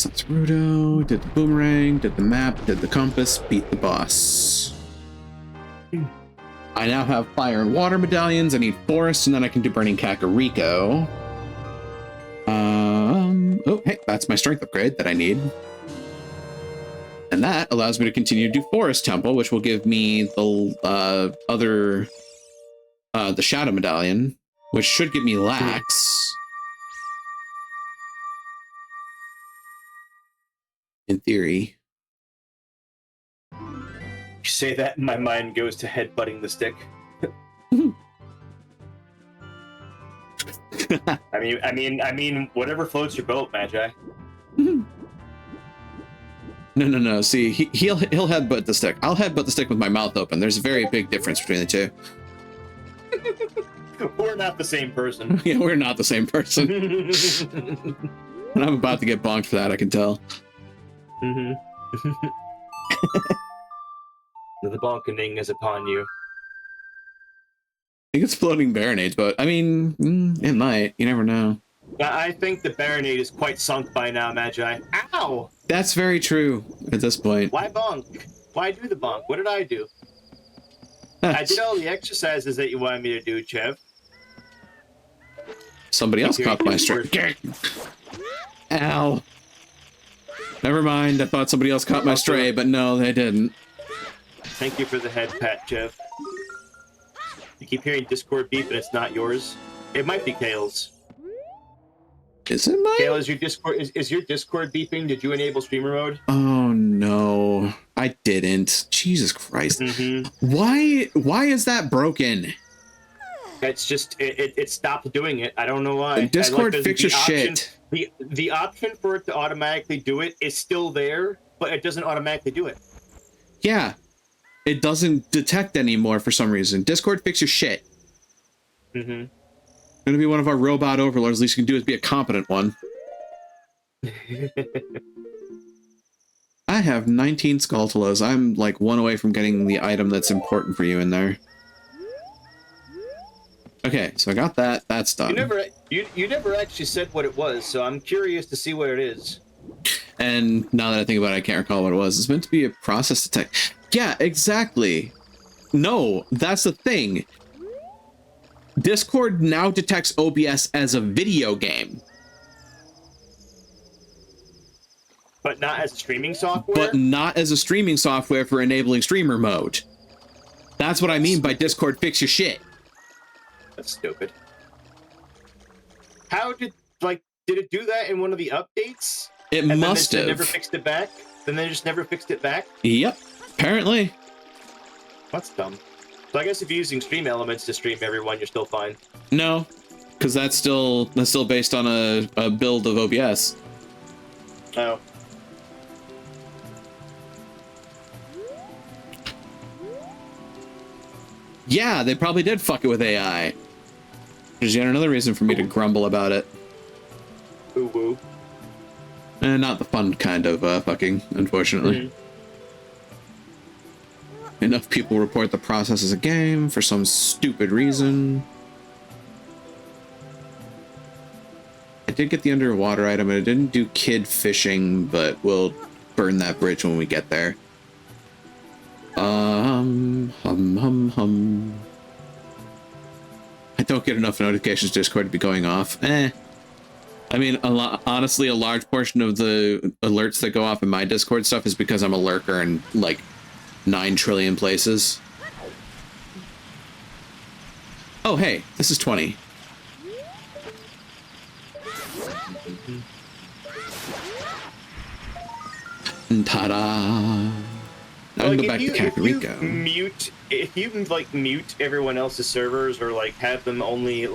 That's Rudo, did the boomerang, did the map, did the compass, beat the boss. I now have fire and water medallions. I need forest, and then I can do burning Kakariko. Oh, hey, that's my strength upgrade that I need. And that allows me to continue to do forest temple, which will give me the the shadow medallion, which should give me lax. In theory. You say that, and my mind goes to headbutting the stick. I mean, whatever floats your boat, Magi. No. See, he'll headbutt the stick. I'll headbutt the stick with my mouth open. There's a very big difference between the two. We're not the same person. Yeah, we're not the same person. And I'm about to get bonked for that, I can tell. The bonkening is upon you. I think it's floating Baronades, but I mean, it might. You never know. I think the Baronade is quite sunk by now, Magi. Ow! That's very true at this point. Why bonk? Why do the bonk? What did I do? I did all the exercises that you wanted me to do, Chev. Somebody else caught my stray. Ow. Never mind. I thought somebody else caught my stray, but no, they didn't. Thank you for the head pat, Chev. You keep hearing Discord beep, and it's not yours. It might be Kale's. Is it mine? Kale, is your Discord beeping? Did you enable streamer mode? Oh no, I didn't. Jesus Christ. Why is that broken? It's just it stopped doing it. I don't know why. Discord fix your shit. The option for it to automatically do it is still there, but it doesn't automatically do it. Yeah. It doesn't detect anymore for some reason. Discord fix your shit. Gonna be one of our robot overlords. At least you can do is be a competent one. I have 19 Skulltulas. I'm like one away from getting the item that's important for you in there. Okay, so I got that. That's done. You never actually said what it was, so I'm curious to see what it is. And now that I think about it, I can't recall what it was. It's meant to be a process detect. Yeah, exactly. No, that's the thing. Discord now detects OBS as a video game. But not as a streaming software? But not as a streaming software for enabling streamer mode. That's what I mean by Discord fix your shit. That's stupid. How did it do that in one of the updates? It must have. Never fixed it back? Then they just never fixed it back? Yep, apparently. That's dumb. So I guess if you're using Stream Elements to stream everyone, you're still fine. No, because that's still based on a build of OBS. Oh. Yeah, they probably did fuck it with AI. There's yet another reason for me to grumble about it. Ooh woo. Not the fun kind of fucking, unfortunately. Enough people report the process as a game for some stupid reason. I did get the underwater item, and it didn't do kid fishing, but we'll burn that bridge when we get there. I don't get enough notifications Discord to be going off. I mean, honestly, a large portion of the alerts that go off in my Discord stuff is because I'm a lurker in, like, 9 trillion places. Oh, hey, this is 20. Ta-da! Now I can go back to Kakariko. If you mute everyone else's servers or have them only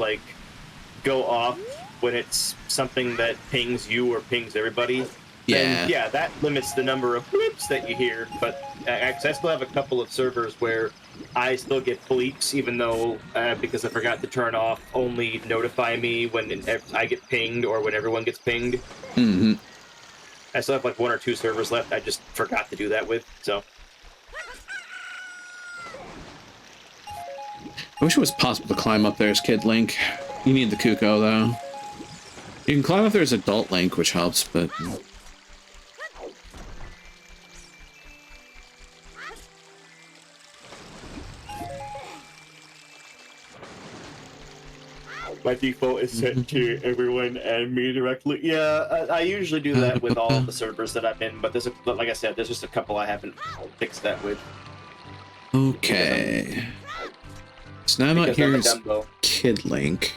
go off when it's something that pings you or pings everybody, then yeah, that limits the number of bleeps that you hear. But I still have a couple of servers where I still get bleeps, even though because I forgot to turn off only notify me when I get pinged or when everyone gets pinged. I still have 1 or 2 servers left. I just forgot to do that with. So I wish it was possible to climb up there as Kid Link. You need the Kuko, though. You can climb up there as Adult Link, which helps, but... my default is set to everyone and me directly. Yeah, I usually do that with all the servers that I'm in, but like I said, there's just a couple I haven't fixed that with. Okay. So now I'm out here as Kid Link.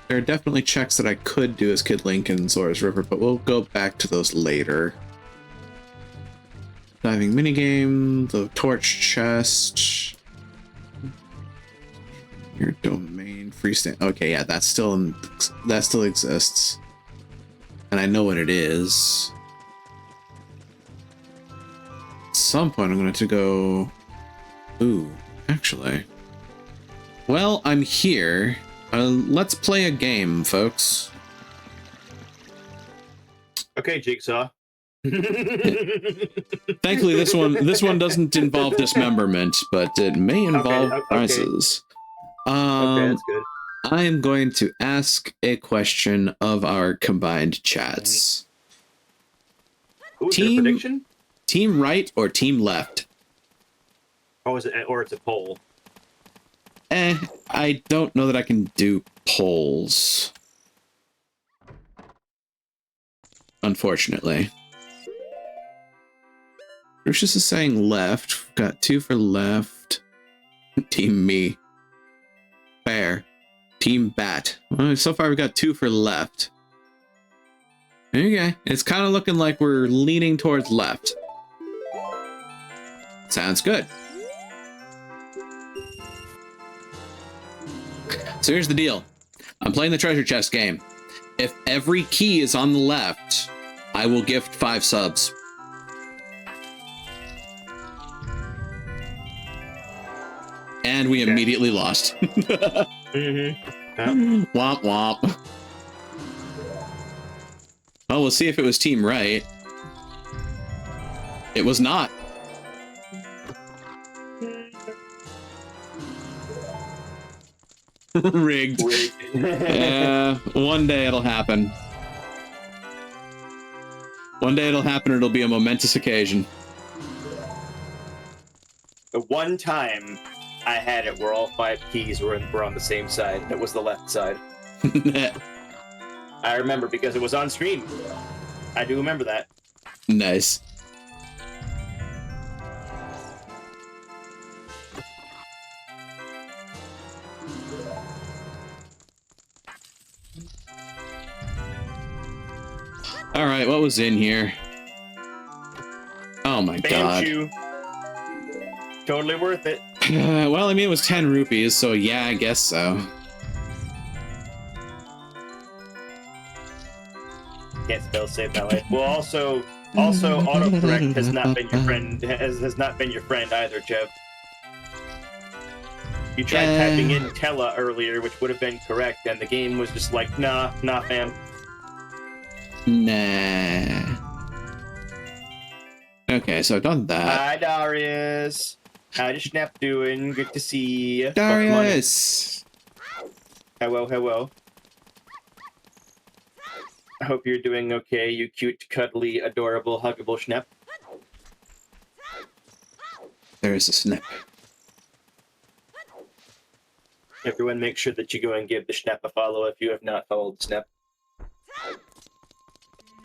There are definitely checks that I could do as Kid Link in Zora's River, but we'll go back to those later. Diving minigame, the torch chest. Your domain, freestand. Okay, yeah, that still exists. And I know what it is. some point I'm going to go... Ooh, actually. Well, I'm here. Let's play a game, folks. Okay, Jigsaw. Thankfully, this one doesn't involve dismemberment, but it may involve prizes. Okay, that's good. I am going to ask a question of our combined chats. Ooh, is there a prediction? Team right or team left? Oh, is it? Or it's a poll. I don't know that I can do polls. Unfortunately. Lucius is saying left. We've got 2 for left. Team me. Fair. Team bat. Well, so far we've got 2 for left. Okay. It's kind of looking like we're leaning towards left. Sounds good. So here's the deal. I'm playing the treasure chest game. If every key is on the left, I will gift 5 subs. And we immediately lost. Womp womp. Well, we'll see if it was team right. It was not. Rigged. One day it'll happen. One day it'll happen, it'll be a momentous occasion. The one time I had it where all 5 keys were on the same side. That was the left side. I remember because it was on stream. I do remember that. Nice. All right, what was in here? Oh my god. You. Totally worth it. Well, I mean, it was 10 rupees, so yeah, I guess so. Can't spell save my life. Well, also autocorrect has not been your friend. Has not been your friend either, Jeff. You tried typing in Tella earlier, which would have been correct, and the game was just like, nah, fam. Nah. Okay, so I've done that. Hi, Darius. How the Snap doing? Good to see you. Darius! Hello. I hope you're doing okay, you cute, cuddly, adorable, huggable Snap. There is a snap. Everyone make sure that you go and give the Snap a follow if you have not followed Snap.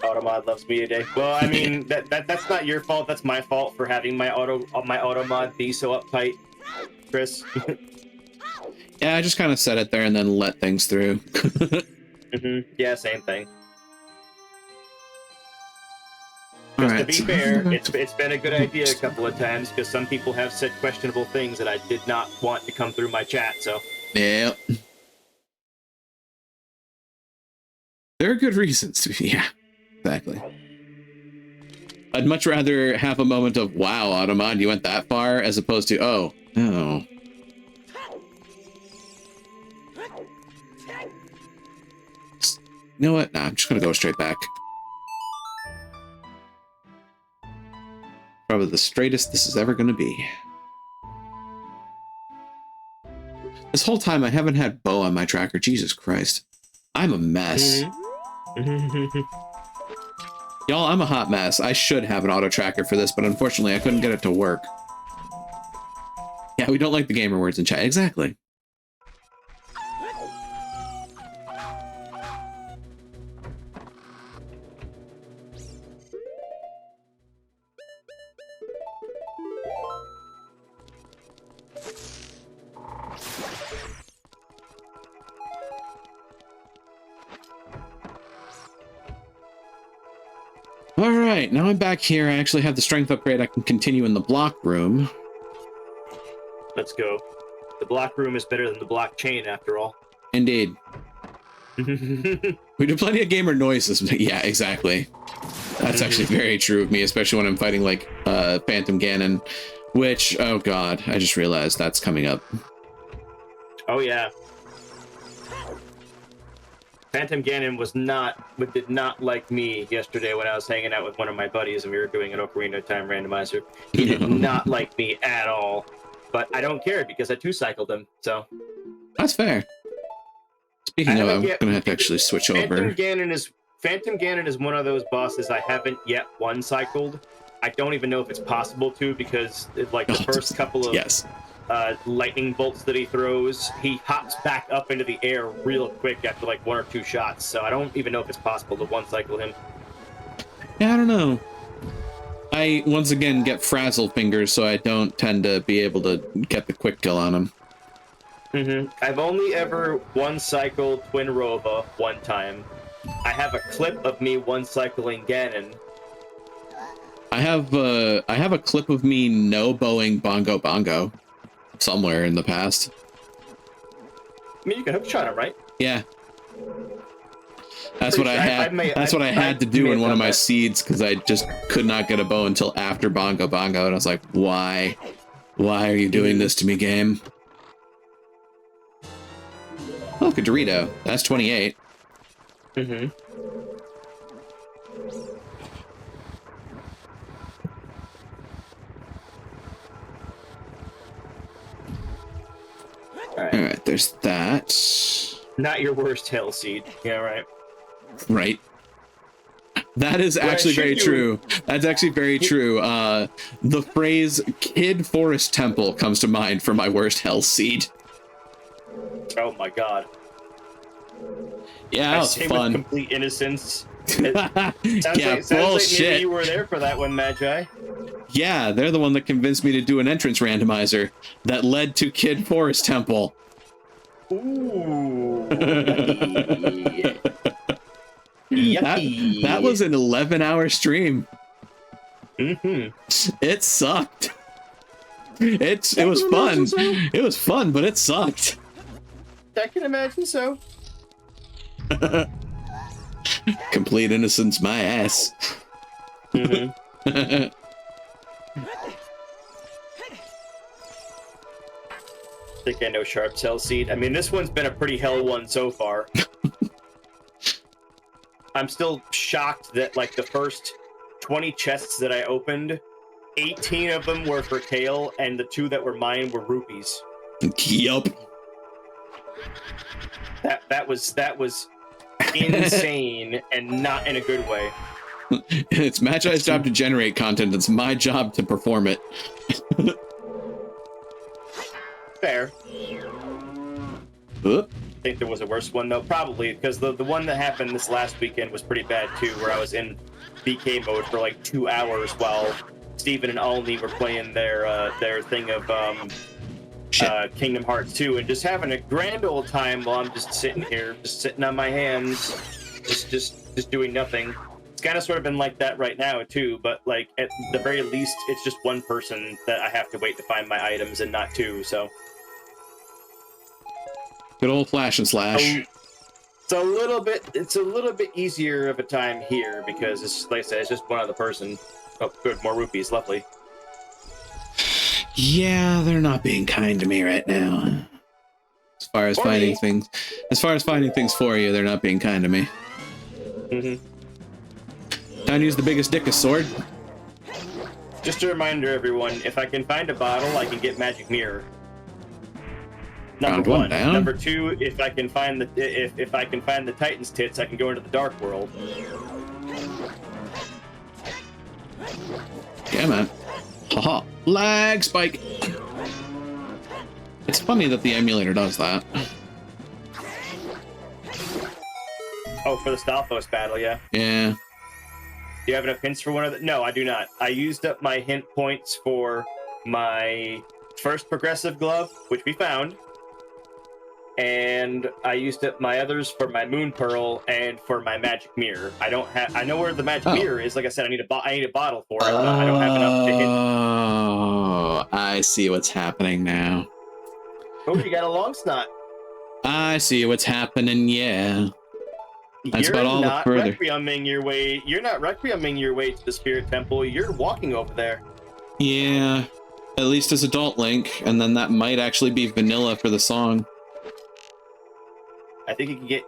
Automod loves me today. Well, I mean, that's not your fault. That's my fault for having my Automod be so uptight, Chris. Yeah, I just kind of set it there and then let things through. Yeah, same thing. All To be fair, it's been a good idea a couple of times because some people have said questionable things that I did not want to come through my chat. So yeah, there are good reasons to be. Yeah. Exactly. I'd much rather have a moment of, wow, Automod, you went that far, as opposed to, oh, no. You know what? Nah, I'm just gonna go straight back. Probably the straightest this is ever gonna be. This whole time I haven't had Bo on my tracker. Jesus Christ. I'm a mess. Y'all, I'm a hot mess. I should have an auto tracker for this, but unfortunately I couldn't get it to work. Yeah, we don't like the gamer words in chat. Exactly. Alright, now I'm back here. I actually have the strength upgrade. I can continue in the block room. Let's go. The block room is better than the blockchain, after all. Indeed. We do plenty of gamer noises, but yeah, exactly. That's actually very true of me, especially when I'm fighting like Phantom Ganon, which, oh god, I just realized that's coming up. Oh yeah. Phantom Ganon did not like me yesterday when I was hanging out with one of my buddies and we were doing an Ocarina of Time randomizer. He did not like me at all. But I don't care because I two-cycled him, so. That's fair. Speaking of, I'm gonna have to actually switch over. Phantom Ganon is one of those bosses I haven't yet one-cycled. I don't even know if it's possible to because like the first couple of lightning bolts that he throws, he hops back up into the air real quick after like 1 or 2 shots. So I don't even know if it's possible to one-cycle him. Yeah, I don't know. I once again get frazzle fingers, so I don't tend to be able to get the quick kill on him. I've only ever one-cycled Twin Rova one time. I have a clip of me one-cycling Ganon. I have a clip of me no-bowing Bongo Bongo somewhere in the past. I mean, you can hookshot him, right? Yeah. That's what I had. That's what I had to do in one of my seeds because I just could not get a bow until after Bongo Bongo, and I was like, "Why? Why are you doing this to me, game?" Oh, look, a Dorito. That's 28. All right, there's that. Not your worst hell seed. Yeah, right. Right. That is actually very true. That's actually very true. The phrase "Kid Forest Temple" comes to mind for my worst hell seed. Oh my god. Yeah, that was fun. With complete innocence. Yeah, bullshit. Maybe you were there for that one, Magi. Yeah, they're the one that convinced me to do an entrance randomizer that led to Kid Forest Temple. Ooh. That was an 11-hour stream. It sucked. It was fun. So. It was fun, but it sucked. I can imagine so. Complete innocence, my ass. I think I know Sharp's hell seed. I mean, this one's been a pretty hell one so far. I'm still shocked that, like, the first 20 chests that I opened, 18 of them were for Kale, and the 2 that were mine were rupees. Yup. That was insane, and not in a good way. It's Magi's job to generate content. It's my job to perform it. Fair. I think there was a worse one, though. Probably, because the one that happened this last weekend was pretty bad, too, where I was in BK mode for like 2 hours while Steven and Alni were playing their thing of Kingdom Hearts 2 and just having a grand old time while I'm just sitting here, just sitting on my hands, just doing nothing. It's kind of sort of been like that right now, too, but like at the very least, it's just one person that I have to wait to find my items and not 2, so... Good old flash and slash. It's a little bit easier of a time here because it's like I said, it's just one other person. Oh, good, more rupees, lovely. Yeah, they're not being kind to me right now. As far as finding things for you, they're not being kind to me. Time to use the biggest dick sword. Just a reminder, everyone: if I can find a bottle, I can get magic mirror. Number one. Down. Number 2, if I can find the Titan's tits, I can go into the Dark World. Yeah, man. Haha. Lag spike. It's funny that the emulator does that. Oh, for the Stalfos battle, yeah. Yeah. Do you have enough hints for one of the... No, I do not. I used up my hint points for my first progressive glove, which we found. And I used up my others for my Moon Pearl and for my magic mirror. I know where the magic mirror is. Like I said, I need a bottle for it, but I don't have enough to hit. Oh, I see what's happening now. Oh, you got a long snot. I see what's happening, yeah. That's You're about all the not further. requieming your way. You're not requieming your way to the Spirit Temple. You're walking over there. Yeah, at least as Adult Link, and then that might actually be vanilla for the song. I think you can get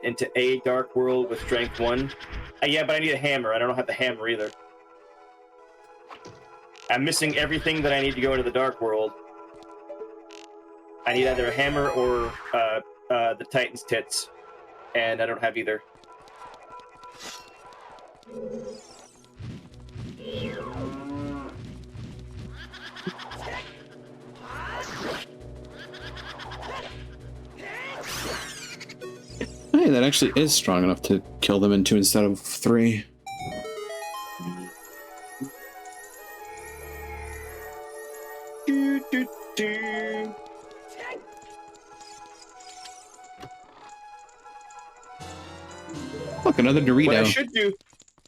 into a Dark World with Strength 1. Yeah, but I need a hammer. I don't have the hammer either. I'm missing everything that I need to go into the Dark World. I need either a hammer or the Titan's Tits, and I don't have either. Hey, that actually is strong enough to kill them in 2 instead of 3. Do, do, do. Look, another Dorito.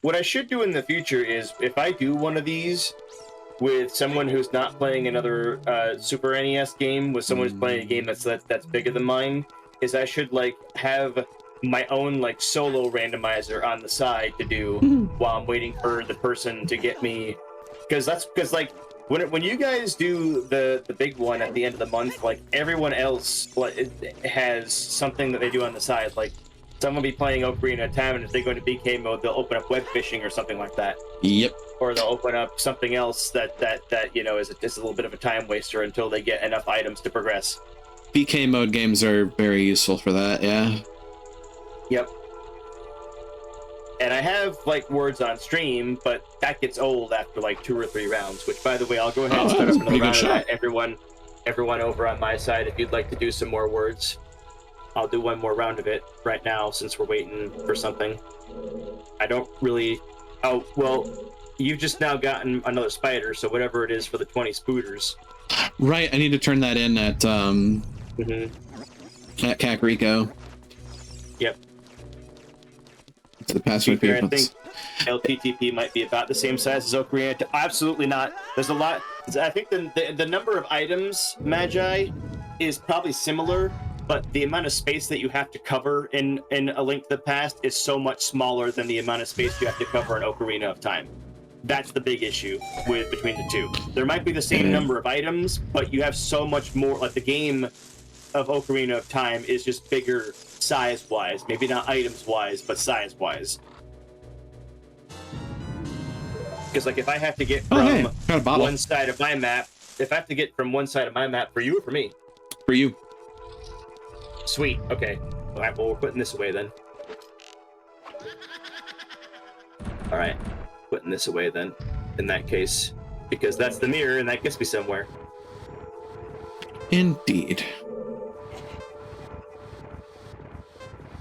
What I should do in the future is, if I do one of these with someone who's not playing another Super NES game, with someone who's playing a game that's bigger than mine, is I should like have my own like solo randomizer on the side to do while I'm waiting for the person to get me, because like when you guys do the big one at the end of the month, like everyone else it has something that they do on the side, like someone will be playing Ocarina of Time, and if they go into BK mode, they'll open up web fishing or something like that. Yep. Or they'll open up something else that you know is a little bit of a time waster until they get enough items to progress. BK mode games are very useful for that, yeah. Yep. And I have like words on stream, but that gets old after like 2 or 3 rounds. Which, by the way, I'll go ahead and start up another round of that. Everyone over on my side, if you'd like to do some more words, I'll do one more round of it right now since we're waiting for something. I don't really. Oh well, you've just now gotten another spider, so whatever it is for the 20 spooters. Right, I need to turn that in at at Kakariko. Yep. To the password. I think LTTP might be about the same size as Ocarina. Absolutely not. There's a lot. I think the number of items, Magi, is probably similar, but the amount of space that you have to cover in A Link to the Past is so much smaller than the amount of space you have to cover in Ocarina of Time. That's the big issue between the two. There might be the same number of items, but you have so much more. Like the game of Ocarina of Time is just bigger size-wise. Maybe not items-wise, but size-wise. Because like if I have to get from one side of my map, for you or for me? For you. Sweet. Okay. All right. Well, we're putting this away then. All right. Putting this away then. In that case, because that's the mirror, and that gets me somewhere. Indeed.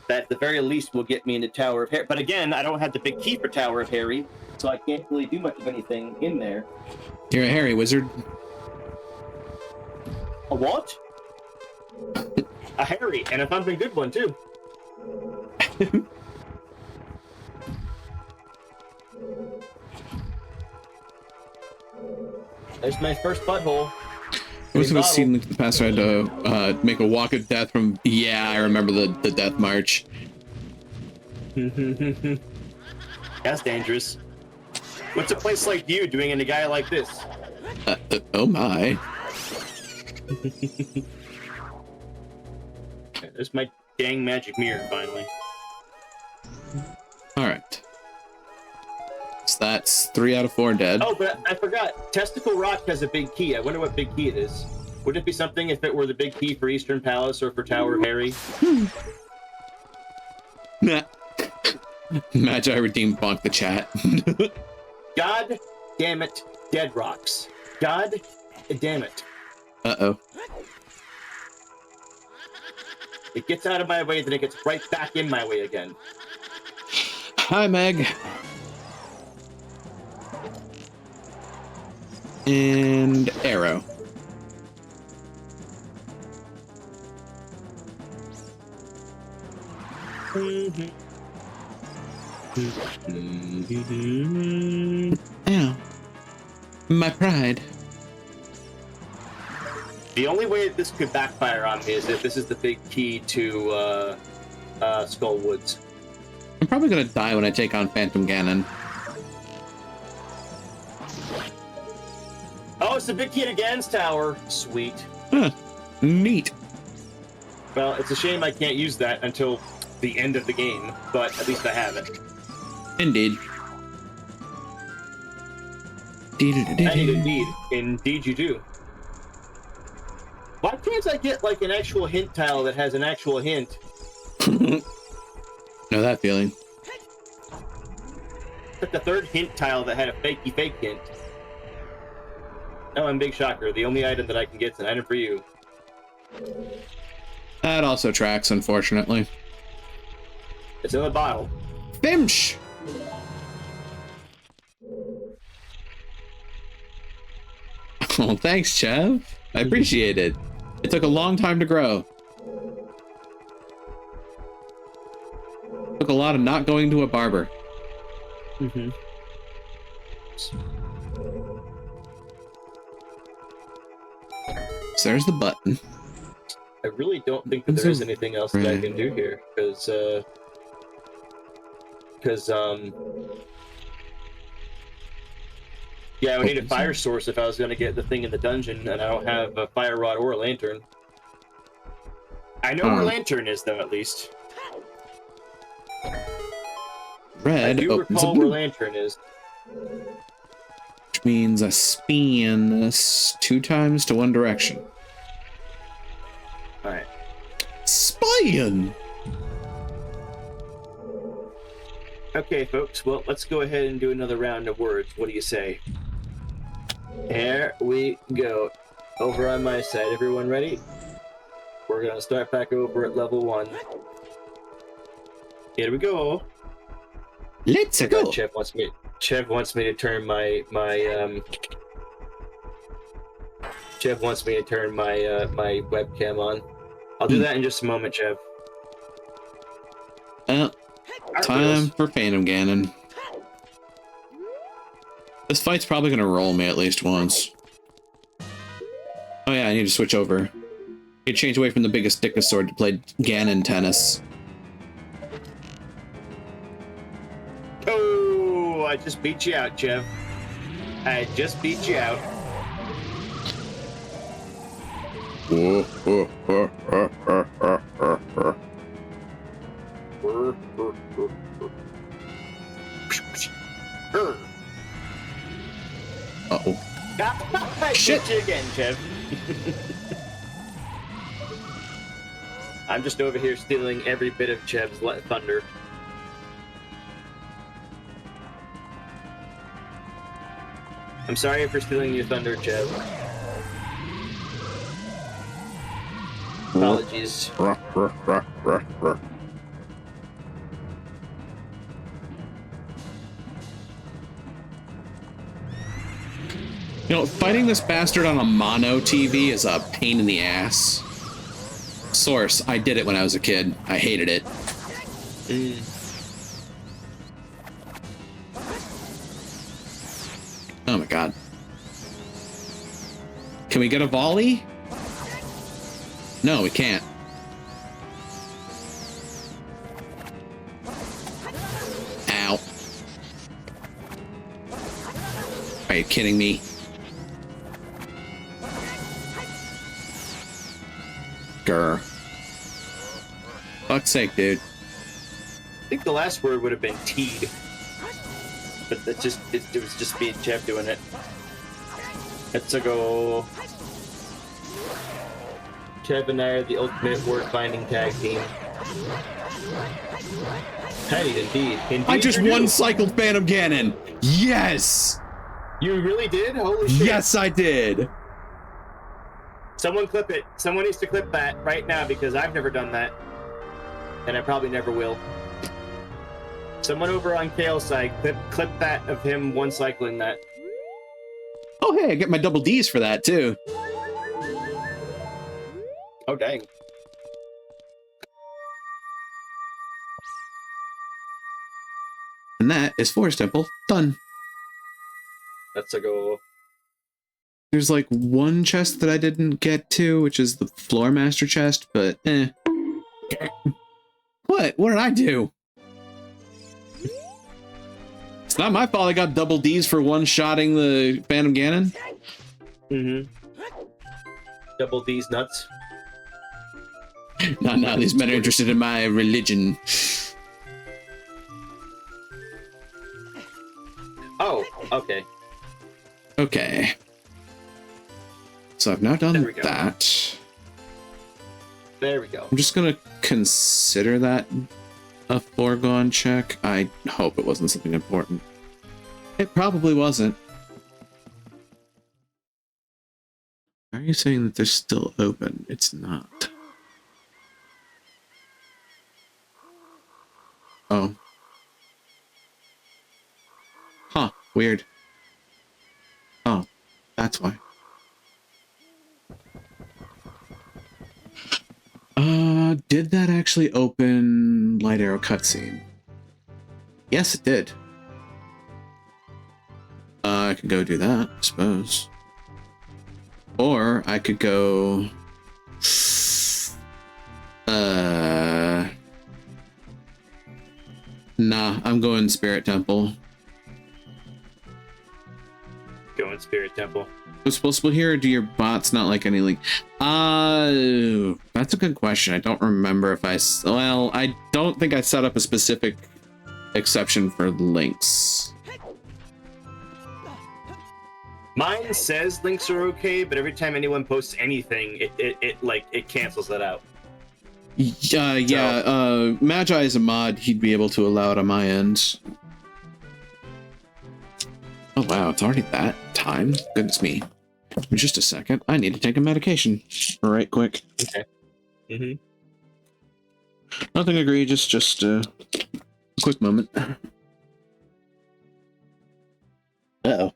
That at the very least will get me into Tower of Harry. But again, I don't have the big key for Tower of Harry, so I can't really do much of anything in there. You're a Harry wizard. A what? A Harry, and a thumping good one too. There's my first butthole. I was going to see Link to the Past, so I had to make a walk of death from. Yeah, I remember the death march. That's dangerous. What's a place like you doing in a guy like this? Oh my. There's my dang magic mirror, finally. Alright. So that's 3 out of 4 dead. Oh, but I forgot. Testicle Rock has a big key. I wonder what big key it is. Would it be something if it were the big key for Eastern Palace or for Tower of Harry? Magi redeemed bonk the chat. God damn it, Dead Rocks. God damn it. Uh-oh. It gets out of my way, then it gets right back in my way again. Hi, Meg. And arrow. Ow. My pride. The only way this could backfire on me is if this is the big key to Skull Woods. I'm probably gonna die when I take on Phantom Ganon. Oh, it's the big key to Ganon's tower. Sweet. Huh. Neat. Well, it's a shame I can't use that until the end of the game, but at least I have it. Indeed. Indeed you do. Why can't I get like an actual hint tile that has an actual hint? Know that feeling. Like the third hint tile that had a fake hint. Oh, and big shocker, the only item that I can get is an item for you. That also tracks, unfortunately. It's in the bottle. Bimsh! Oh, thanks, Chev. I appreciate it. It took a long time to grow. Took a lot of not going to a barber. Mm-hmm. So there's the button. I really don't think that there is anything else that I can do here, because yeah, I would need a fire source if I was going to get the thing in the dungeon, and I don't have a fire rod or a lantern. I know where a lantern is, though, at least. Red I do opens recall a blue, where lantern is. which means I spin this 2 times to one direction. Alright. Spin! Okay, folks, well, let's go ahead and do another round of words. What do you say? Here we go. Over on my side, everyone ready? We're gonna start back over at level 1. Here we go. Let's go! Chev wants me to turn my my webcam on. I'll do that in just a moment, Chev. Time for Phantom Ganon. This fight's probably gonna roll me at least once. Oh yeah, I need to switch over. You change away from the biggest dickest sword to play Ganon tennis. Oh, I just beat you out, Chev. I just beat you out. Uh-oh. I Shit. beat you again, Chev. I'm just over here stealing every bit of Chev's thunder. I'm sorry for stealing your thunder, Chev. Apologies. You know, fighting this bastard on a mono TV is a pain in the ass. Source, I did it when I was a kid. I hated it. Oh my god. Can we get a volley? No, we can't. Ow. Are you kidding me? Grr. Fuck's sake, dude. I think the last word would have been teed. But it was just me and Chev doing it. Let's go. Chev and I are the ultimate word-finding tag team. Hey, indeed. I just you do. one-cycled Phantom Ganon! Yes! You really did? Holy shit. Yes, I did! Someone clip it. Someone needs to clip that right now because I've never done that. And I probably never will. Someone over on Kale's side, clip that of him one-cycling that. Oh, hey, I get my double Ds for that, too. Oh, dang. And that is Forest Temple done. Let's go. There's like one chest that I didn't get to, which is the Floor Master chest, but eh. What? What did I do? It's not my fault I got double D's for one-shotting the Phantom Ganon. Mm-hmm. Double D's nuts. Not now, these men are interested in my religion. Oh, okay. Okay. So I've now done There we go. that. There we go. I'm just gonna consider that a foregone check. I hope it wasn't something important. It probably wasn't. Are you saying that they're still open? It's not. Oh. Huh. Weird. Oh. That's why. Did that actually open Light Arrow cutscene? Yes, it did. I could go do that, I suppose. Or I could go... Nah, I'm going Spirit Temple. Going Spirit Temple. Was possible here, or do your bots not like any link? That's a good question. I don't remember if well, I don't think I set up a specific exception for links. Mine says links are okay, but every time anyone posts anything, it cancels that out. Yeah, Magi is a mod. He'd be able to allow it on my end. Oh wow, it's already that time. Goodness me. In just a second, I need to take a medication. Right quick. Okay. Mm-hmm. Nothing egregious, just a quick moment. Uh-oh.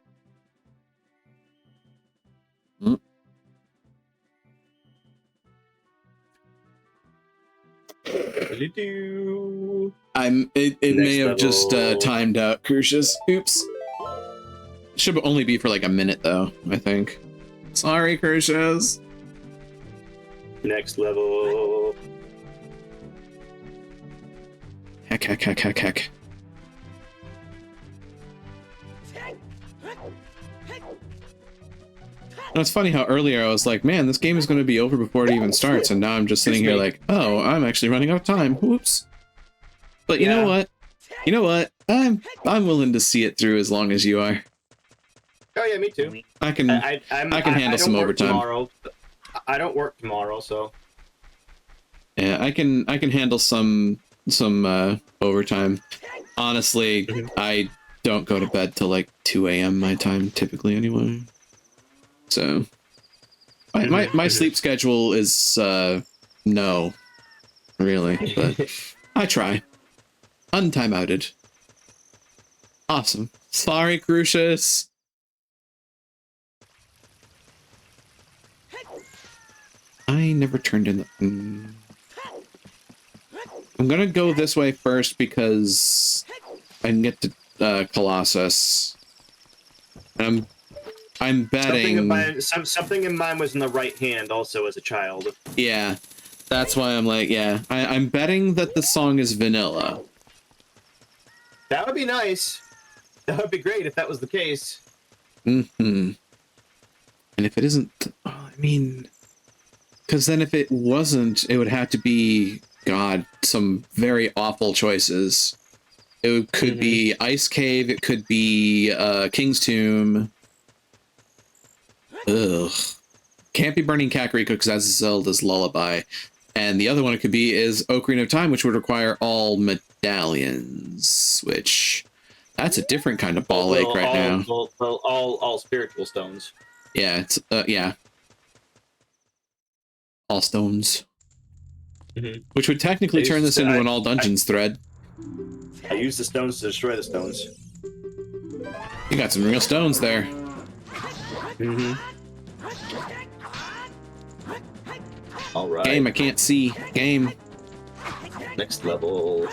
It may have just timed out, Crucius. Oops. Should only be for like a minute though, I think. Sorry, Crucius. Next level. Heck. And it's funny how earlier I was like, man, this game is going to be over before it even starts, and now I'm just sitting here like, oh, I'm actually running out of time. Whoops. But you know what? You know what? I'm willing to see it through as long as you are. Oh yeah, me too. I can handle some overtime. Tomorrow. I don't work tomorrow, so yeah, I can handle some overtime. Honestly, I don't go to bed till like 2 a.m. my time typically anyway. So my sleep schedule is no, really, but I try. Untimeouted. Awesome. Sorry, Crucius. I never turned in the... I'm gonna go this way first because I can get to Colossus. I'm betting... Something in mine was in the right hand also as a child. Yeah. That's why I'm like, yeah. I'm betting that the song is vanilla. That would be nice. That would be great if that was the case. Mm-hmm. And if it isn't... I mean... Because then if it wasn't, it would have to be, God, some very awful choices. It could be Ice Cave, it could be King's Tomb. Ugh. Can't be Burning Kakariko because that's Zelda's Lullaby. And the other one it could be is Ocarina of Time, which would require all medallions, which... That's a different kind of ball ache right now. All spiritual stones. Yeah, it's, yeah. All stones. Which would technically turn this into an all dungeons thread. I use the stones to destroy the stones. You got some real stones there. All right. Game, I can't see. Game. Next level.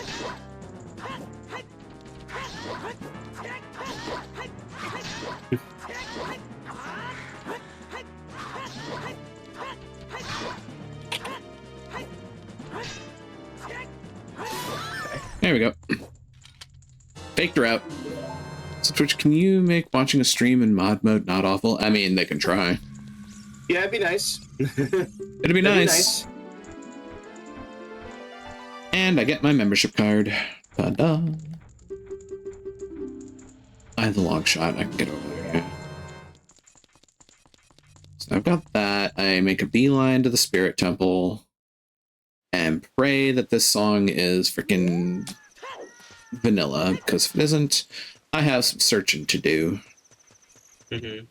There we go. Faked her out. So Twitch, can you make watching a stream in mod mode not awful? I mean, they can try. Yeah, it'd be nice. It'd be nice. And I get my membership card. Ta-da. I have the long shot. I can get over there. So I've got that. I make a beeline to the spirit temple and pray that this song is freaking vanilla, because if it isn't, I have some searching to do. Mm-hmm.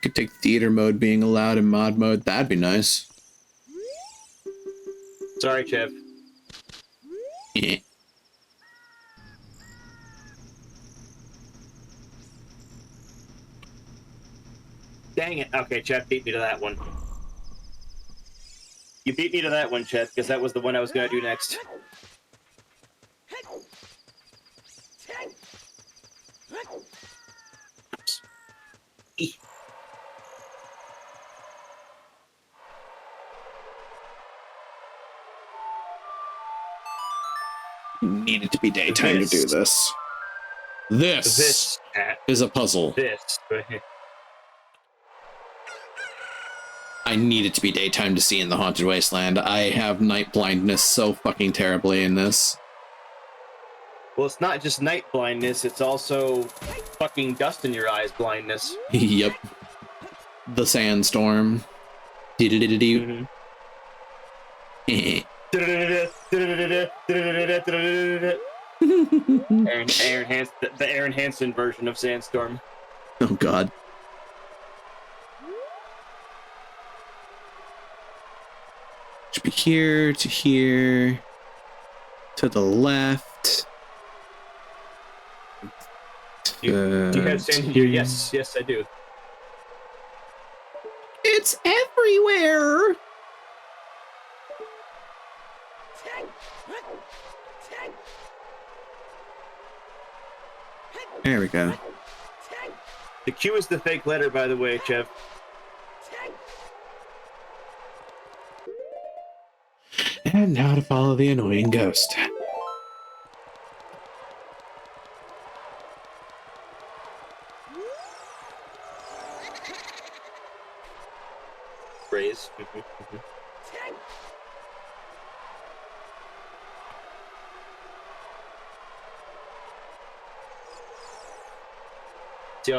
Could take theater mode being allowed in mod mode. That'd be nice. Sorry, Chev. Yeah. Dang it. Okay, Chev beat me to that one. You beat me to that one, Chev, because that was the one I was going to do next. Needed to be daytime to do this. This is a puzzle. This. I need it to be daytime to see in the Haunted Wasteland. I have night blindness so fucking terribly in this. Well, it's not just night blindness, it's also fucking dust in your eyes blindness. Yep. The sandstorm. Mm-hmm. The Aaron Hansen version of Sandstorm. Oh god. Should be here to here to the left. Do you have sand here? Yes, I do. It's everywhere. There we go. The Q is the fake letter, by the way, Chev. And now to follow the annoying ghost. Phrase. See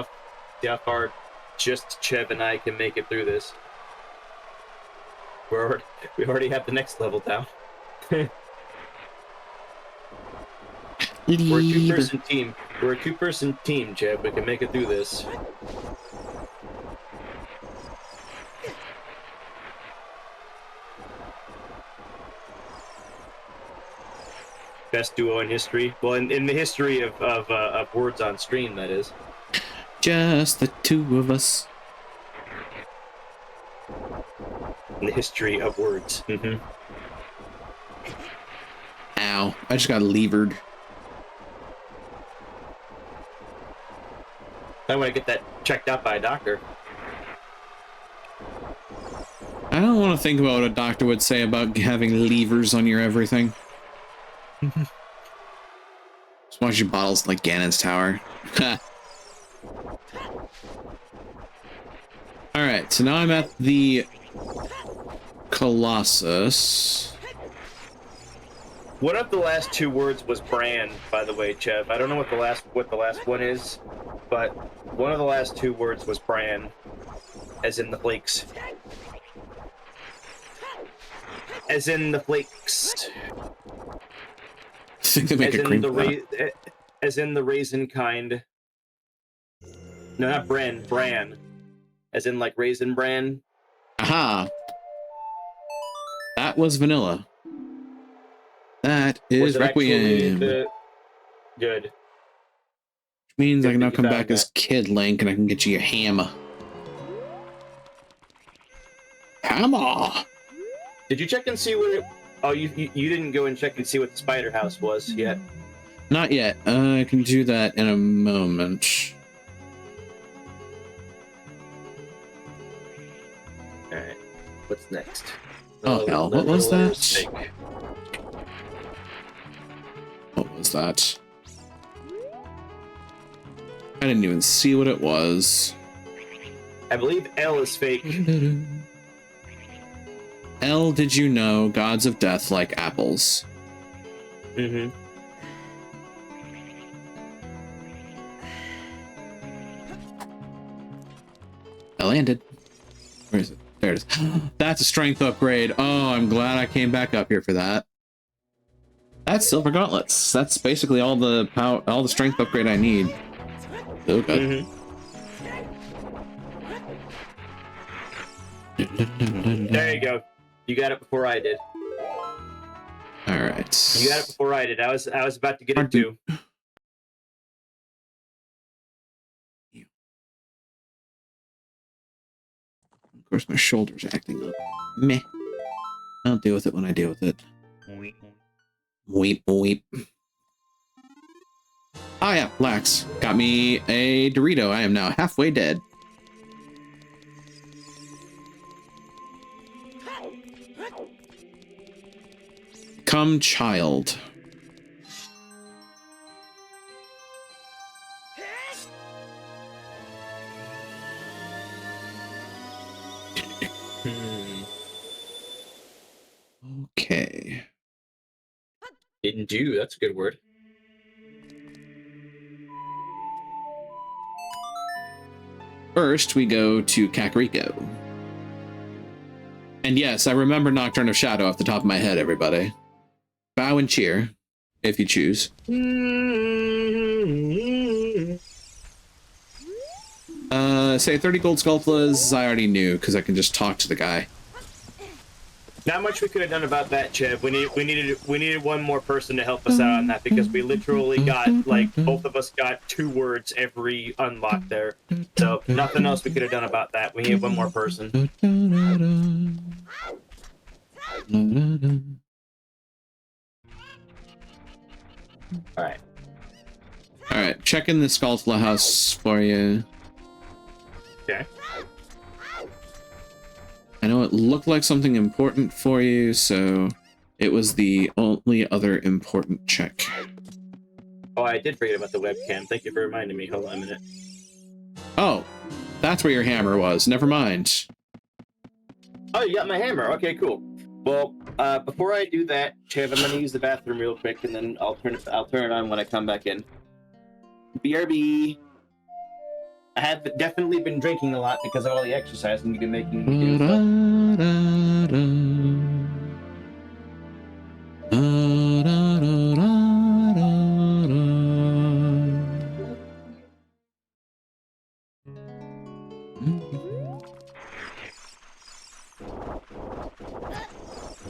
how far just Chev and I can make it through this. We already have the next level down. We're a two-person team. We're a two-person team, Chev. We can make it through this. Best duo in history. Well, in the history of words on stream, that is. Just the two of us. In the history of words. Mm-hmm. Ow. I just got levered. I want to get that checked out by a doctor. I don't want to think about what a doctor would say about having levers on your everything. Just watch your bottles like Ganon's tower. Alright, so now I'm at the Colossus. One of the last two words was brand, by the way, Chev. I don't know what the last one is, but one of the last two words was brand, as in the flakes. As in the flakes. I think they make a cream pie. As in the raisin kind. No, not bran. Bran. As in like raisin bran. Aha! That was vanilla. That is Requiem. Good. Which means I can now come back that. as Kid Link and I can get you your hammer. Hammer! Did you check and see what it... Oh, you didn't go and check and see what the spider house was yet? Not yet. I can do that in a moment. Alright. What's next? Oh hell, what was that? What was that? I didn't even see what it was. I believe L is fake. L, did you know gods of death like apples? Mm-hmm. I landed. Where is it? There it is. That's a strength upgrade. Oh, I'm glad I came back up here for that. That's silver gauntlets. That's basically all the power, all the strength upgrade I need. Oh god. Mm-hmm. There you go. You got it before I did. All right. You got it before I did. I was about to get it too. Of course, my shoulder's acting up. Meh. I'll deal with it when I deal with it. Weep, weep. Ah, yeah, Lax. Got me a Dorito. I am now halfway dead. Come, child. Okay. Didn't do. That's a good word. First, we go to Kakariko. And yes, I remember Nocturne of Shadow off the top of my head, everybody. Bow and cheer, if you choose. Say 30 gold Skulltulas, I already knew, because I can just talk to the guy. Not much we could have done about that, Chev. We needed one more person to help us out on that, because we literally got, like, both of us got 2 words every unlock there. So nothing else we could have done about that. We need one more person. Alright. Alright, checking the Skulltula house for you. Okay. I know it looked like something important for you, so it was the only other important check. Oh, I did forget about the webcam. Thank you for reminding me. Hold on a minute. Oh, that's where your hammer was. Never mind. Oh, you got my hammer. Okay, cool. Well, before I do that, Chev, I'm gonna use the bathroom real quick, and then I'll turn it on when I come back in. BRB. I have definitely been drinking a lot because of all the exercising you've been making me do.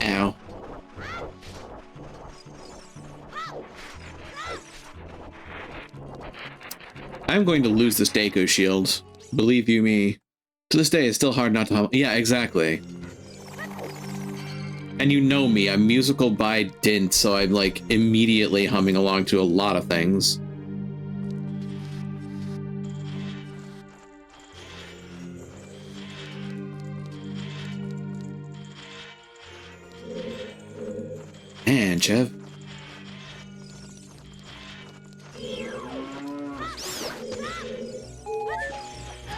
Ow. I'm going to lose this Daco shield. Believe you me. To this day, it's still hard not to hum. Yeah, exactly. And you know me, I'm musical by dint, so I'm like immediately humming along to a lot of things. And Chev.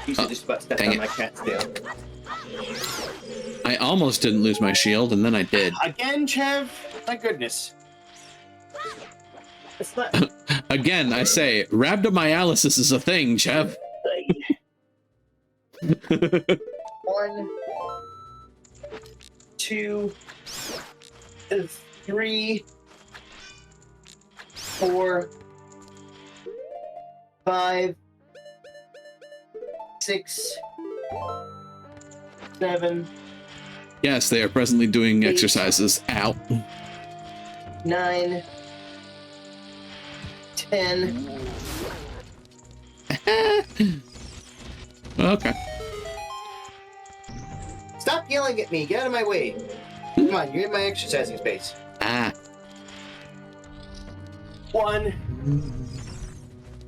You should just about step on my cat's tail. I almost didn't lose my shield, and then I did. Again, Chev? My goodness. It's not... Again, I say, rhabdomyolysis is a thing, Chev. 1, 2, 3, 4, 5, 6, 7. Yes, they are presently doing exercises. Ow. 9, 10. Okay. Stop yelling at me. Get out of my way. Come on, you're in my exercising space. Ah. 1,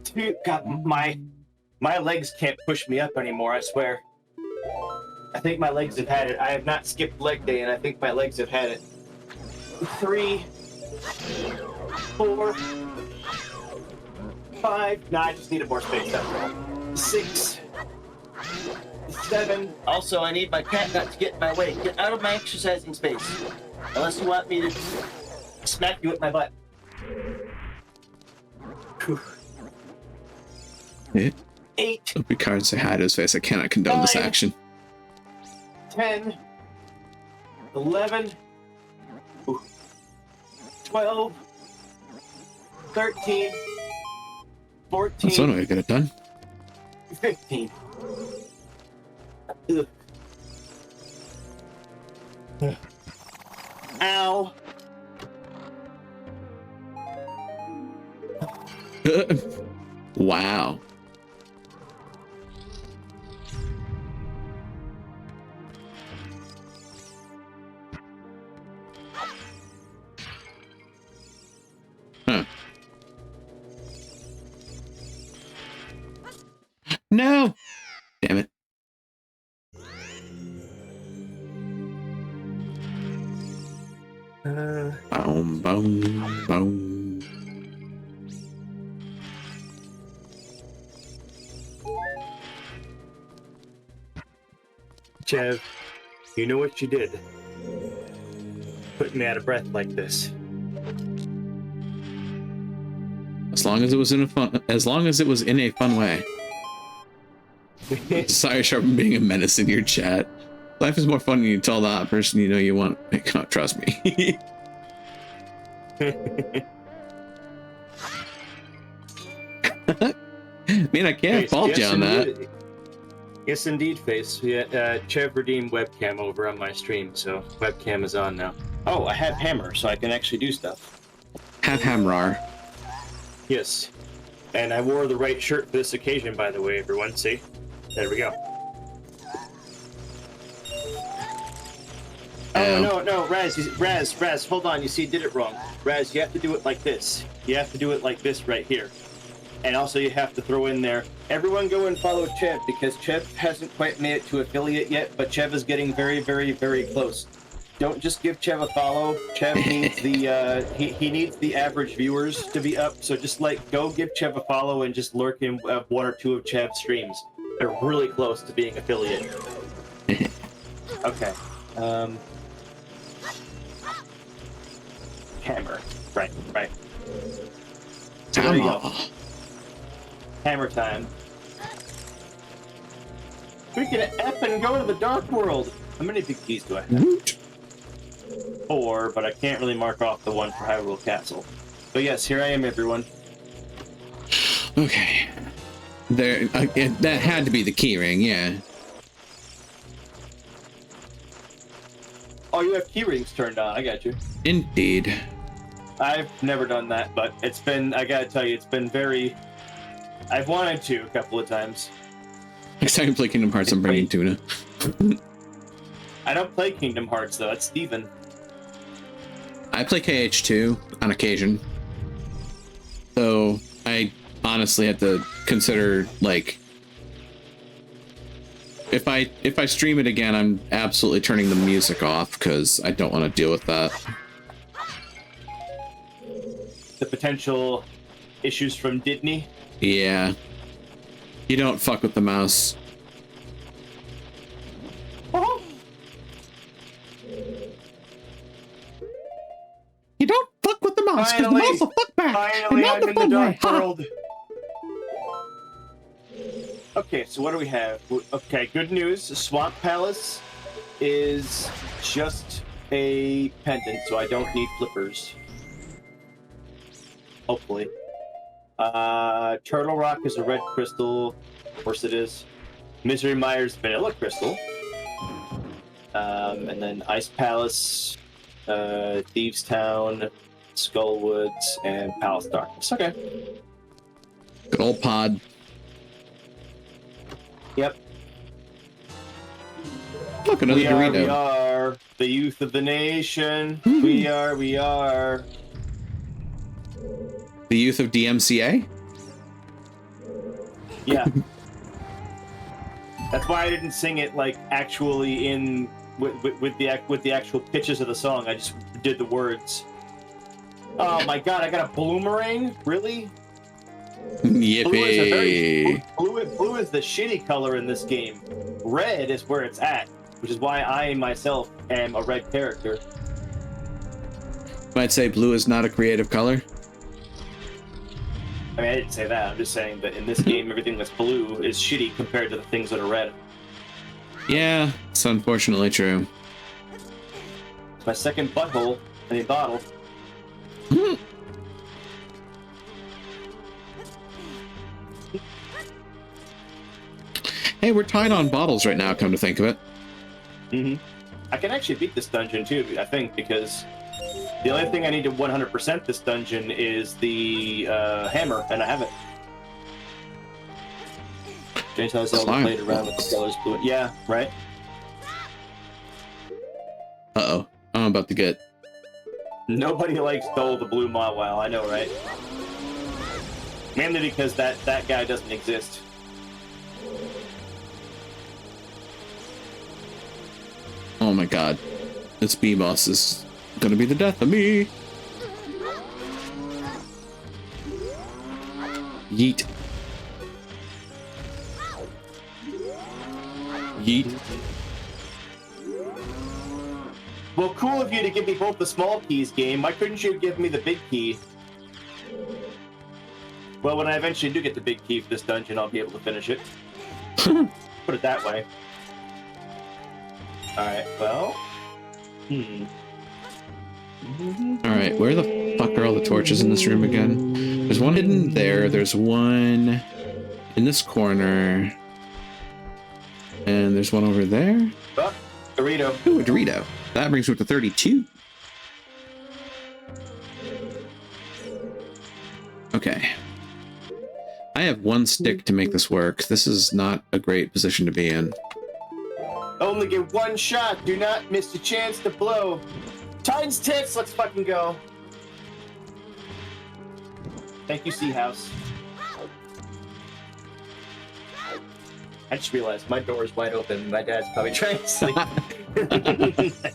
2. God, my legs can't push me up anymore, I swear. I think my legs have had it. I have not skipped leg day, and I think my legs have had it. 3, 4, 5. No, I just needed more space. That's all. 6, 7. Also, I need my cat not to get in my way. Get out of my exercising space. Unless you want me to smack you with my butt. Whew. Yeah. 8. So Picard say hi to his face. I cannot condone this 9, action. 10, 11, 12, 13, 14, That's one way to get it done. 15. Ugh. Ow. Wow. Huh. No! Damn it. Boom, boom, boom. Chev, you know what you did? Putting me out of breath like this. As long as it was in a fun way. Sorry, Sharp, I'm being a menace in your chat. Life is more fun when you tell that person you know you want. Can't trust me. Man, I can't fault you on that. Yes, indeed, Face. Yeah, Chev redeemed webcam over on my stream, so webcam is on now. Oh, I have hammer, so I can actually do stuff. Have Hamrar. Yes. And I wore the right shirt for this occasion, by the way, everyone. See? There we go. Oh, no, Raz, hold on. You see, you did it wrong. Raz, you have to do it like this. You have to do it like this right here. And also you have to throw in there, everyone go and follow Chev, because Chev hasn't quite made it to affiliate yet, but Chev is getting very, very, very close. Don't just give Chev a follow. Chev needs the, he needs the average viewers to be up, so just go give Chev a follow and just lurk in 1 or 2 of Chev's streams. They're really close to being affiliate. Okay. Hammer. Right. So there you go. Hammer time. We can F and go to the Dark World. How many big keys do I have? 4, but I can't really mark off the one for Hyrule Castle. But yes, here I am, everyone. Okay. There, that had to be the key ring, yeah. Oh, you have key rings turned on. I got you. Indeed. I've never done that, but it's been, I gotta tell you, it's been very... I've wanted to a couple of times. Next time you play Kingdom Hearts, I'm bringing tuna. I don't play Kingdom Hearts, though. That's Steven. I play KH2 on occasion. So I honestly had to consider, like, if I stream it again, I'm absolutely turning the music off because I don't want to deal with that. The potential issues from Disney. Yeah. You don't fuck with the mouse. Oh. You don't fuck with the mouse because the mouse will fuck back. Finally, I'm in the Dark World. Okay, so what do we have? Okay, good news. Swamp Palace is just a pendant, so I don't need flippers. Hopefully. Turtle Rock is a red crystal. Of course it is. Misery Mire's vanilla crystal. And then Ice Palace, Thieves Town, Skullwoods, and Palace Darkness. Okay. Good old pod. Yep. Look, another Dorito. We are the youth of the nation. We are. The youth of DMCA? Yeah. That's why I didn't sing it like actually in with the actual pitches of the song. I just did the words. Oh my god! I got a bloomerang. Really? Yippee! Blue is the shitty color in this game. Red is where it's at, which is why I myself am a red character. Might say blue is not a creative color. I mean, I didn't say that. I'm just saying that in this game, everything that's blue is shitty compared to the things that are red. Yeah, it's unfortunately true. It's my second butthole in a bottle. Hey, we're tied on bottles right now, come to think of it. Mm-hmm. I can actually beat this dungeon too, I think, because the only thing I need to 100% this dungeon is the hammer, and I have it. James has Zelda played around with the colors blue. Yeah, right? Uh-oh. I'm about to get... Nobody likes stole the blue Mawile, I know, right? Mainly because that guy doesn't exist. Oh my god. This B-boss is gonna be the death of me. Yeet. Yeet. Well, cool of you to give me both the small keys, game. Why couldn't you give me the big key? Well, when I eventually do get the big key for this dungeon, I'll be able to finish it. Put it that way. Alright, well... Alright, where the fuck are all the torches in this room again? There's one hidden there, there's one in this corner, and there's one over there. Oh, Dorito. Ooh, a Dorito. That brings me up to 32. Okay. I have one stick to make this work. This is not a great position to be in. Only get one shot. Do not miss the chance to blow. Titan's tits. Let's fucking go. Thank you, Sea House. I just realized my door is wide open. My dad's probably trying to sleep.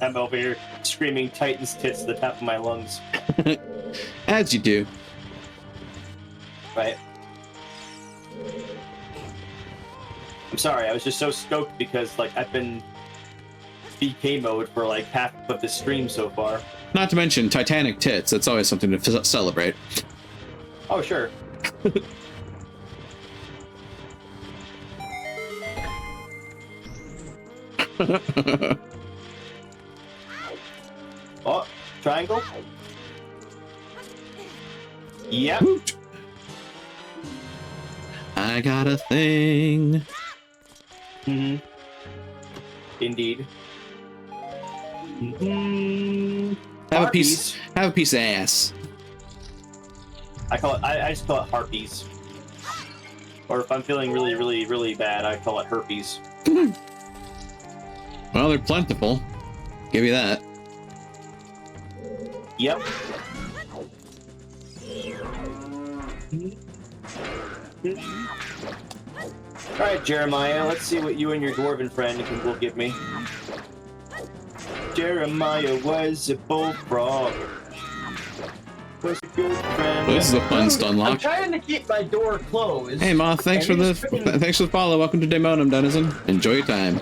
I'm over here screaming Titan's tits at the top of my lungs. As you do. Right. I'm sorry, I was just so stoked because, like, I've been BK mode for, like, half of this stream so far. Not to mention Titanic tits. That's always something to celebrate. Oh, sure. Oh, triangle? Yep. Woot. I got a thing. Mm-hmm. Indeed. Mm-hmm. Have a piece of ass. I call it. I just call it harpies. Or if I'm feeling really, really, really bad, I call it herpes. Well, they're plentiful. Give you that. Yep. All right, Jeremiah. Let's see what you and your dwarven friend will give me. Jeremiah was a bullfrog. Was a good friend. This is a fun stun I'm lock. trying to keep my door closed. Hey, Ma, thanks for the follow. Welcome to Daemonum, Denizen. Enjoy your time.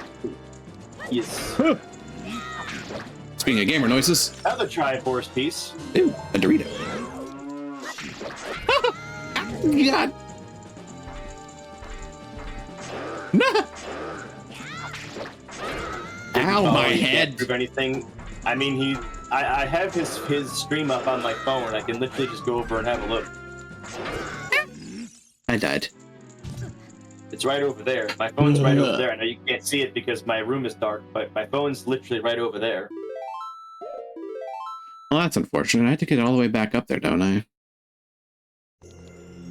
Yes. Speaking of gamer noises. Another Triforce piece. Ooh, a Dorito. God. No. Ow, my He can't head. prove anything. I mean, I have his stream up on my phone. I can literally just go over and have a look. I died. It's right over there. My phone's right over there. I know you can't see it because my room is dark, but my phone's literally right over there. Well, that's unfortunate. I have to get all the way back up there, don't I?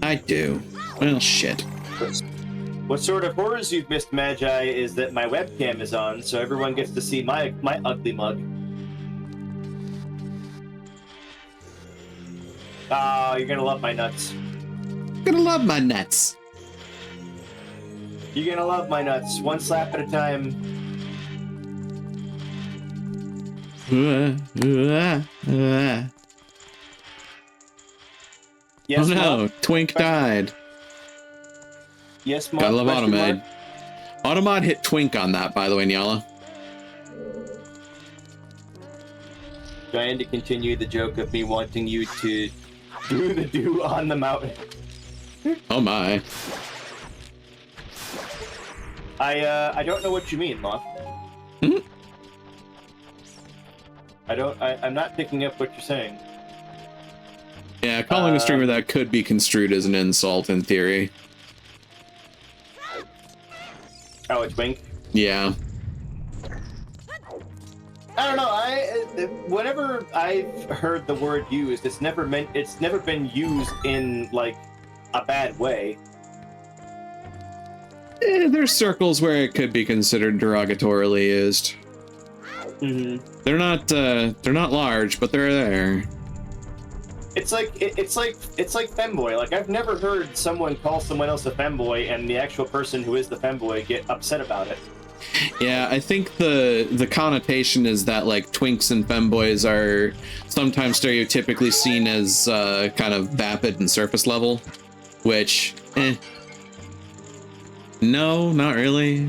I do. Well, shit. What sort of horrors you've missed, Magi, is that my webcam is on, so everyone gets to see my ugly mug. Oh, you're gonna love my nuts. Gonna love my nuts. You're gonna love my nuts, one slap at a time. Yes, oh no, Mom? Twink died. Yes, Mom? Gotta love Question Automod. mark? Automod hit Twink on that, by the way, Nyala. Trying to continue the joke of me wanting you to do the do on the mountain. Oh my. I don't know what you mean, Moth. Hmm? I'm not picking up what you're saying. Yeah, calling a streamer that could be construed as an insult in theory. Oh, it's Wink? Yeah. I don't know. Whenever I've heard the word used, it's never been used in like a bad way. There's circles where it could be considered derogatorily used. Mm-hmm. They're not large, but they're there. It's like femboy. Like I've never heard someone call someone else a femboy and the actual person who is the femboy get upset about it. Yeah, I think the connotation is that like twinks and femboys are sometimes stereotypically seen as kind of vapid and surface level, which no, not really.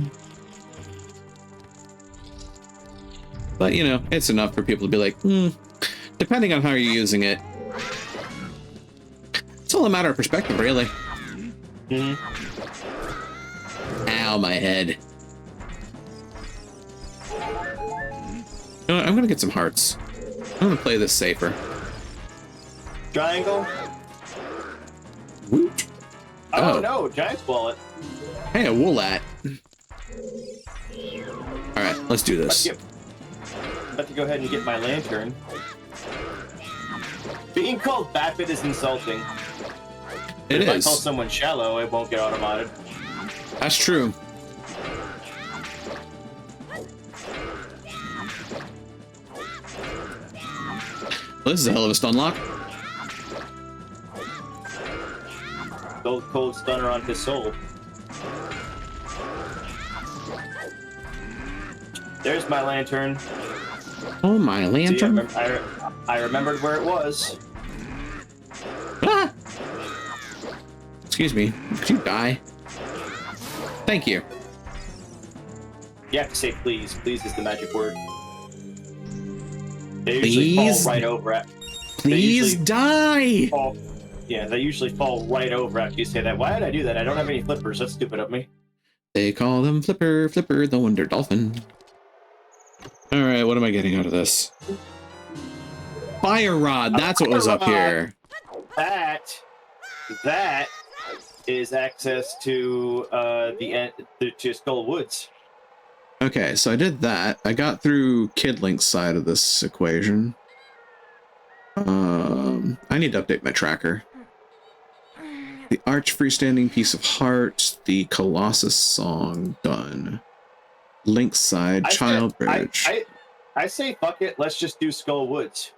But you know, it's enough for people to be like, depending on how you're using it. It's all a matter of perspective, really. Mm-hmm. Ow, my head. You know what, I'm gonna get some hearts. I'm gonna play this safer. Triangle? Woot. Oh no, Giant's wallet. Hey, a woolat. Alright, let's do this. About to go ahead and get my lantern. Being called vapid is insulting. It if is. I call someone shallow, it won't get automated. That's true. Well, this is a hell of a stun lock. Cold stunner on his soul. There's my lantern. Oh, my lantern. See, I remembered where it was. Ah! Excuse me. Could you die? Thank you. You have to say please. Please is the magic word. They usually Please? fall right over it. Please die! They usually fall right over after you say that. Why did I do that? I don't have any flippers. That's stupid of me. They call them Flipper, the Wonder Dolphin. Alright, what am I getting out of this? Fire Rod, that's what was up here. That is access to to Skull Woods. Okay, so I did that. I got through Kid Link's side of this equation. I need to update my tracker. The Arch freestanding piece of heart, the Colossus song done. Link's side, Child Bridge. I say fuck it. Let's just do Skull Woods.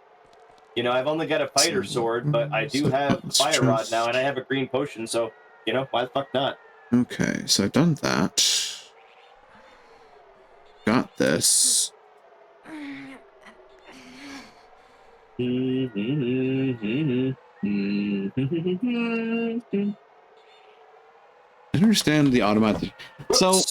You know, I've only got a fighter sword, but I do have Fire Rod now, and I have a green potion. So you know, why the fuck not? Okay, so I've done that. Got this. I understand the automat. So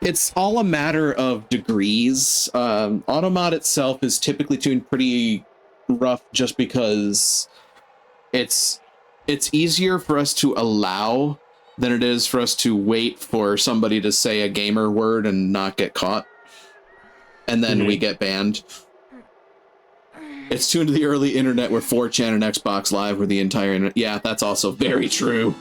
it's all a matter of degrees. Automat itself is typically tuned pretty rough just because it's easier for us to allow than it is for us to wait for somebody to say a gamer word and not get caught. And then we get banned. It's tuned to the early internet where 4chan and Xbox Live were the entire internet. Yeah, that's also very true.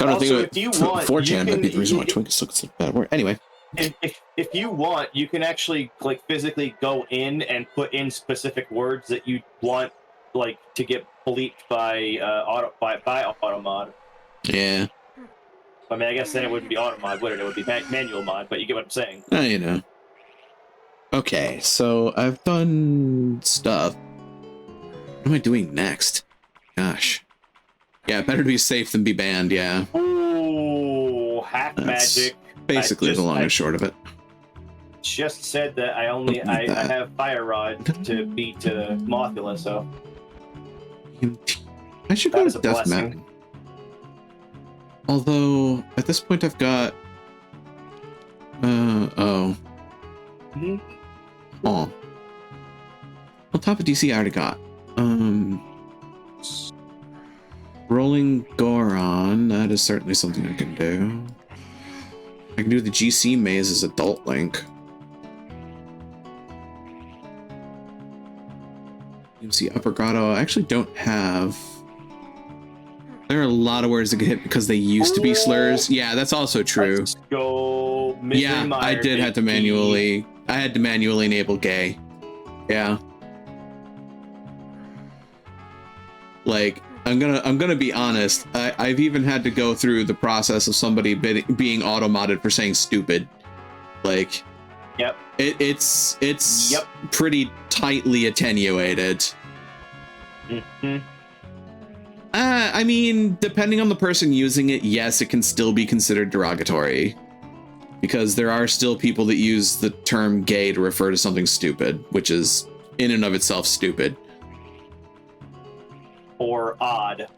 I don't Also, think if you want, 4chan might be the reason why Twink is such a bad word. Anyway. If you want, you can actually like physically go in and put in specific words that you want like to get bleeped by automod. Yeah. I mean, I guess then it wouldn't be automod, would it? It would be manual mod, but you get what I'm saying. You know. Okay, so I've done stuff. What am I doing next? Gosh. Yeah, better to be safe than be banned, yeah. Ooh, hack That's magic. basically the long and short of it. Just said that I have Fire Rod to beat Mothula, so I should that go is to a Death blessing. Mountain. Although, at this point I've got... oh. Mhm. Oh. On top of DC I already got. Rolling Goron, that is certainly something I can do. I can do the GC maze as Adult Link. You can see Upper Grotto. I actually don't have... There are a lot of words that get hit because they used to be slurs. Yeah, that's also true. Let's go. Misery Yeah, Mire, I did have to baby. manually... I had to manually enable gay. Yeah. Like, I'm gonna be honest. I've even had to go through the process of somebody being auto-modded for saying stupid. Like, Yep. It's Yep. pretty tightly attenuated. Mhm. I mean, depending on the person using it, yes, it can still be considered derogatory. Because there are still people that use the term gay to refer to something stupid, which is in and of itself stupid. Or odd.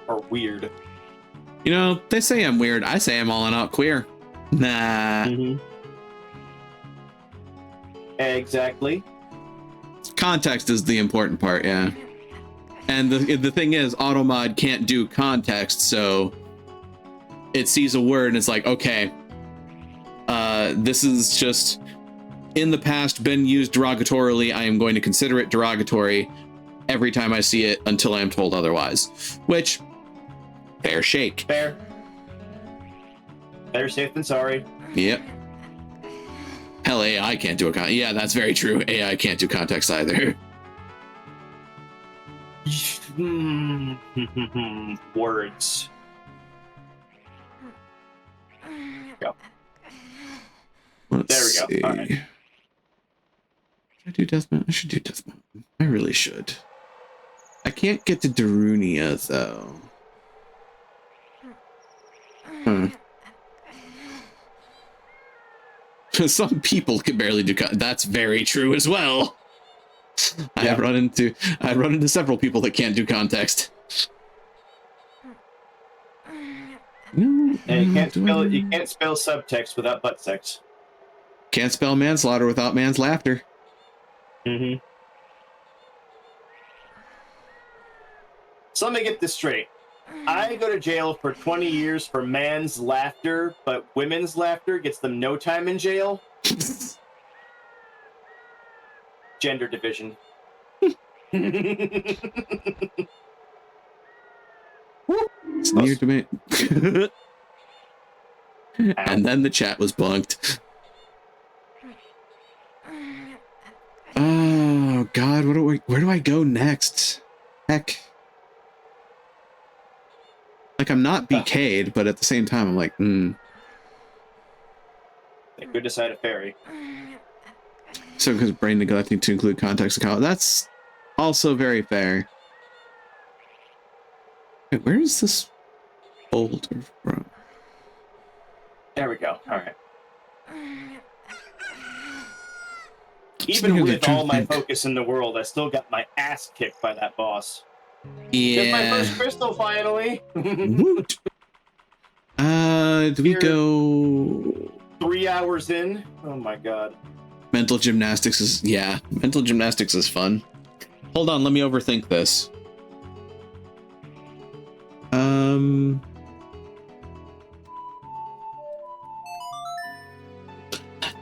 Or weird. You know, they say I'm weird. I say I'm all and out queer. Nah. Mhm. Exactly. Context is the important part, yeah. And the thing is, Automod can't do context, so it sees a word and it's like, okay, this is just in the past been used derogatorily. I am going to consider it derogatory every time I see it until I am told otherwise. Which, fair shake. Fair. Better safe than sorry. Yep. Hell, AI can't do a yeah, that's very true. AI can't do context either. Words. Go. Let's There we go. see. All right. Should I do Death Mountain? I should do Death Mountain. I really should. I can't get to Darunia, though. Huh. Some people can barely do that's very true as well. I Yeah. run into several people that can't do context. No, And no, you can't spell subtext without butt sex. Can't spell manslaughter without man's laughter. Mm-hmm. So let me get this straight. I go to jail for 20 years for man's laughter, but women's laughter gets them no time in jail? Gender division. Sneer to me. And then the chat was bunked. Oh God, where do I go next? Heck. Like, I'm not BK'd, but at the same time, I'm like, They could decide a fairy. So because brain neglecting to include context account. That's also very fair. Wait, where is this folder from? There we go. All right. Sitting Even here with trying all to my think. focus in the world, I still got my ass kicked by that boss. Get my Yeah. first crystal finally. Woot. Do we Here. go? 3 hours in. Oh my god. Mental gymnastics is, yeah. Mental gymnastics is fun. Hold on, let me overthink this.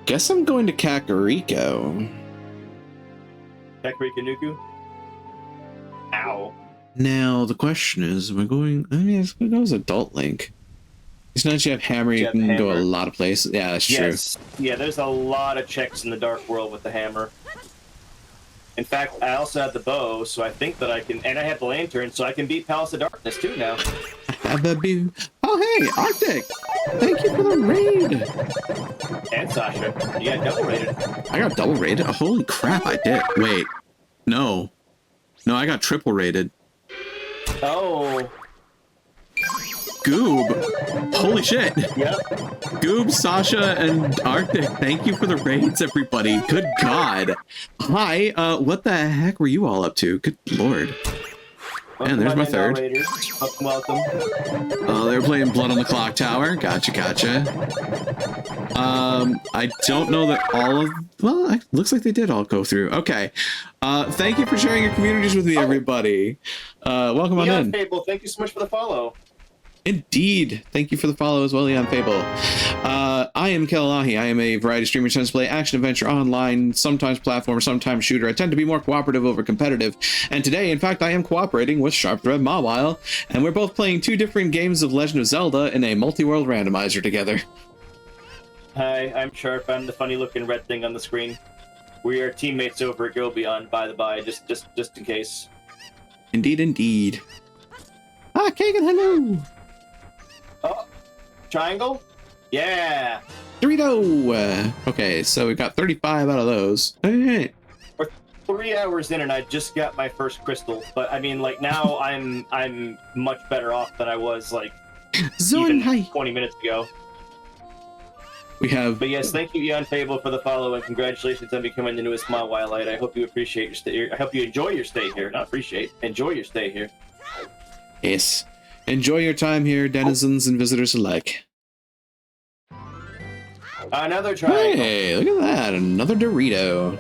Guess I'm going to Kakariko. Kakariko Nuku. Ow. Now the question is, am I going? I mean, it's going to go as Adult Link. It's not you have Hammer, you You have can go a Hammer. lot of places. Yeah, that's true. Yes. Yeah, there's a lot of checks in the Dark World with the hammer. In fact, I also have the bow, so I think that I can, and I have the lantern, so I can beat Palace of Darkness too now. Oh, hey, Arctic! Thank you for the raid! And Sasha, you got double rated. I got double rated? Oh, holy crap, I did. Wait. No. No, I got triple rated. Oh. Goob. Holy shit. Yep. Goob, Sasha, and Arctic, thank you for the raids, everybody. Good God. Hi, what the heck were you all up to? Good Lord. And there's my third. Welcome. Oh, they were playing Blood on the Clock Tower. Gotcha, gotcha. I don't know that all of... Well, it looks like they did all go through. Okay. Thank you for sharing your communities with me, everybody. Welcome on in. Fable, thank you so much for the follow. Indeed. Thank you for the follow as well, Leon Fable. I am Kelalahi. I am a variety streamer, tends to play action adventure online, sometimes platform, sometimes shooter. I tend to be more cooperative over competitive. And today, in fact, I am cooperating with Sharp Thread Mawile, and we're both playing 2 different games of Legend of Zelda in a multi-world randomizer together. Hi, I'm Sharp. I'm the funny-looking red thing on the screen. We are teammates over at Go Beyond, by the by, just in case. Indeed, indeed. Ah, Kagan, hello! Oh, triangle? Yeah! Dorito! Okay, so we got 35 out of those. Hey. We're 3 hours in and I just got my first crystal, but I mean, like, now I'm much better off than I was, like, Zone, hi. 20 minutes ago. We have... But yes, thank you, Eon Fable, for the follow, and congratulations on becoming the newest Mawile. I hope you appreciate your stay here. I hope you enjoy your stay here. Not appreciate, enjoy your stay here. Yes. Enjoy your time here, denizens and visitors alike. Another triangle. Hey, look at that. Another Dorito.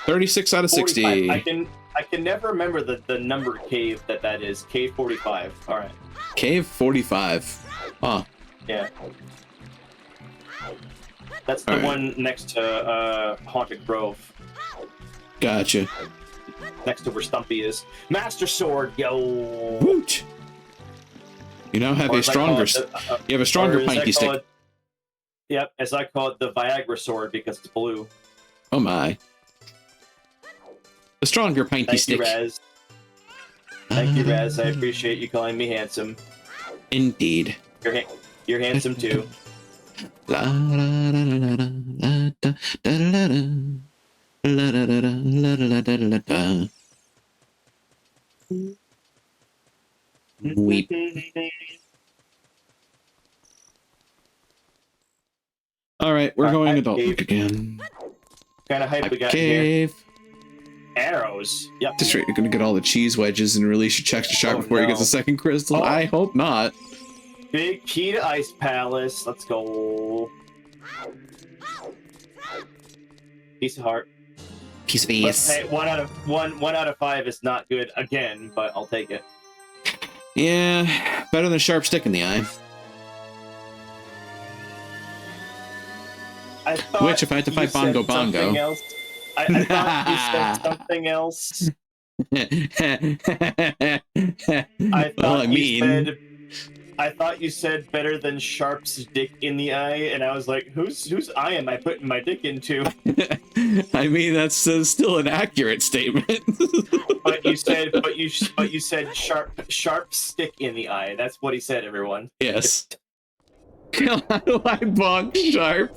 36 out of 60. 45. I can never remember the number cave that is. Cave 45. All right. Cave 45. Huh. Yeah. That's the one next to Haunted Grove. Gotcha. Next to where Stumpy is. Master Sword, yo. Woot. You now have a stronger. You have a stronger pinky stick. Yep, as I call it, the Viagra sword because it's blue. Oh my. A stronger pinky stick. Thank you, Raz. Thank you, Raz. I appreciate you calling me handsome. Indeed. You're handsome too. La la la la la da da la da la da da la da da la da. Weep. All right, we're going adult look again. Kind of hype we got Cave. Here. Arrows. Yep. Just right, you're gonna get all the cheese wedges and release your checks to Sharp before he gets a second crystal. Oh. I hope not. Big key to Ice Palace. Let's go. Piece of heart. Piece of ass. Hey, one out of 5 is not good again, but I'll take it. Yeah, better than a sharp stick in the eye. Which, if I had to fight Bongo Bongo. I thought you said something else. I thought you said better than Sharp's dick in the eye, and I was like, whose eye am I putting my dick into? I mean, that's still an accurate statement. but you said sharp stick in the eye. That's what he said, everyone. Yes. How do I bonk Sharp?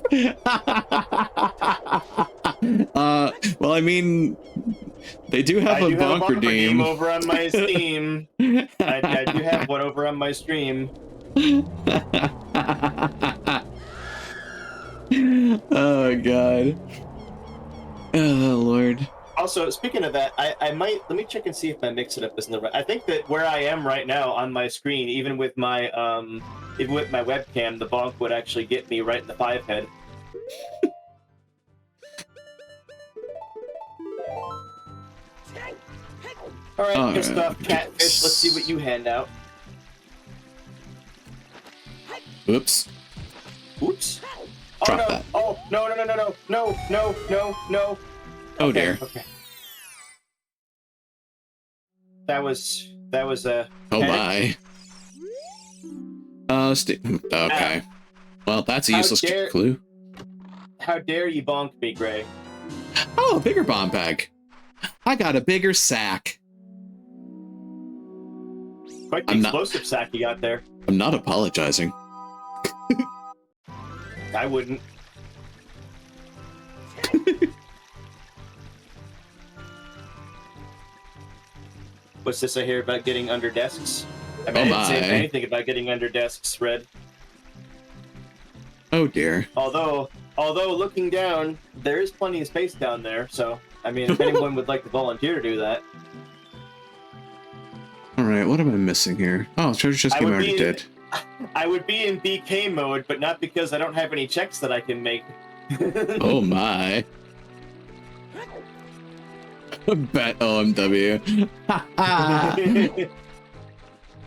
Well, I mean, they do have a bonker game over on my Steam. I do have one over on my stream. Oh God. Oh Lord. Also, speaking of that, I might let me check and see if my mix-it-up is in the right. I think that where I am right now on my screen, even with my webcam, the bonk would actually get me right in the 5 head. All right, good stuff, Catfish. Let's see what you hand out. Oops. Oops. Drop no. that. Oh no. Oh dear. Okay. That was a. Oh my. Okay. Well, that's a useless clue. How dare you bonk me, Gray? Oh, a bigger bomb bag. I got a bigger sack. Quite the explosive sack you got there. I'm not apologizing. I wouldn't. What's this I hear about getting under desks? I mean, Oh I didn't say my. anything about getting under desks, Red. Oh dear. Although looking down, there is plenty of space down there. So, I mean, if anyone would like to volunteer to do that, All right, what am I missing here? Oh, treasure chest game I already did. I would be in BK mode, but not because I don't have any checks that I can make. Oh my. Bet OMW.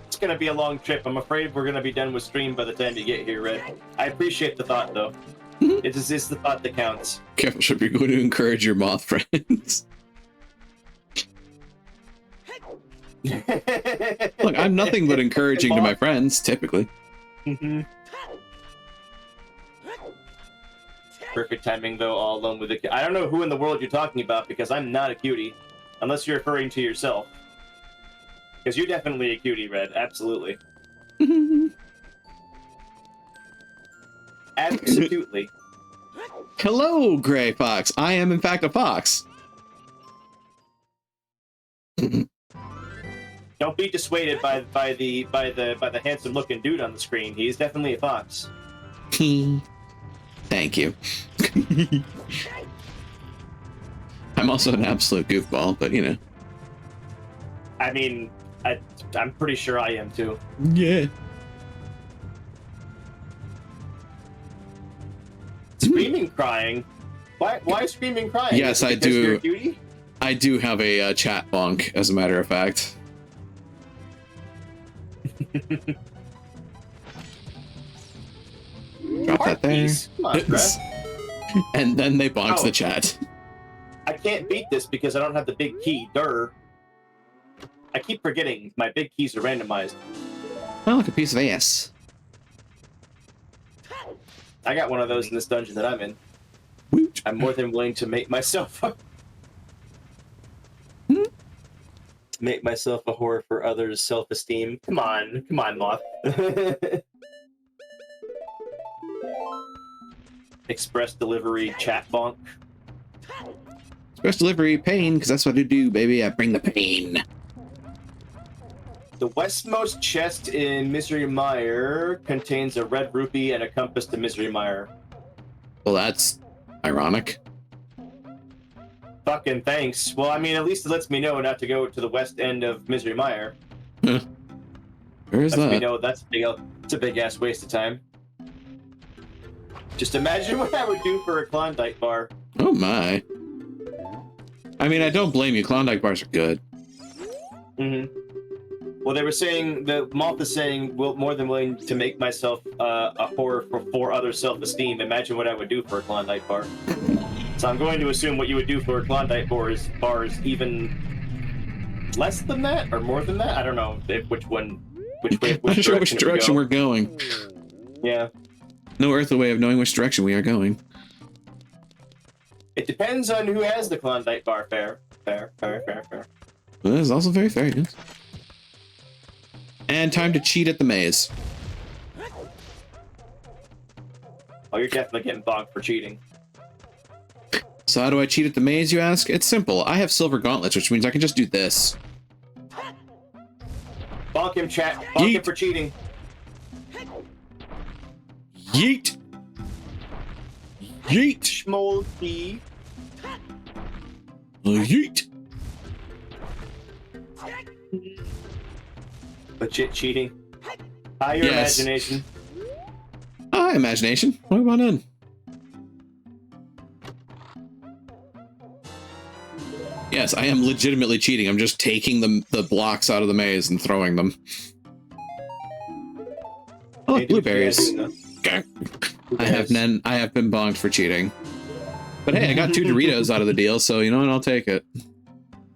It's gonna be a long trip. I'm afraid we're gonna be done with stream by the time you get here, Red. I appreciate the thought, though. It is the thought that counts. Careful, Ship, you're going to encourage your moth friends. Look, I'm nothing but encouraging to my friends, typically. Perfect timing, though, all alone with the... I don't know who in the world you're talking about, because I'm not a cutie. Unless you're referring to yourself. Because you're definitely a cutie, Red. Absolutely. Absolutely. Hello, Gray Fox. I am, in fact, a fox. Don't be dissuaded by the handsome-looking dude on the screen. He's definitely a fox. Thank you. I'm also an absolute goofball, but you know. I mean, I'm pretty sure I am too. Yeah. Screaming, crying. Why screaming, crying? Yes, I because do. You're a cutie? I do have a chat bonk, as a matter of fact. Drop that there. Come on, bruh. And then they bonked Oh. the chat. I can't beat this because I don't have the big key. Durr. I keep forgetting my big keys are randomized. Oh, look, a piece of ass. I got one of those in this dungeon that I'm in. Woot. I'm more than willing to make myself make myself a whore for others' self-esteem. Come on, Moth. Express delivery chat bonk. Express delivery pain, because that's what I do, baby. I bring the pain. The westmost chest in Misery Mire contains a red rupee and a compass to Misery Mire. Well, that's ironic. Fucking thanks. Well, I mean, at least it lets me know not to go to the west end of Misery Mire. Where is Lets me that? know it's a big ass waste of time. Just imagine what I would do for a Klondike bar. Oh my. I mean, I don't blame you. Klondike bars are good. Well, they were saying, the Moth is saying, more than willing to make myself a whore for other self-esteem. Imagine what I would do for a Klondike bar. So I'm going to assume what you would do for a Klondike bar is even less than that or more than that. I don't know which way. I'm not sure which direction we're going. Yeah. No earthly way of knowing which direction we are going. It depends on who has the Klondike bar. Fair. Well, that is also very fair, yes. And time to cheat at the maze. Oh, you're definitely getting bonked for cheating. So how do I cheat at the maze, you ask? It's simple. I have silver gauntlets, which means I can just do this. Bonk him, chat. Bonk him for cheating. Yeet! Yeet! Schmolty. Yeet! Legit cheating. Higher Yes. imagination. Ah, imagination. What about in? Yes, I am legitimately cheating. I'm just taking the blocks out of the maze and throwing them. Oh, look, blueberries. Okay. I have been bonked for cheating. But hey, I got 2 Doritos out of the deal, so you know what? I'll take it.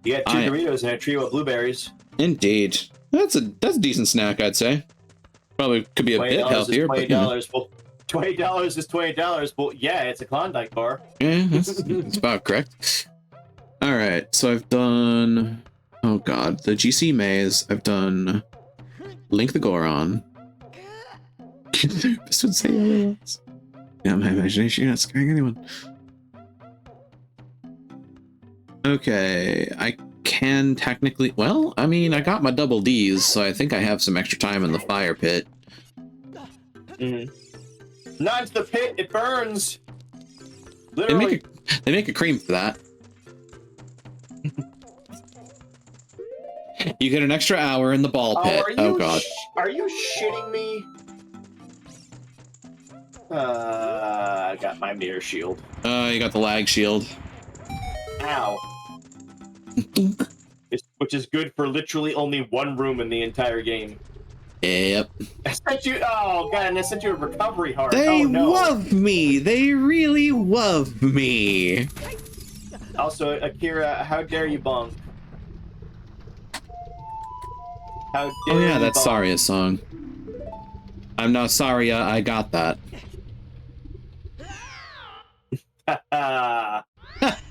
You got 2 Doritos and a trio of blueberries. Indeed. That's a decent snack, I'd say. Probably could be a bit healthier, but you know. Well, $20 is $20. Well, yeah, it's a Klondike bar. Yeah, that's about correct. All right, so I've done, oh god, the GC maze. I've done Link the Goron. This would say otherwise. Yeah, my imagination, you're not scaring anyone. Okay, I can technically... Well, I mean, I got my double Ds, so I think I have some extra time in the fire pit. Mm. Not into the pit, it burns! They Literally. make a cream for that. You get an extra hour in the ball pit. Oh, God. Are you shitting me? I got my mirror shield. You got the lag shield. Ow. Which is good for literally only one room in the entire game. Yep. I sent you. Oh god! And I sent you a recovery heart. They oh no! love me. They really love me. Also, Akira, how dare you bonk? How dare Oh yeah, you that's bonk? Saria's song. I'm now Saria. I got that.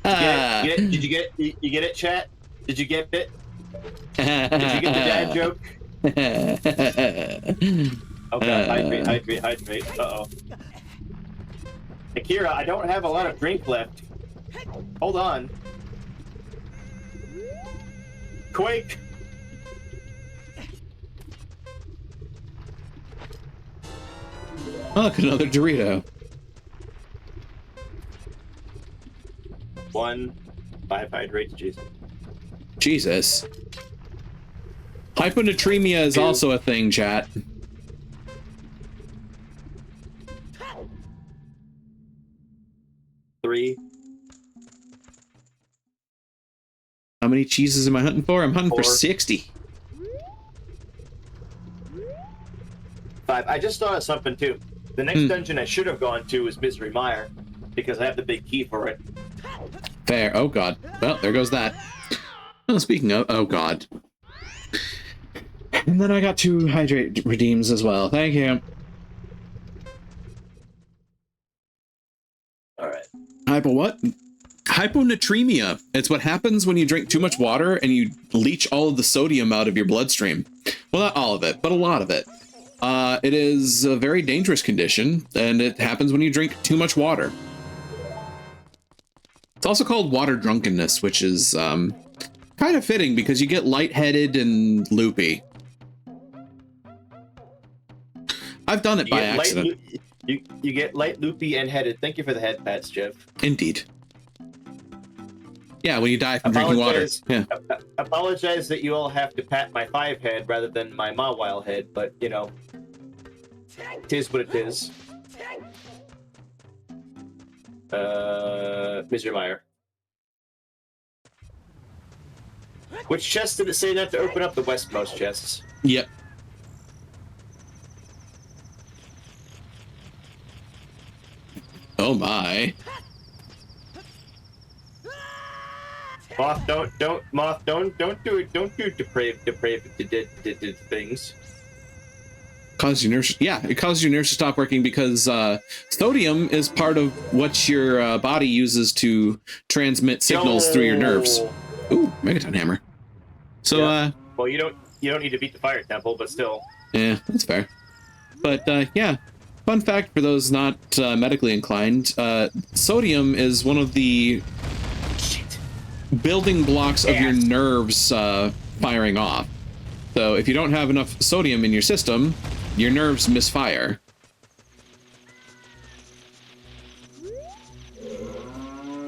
Did you get it? You get it, chat? Did you get it? Did you get the dad joke? Oh god, hydrate. Uh-oh. Akira, I don't have a lot of drink left. Hold on. Quake! Oh, look, another Dorito. 5 hydrates, Jesus. Jesus. Hyponatremia is also a thing, chat. Three. How many cheeses am I hunting for? I'm hunting for 4. 60. 5. I just thought of something too. The next dungeon I should have gone to is Misery Mire, because I have the big key for it. Fair. Oh god. Well, there goes that. Well, speaking of, oh god. And then I got 2 hydrate redeems as well. Thank you. Alright. Hypo what? Hyponatremia. It's what happens when you drink too much water and you leach all of the sodium out of your bloodstream. Well, not all of it, but a lot of it. It is a very dangerous condition, and it happens when you drink too much water. It's also called water drunkenness, which is kind of fitting because you get lightheaded and loopy. I've done it by accident. You get light, loopy, and headed. Thank you for the head pats, Jeff. Indeed. Yeah, when you die from drinking water. Yeah. Apologize that you all have to pat my 5 head rather than my Mawile head, but, you know, it is what it is. Mr. Meyer. Which chest did it say not to open up? The westmost chests. Yep. Oh my. Moth, don't do it. Don't do depraved things. Causes your nerves. Yeah, it causes your nerves to stop working because sodium is part of what your body uses to transmit signals through your nerves. Ooh, Megaton Hammer. So, yeah. Well, you don't need to beat the fire temple, but still. Yeah, that's fair. But yeah, fun fact for those not medically inclined: sodium is one of the building blocks of your nerves firing off. So if you don't have enough sodium in your system, your nerves misfire.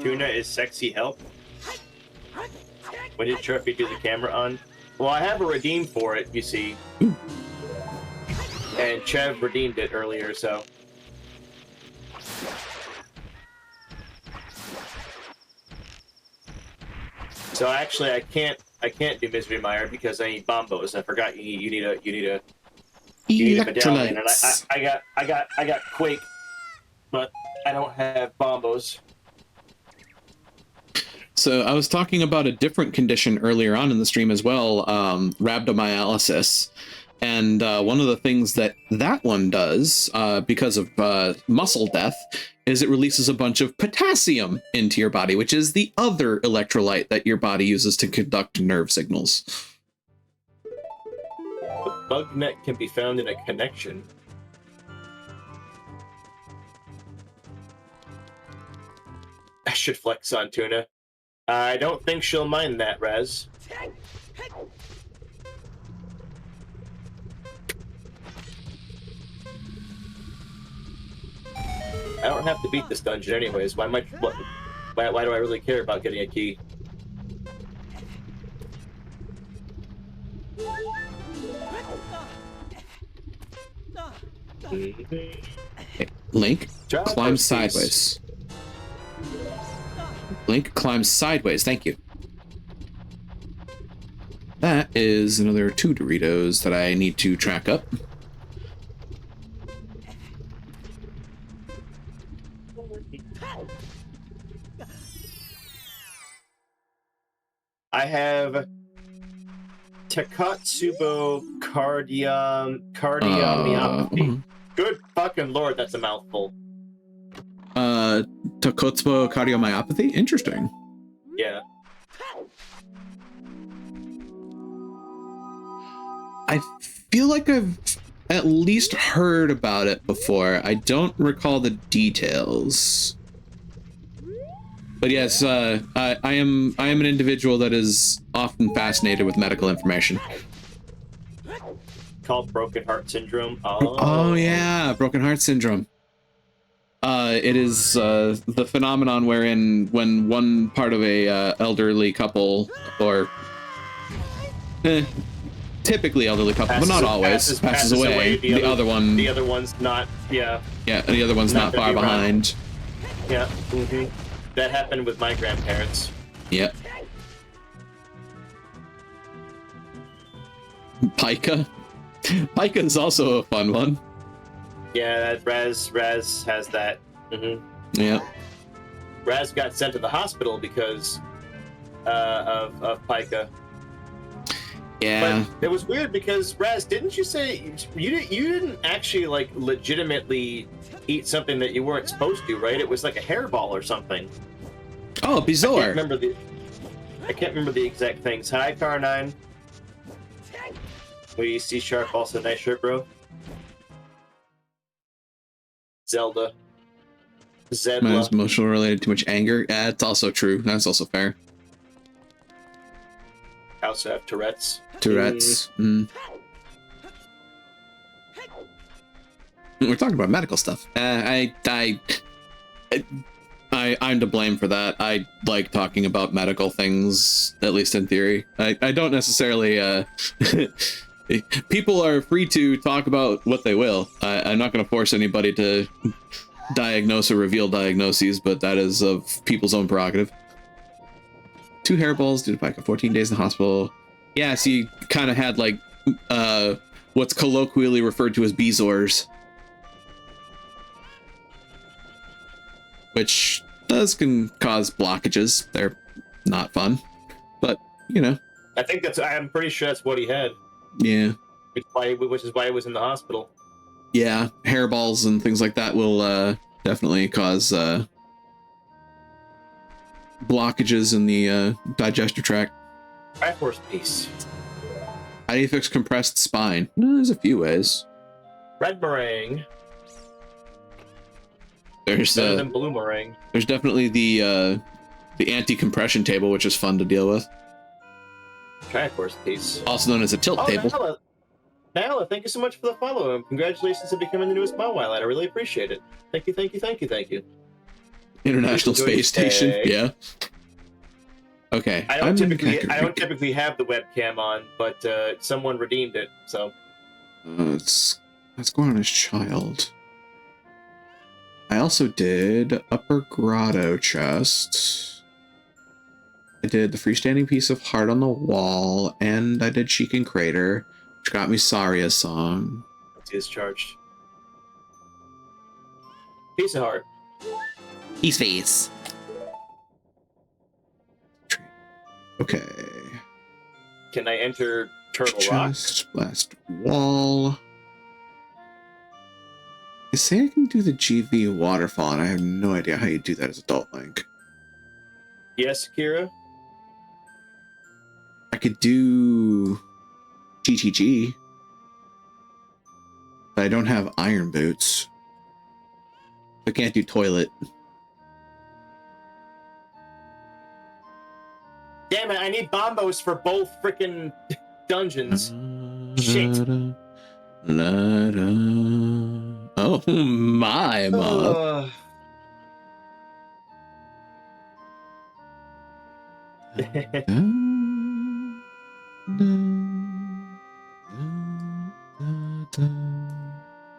Tuna is sexy help. When did Trophy do the camera on? Well, I have a redeem for it, you see. Ooh. And Chev redeemed it earlier, so. So actually, I can't do Misery Mire because I need bombos. I forgot you need a medallion, and I got Quake, but I don't have bombos. So I was talking about a different condition earlier on in the stream as well, rhabdomyolysis. And one of the things that one does, because of muscle death, is it releases a bunch of potassium into your body, which is the other electrolyte that your body uses to conduct nerve signals. The bug net can be found in a connection. I should flex on Tuna. I don't think she'll mind that, Raz. I don't have to beat this dungeon anyways. Why do I really care about getting a key? Link, Job climb versus- sideways. Link, climb sideways. Thank you. That is another 2 Doritos that I need to track up. I have Takatsubo cardiomyopathy. Good fucking lord, that's a mouthful. Takotsubo cardiomyopathy? Interesting. Yeah. I feel like I've at least heard about it before. I don't recall the details. But yes, I am an individual that is often fascinated with medical information. Called broken heart syndrome. Oh yeah, broken heart syndrome. It is the phenomenon wherein when one part of a elderly couple, or typically elderly couple, but not always, passes away. The other one's not. Yeah. Yeah, the other one's not far behind. Yeah. That happened with my grandparents. Yep. Pika. Pika is also a fun one. Yeah, that Raz has that. Yeah. Raz got sent to the hospital because of Pika. Yeah. But it was weird because Raz, didn't you say you didn't actually like legitimately eat something that you weren't supposed to, right? It was like a hairball or something. Oh, bizarre. I can't remember the exact things. Hi, Car9. We see Sharp also nice shirt, bro. Zelda. Mine's emotional related to much anger. Yeah, it's also true. That's also fair. I also have Tourette's. Tourette's. We're talking about medical stuff. I'm to blame for that. I like talking about medical things, at least in theory. I don't necessarily. People are free to talk about what they will. I'm not going to force anybody to diagnose or reveal diagnoses, but that is of people's own prerogative. 2 hairballs due to Pika, 14 days in the hospital. Yeah, so you kind of had like what's colloquially referred to as Bezors, which can cause blockages. They're not fun, but you know. I'm pretty sure that's what he had. Yeah. Which is why he was in the hospital. Yeah, hairballs and things like that will definitely cause blockages in the digestive tract. Triforce piece. How do you fix compressed spine? No, there's a few ways. Red meringue. There's Better than blue meringue. There's definitely the anti-compression table, which is fun to deal with. Triforce piece. Also known as a tilt table. Nala, thank you so much for the follow, and congratulations on becoming the newest Mawile. I really appreciate it. Thank you. International Space Station. Yeah. Okay. I don't typically have the webcam on, but someone redeemed it, so. Let's go on as child. I also did Upper Grotto chest. I did the freestanding piece of Heart on the Wall, and I did Chicken Crater, which got me Saria's song. Is charged. Piece of heart. Peace face. Okay. Can I enter Turtle Chest, Rock? Blast Wall. I say I can do the GV waterfall, and I have no idea how you do that as Adult Link. Yes, Kira? I could do GTG, but I don't have iron boots. I can't do toilet. Damn it, I need bombos for both freaking dungeons. Shit. Oh my, Moth.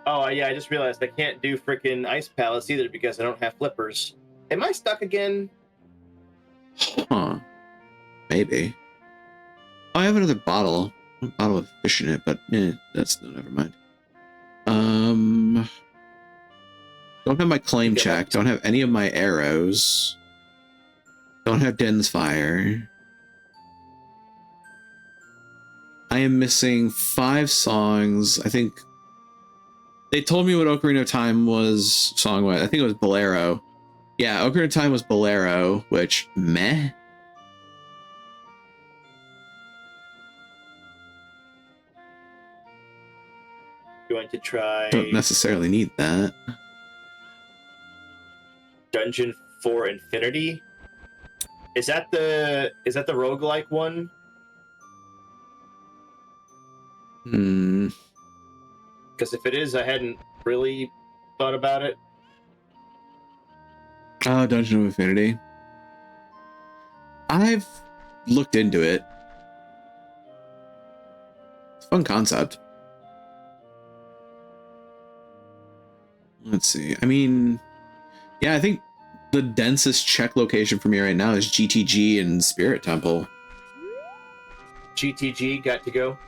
Oh, yeah, I just realized I can't do freaking Ice Palace either because I don't have flippers. Am I stuck again? Huh. Maybe. Oh, I have another bottle. A bottle of fish in it, but that's never mind. Don't have my claim check. Don't have any of my arrows. Don't have Den's fire. I am missing 5 songs. I think they told me what Ocarina of Time was song-wise. I think it was Bolero. Yeah, Ocarina of Time was Bolero, which meh. Going to try. Don't necessarily need that. Dungeon for Infinity. Is that the roguelike one? Because if it is, I hadn't really thought about it. Oh, Dungeon of Infinity. I've looked into it. It's a fun concept. Let's see. I mean, yeah, I think the densest check location for me right now is GTG and Spirit Temple. GTG got to go.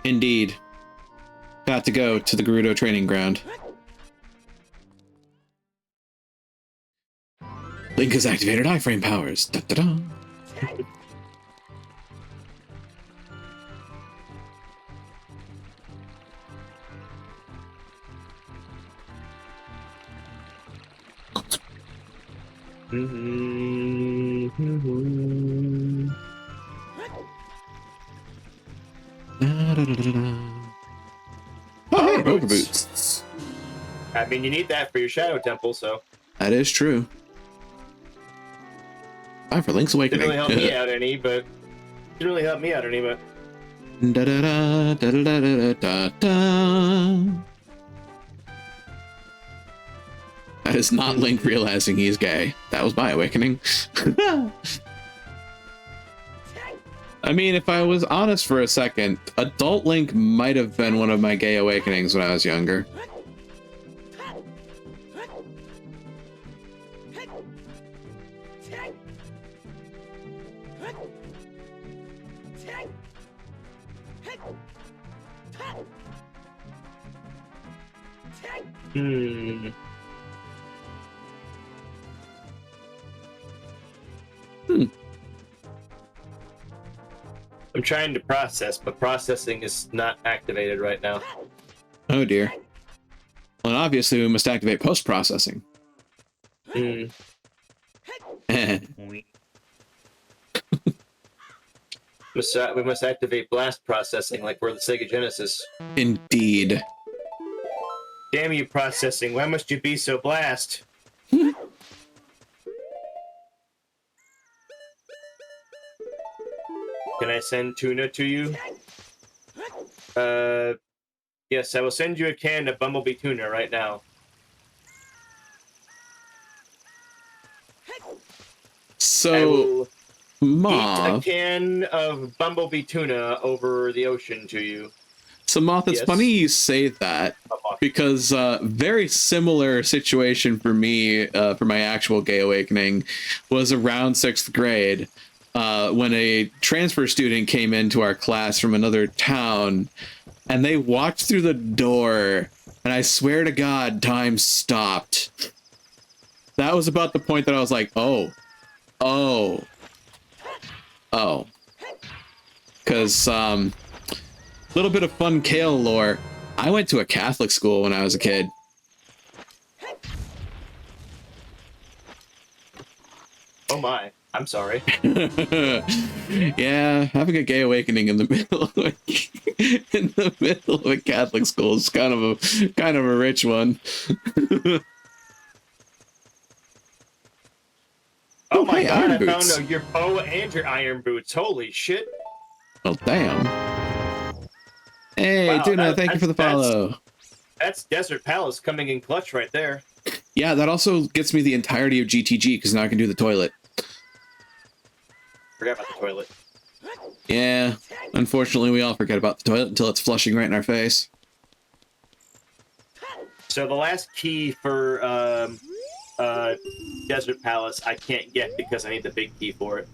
Indeed. Got to go to the Gerudo training ground. Link has activated iframe powers. Da, da, da. Oh, hey, Boba Boots. I mean, you need that for your Shadow Temple, so. That is true. Time for Link's Awakening. Didn't really help me out any, but. Didn't really help me out any, but. Da, da, da, da, da, da, da, da. That is not Link realizing he's gay. That was my awakening. I mean, if I was honest for a second, adult Link might have been one of my gay awakenings when I was younger. I'm trying to process, but processing is not activated right now. Oh dear. Well, obviously we must activate post-processing. We must activate blast processing like we're the Sega Genesis. Indeed. Damn you, processing. Why must you be so blast? Can I send tuna to you? Yes, I will send you a can of Bumblebee tuna right now. So, Moth, eat a can of Bumblebee tuna over the ocean to you. So Moth, it's funny you say that, because very similar situation for me for my actual gay awakening was around 6th grade when a transfer student came into our class from another town, and they walked through the door, and I swear to God, time stopped. That was about the point that I was like, oh. Because, little bit of fun Kale lore. I went to a Catholic school when I was a kid. Oh my, I'm sorry. Yeah, having a gay awakening in the middle of a Catholic school is kind of a rich one. Oh my hey, god, iron I boots. found your bow and your iron boots. Holy shit. Well, damn. Hey, Wow, Tuna, thank you for the follow. That's Desert Palace coming in clutch right there. Yeah, that also gets me the entirety of GTG, because now I can do the toilet. Forgot about the toilet. Yeah, unfortunately, we all forget about the toilet until it's flushing right in our face. So the last key for Desert Palace I can't get because I need the big key for it.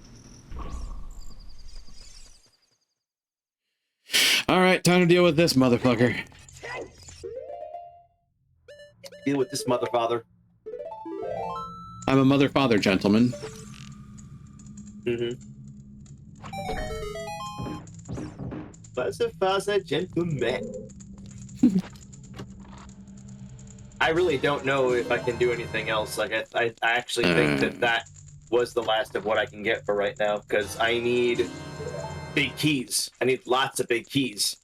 All right, time to deal with this motherfucker. Deal with this mother father. I'm a mother father, gentleman. Mm-hmm. Mother father, gentleman. I really don't know if I can do anything else. Like I actually think that was the last of what I can get for right now, because I need big keys. I need lots of big keys.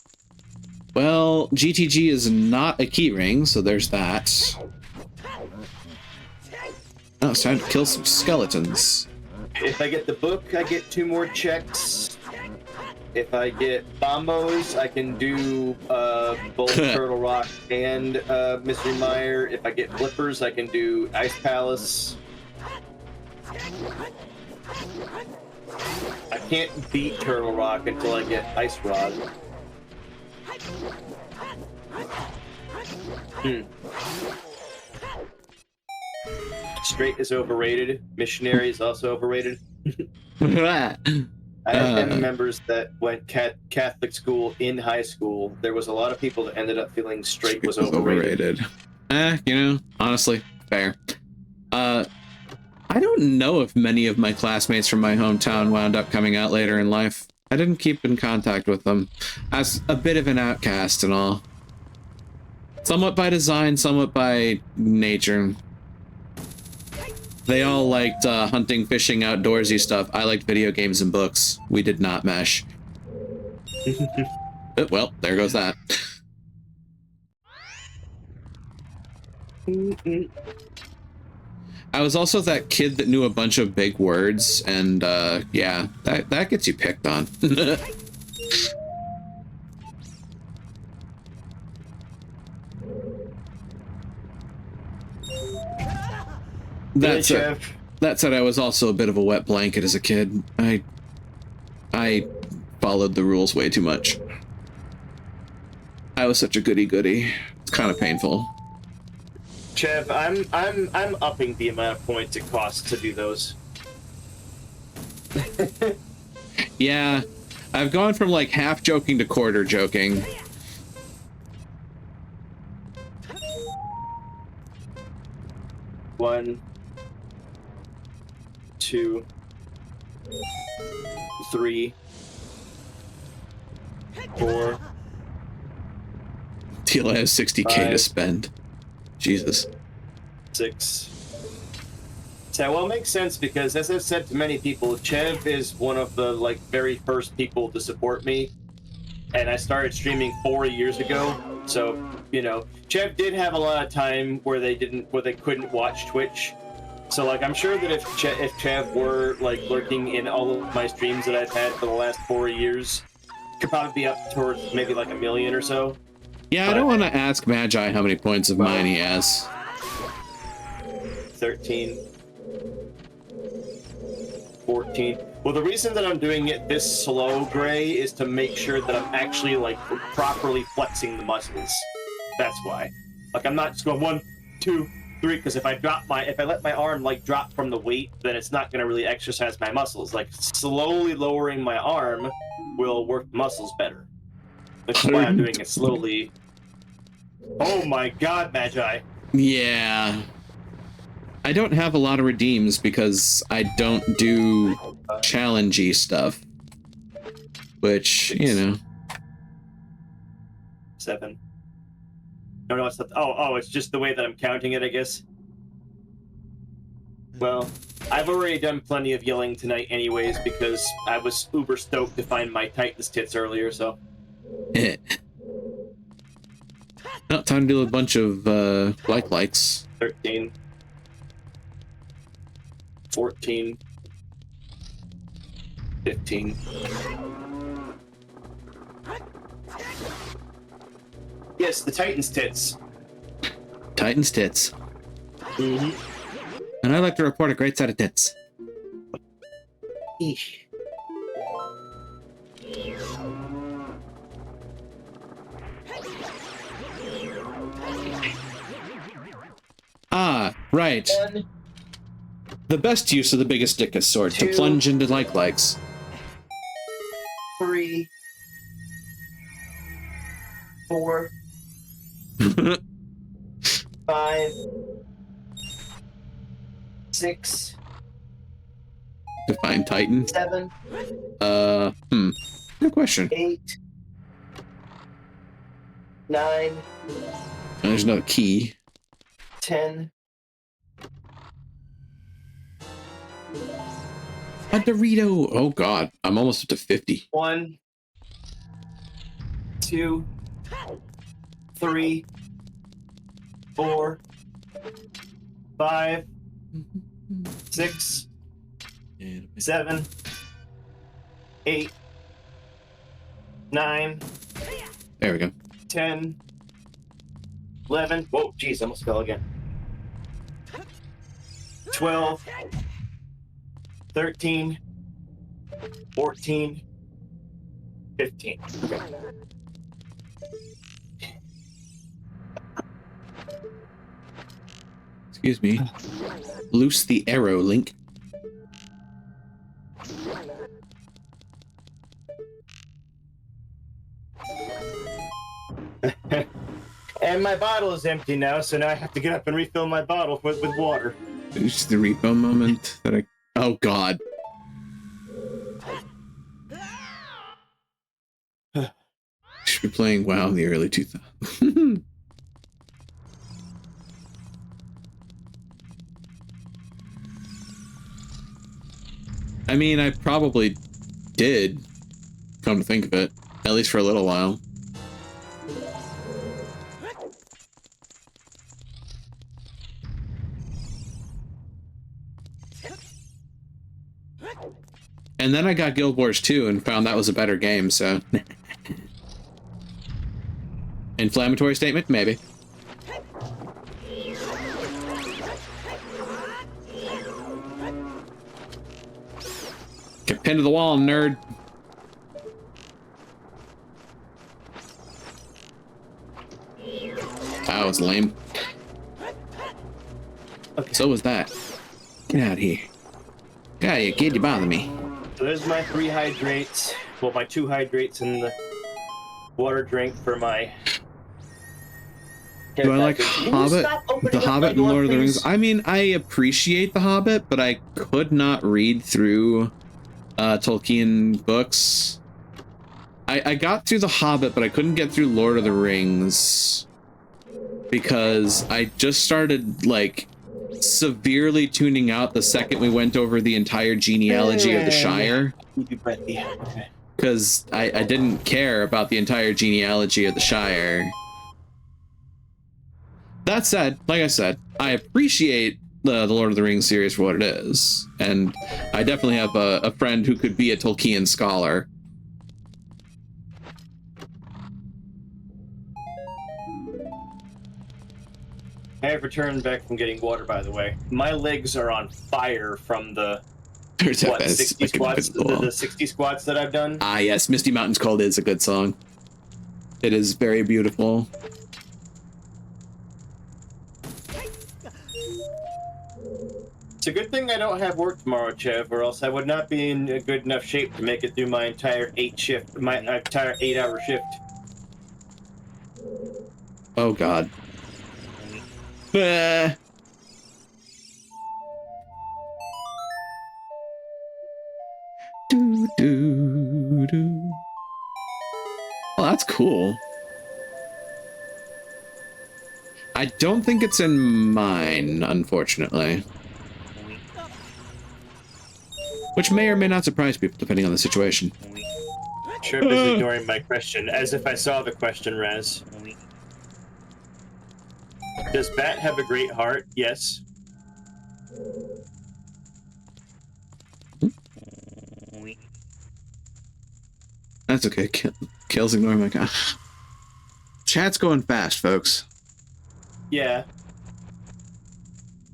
Well, GTG is not a key ring, so there's that. Oh, it's time to kill some skeletons. If I get the book, I get 2 more checks. If I get bombos, I can do both Turtle Rock and Mystery Mire. If I get flippers, I can do Ice Palace. I can't beat Turtle Rock until I get Ice Rod. Straight is overrated. Missionary is also overrated. I have family members that went Catholic school in high school. There was a lot of people that ended up feeling straight was overrated. You know, honestly, fair. I don't know if many of my classmates from my hometown wound up coming out later in life. I didn't keep in contact with them, as a bit of an outcast and all. Somewhat by design, somewhat by nature. They all liked hunting, fishing, outdoorsy stuff. I liked video games and books. We did not mesh. Well, there goes that. I was also that kid that knew a bunch of big words, and yeah, that gets you picked on. That said, I was also a bit of a wet blanket as a kid. I followed the rules way too much. I was such a goody-goody. It's kind of painful. Chev, I'm upping the amount of points it costs to do those. Yeah, I've gone from like half joking to quarter joking. One, 2, 3, 4. Tila has 60k 5, to spend. Jesus. 6. So, well, it makes sense because, as I've said to many people, Chev is one of the very first people to support me, and I started streaming 4 years ago. So, you know, Chev did have a lot of time where they couldn't watch Twitch. So, I'm sure that if Chev were lurking in all of my streams that I've had for the last 4 years, could probably be up towards maybe 1 million or so. Yeah, I don't want to ask Magi how many points of mine he has. 13, 14. Well, the reason that I'm doing it this slow, Gray, is to make sure that I'm actually properly flexing the muscles. That's why. I'm not just going 1, 2, 3, because if I let my arm drop from the weight, then it's not going to really exercise my muscles. Slowly lowering my arm will work the muscles better. Which is why I'm doing it slowly. Oh my god, Magi. Yeah. I don't have a lot of redeems because I don't do challengey stuff. Which, 6, you know. 7. No, it's not. Oh, it's just the way that I'm counting it, I guess. Well, I've already done plenty of yelling tonight anyways because I was uber stoked to find my Titan's tits earlier, so. Now, time to do a bunch of likes. 13. 14. 15. Yes, the Titan's tits. Titan's tits. Mm-hmm. And I'd like to report a great set of tits. Eesh. Ah, right. 1, The best use of the biggest dickus sword, to 2, plunge into likes. 3, 4, 5, 6, Define Titan. 7, Good question. 8, 9, There's no key. 10. A Dorito! Oh god, I'm almost up to 50. 1, 2, 3, 4, 5, 6, 7, 8, 9, There we go. 10, 11. Whoa, jeez, I almost fell again. 12, 13, 14, 15. Okay. Excuse me. Loose the arrow, Link. And my bottle is empty now, so now I have to get up and refill my bottle with water. It's the repo moment that I... Oh god. Should be playing WoW in the early 2000s. I mean, I probably did, come to think of it, at least for a little while. And then I got Guild Wars 2 and found that was a better game, so... Inflammatory statement? Maybe. Get pinned to the wall, nerd. That was lame. Okay. So was that. Get out of here. Get out of here, kid. You bother me. So there's my 3 hydrates. Well, my 2 hydrates and the water drink for my... Do I like Can you Hobbit? stop opening The up my Hobbit and door, Lord of the please? Rings? I mean, I appreciate The Hobbit, but I could not read through Tolkien books. I got through The Hobbit, but I couldn't get through Lord of the Rings because I just started, like, severely tuning out the second we went over the entire genealogy of the Shire. Because I didn't care about the entire genealogy of the Shire. That said, like I said, I appreciate the Lord of the Rings series for what it is. And I definitely have a friend who could be a Tolkien scholar. I have returned back from getting water, by the way. My legs are on fire from the There's what, that 60 fucking squats, invisible. the 60 squats that I've done. Ah, yes, Misty Mountains Cold is a good song. It is very beautiful. It's a good thing I don't have work tomorrow, Chev, or else I would not be in a good enough shape to make it through my entire 8-hour shift. Oh god. Ah. Do, do, do. Well, that's cool. I don't think it's in mine, unfortunately. Which may or may not surprise people, depending on the situation. Chirp is ignoring my question, as if I saw the question, Raz. Does Bat have a great heart? Yes. That's okay. Kale's ignoring my comment. Chat's going fast, folks. Yeah.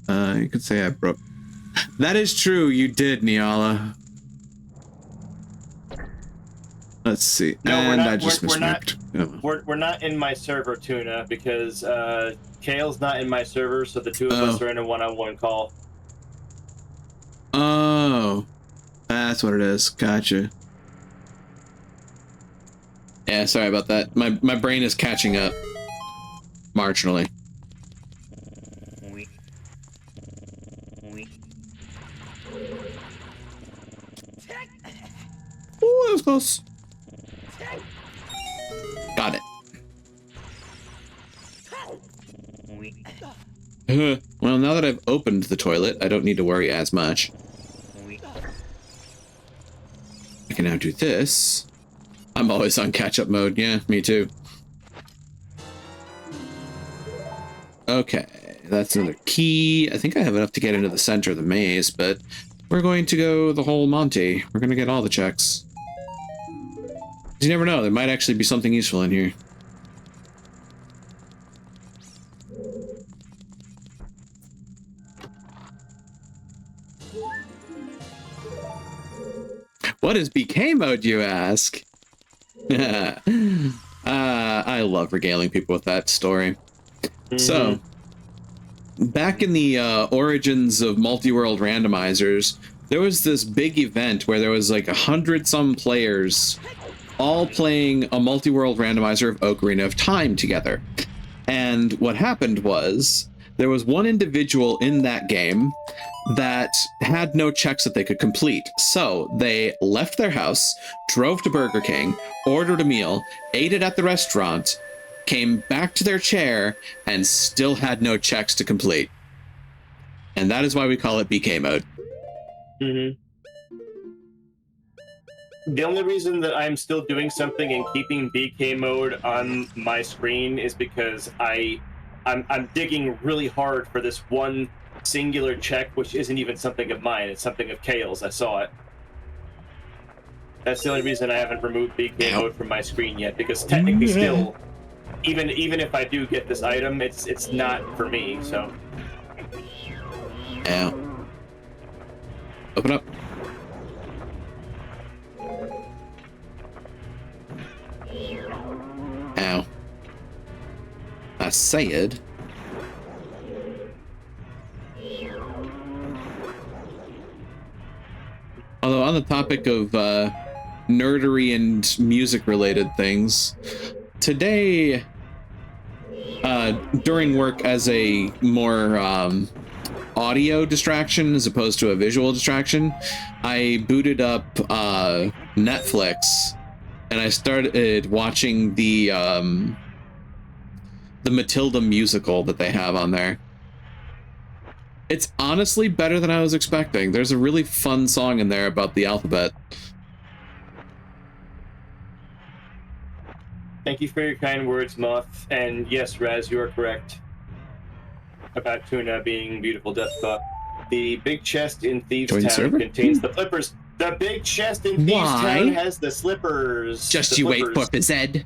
You could say I broke. That is true. You did, Niala. Let's see. No, and we're not. I just We're not. mismarked. Oh. We're not in my server, Tuna, because Kale's not in my server, so the two of us are in a one-on-one call. Oh, that's what it is. Gotcha. Yeah, sorry about that. My brain is catching up marginally. Oh, that was close. Got it. Well, now that I've opened the toilet, I don't need to worry as much. I can now do this. I'm always on catch-up mode. Yeah, me too. Okay, that's another key. I think I have enough to get into the center of the maze, but we're going to go the whole Monty. We're going to get all the checks. You never know, there might actually be something useful in here. What is BK mode, you ask? I love regaling people with that story. Mm-hmm. So, back in the origins of multi-world randomizers, there was this big event where there was like 100-some players all playing a multi-world randomizer of Ocarina of Time together. And what happened was, there was one individual in that game that had no checks that they could complete. So they left their house, drove to Burger King, ordered a meal, ate it at the restaurant, came back to their chair, and still had no checks to complete. And that is why we call it BK mode. Mm-hmm. The only reason that I'm still doing something and keeping BK mode on my screen is because I'm digging really hard for this one singular check, which isn't even something of mine. It's something of Kale's. I saw it. That's the only reason I haven't removed BK mode from my screen yet, because technically still, even if I do get this item, it's not for me, so. Ow. Open up. Ow. I said. Although on the topic of nerdery and music-related things, today, during work as a more audio distraction as opposed to a visual distraction, I booted up Netflix and I started watching the Matilda musical that they have on there. It's honestly better than I was expecting. There's a really fun song in there about the alphabet. Thank you for your kind words, Moth. And yes, Raz, you are correct about Tuna being beautiful Deathclaw. The big chest in Thieves' Town contains the flippers. The big chest in Thieves' Town has the slippers. Just the you flippers. wait for Zed.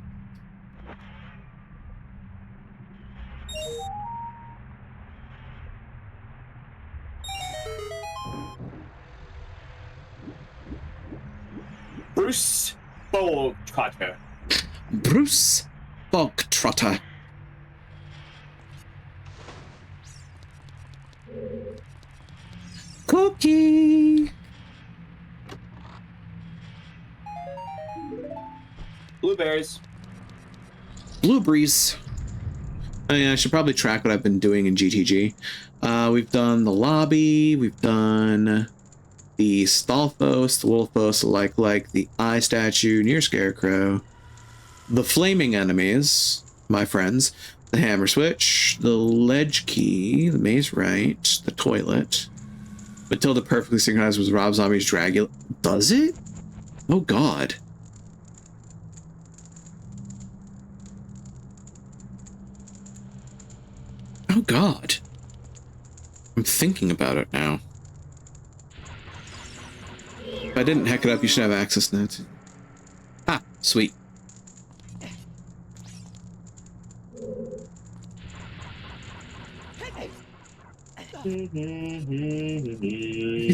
Bruce Bogtrotter. Bruce Bogtrotter. Cookie. Blueberries. Blueberries. Oh, yeah, I should probably track what I've been doing in GTG. We've done the lobby. We've done the Stalfos, the Wolfos, like the eye statue near Scarecrow, the flaming enemies, my friends, the hammer switch, the ledge key, the maze right, the toilet. Matilda perfectly synchronized with Rob Zombie's Dragula. Does it? Oh God. Oh God. I'm thinking about it now. If I didn't hack it up, you should have access now. Ah, Sweet. You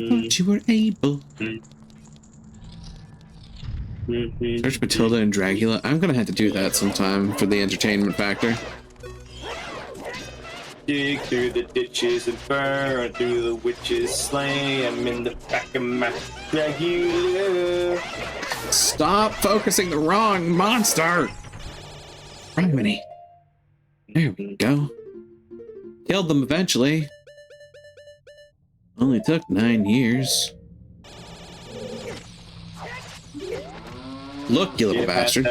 thought you were able. Search Matilda and Dragula. I'm gonna have to do that sometime for the entertainment factor. Dig through the ditches and burn through the witch's sleigh. I'm in the back of my Dragula. Stop focusing the wrong monster! Criminy. There we go. Killed them eventually. Only took 9 years. Look, you little bastard.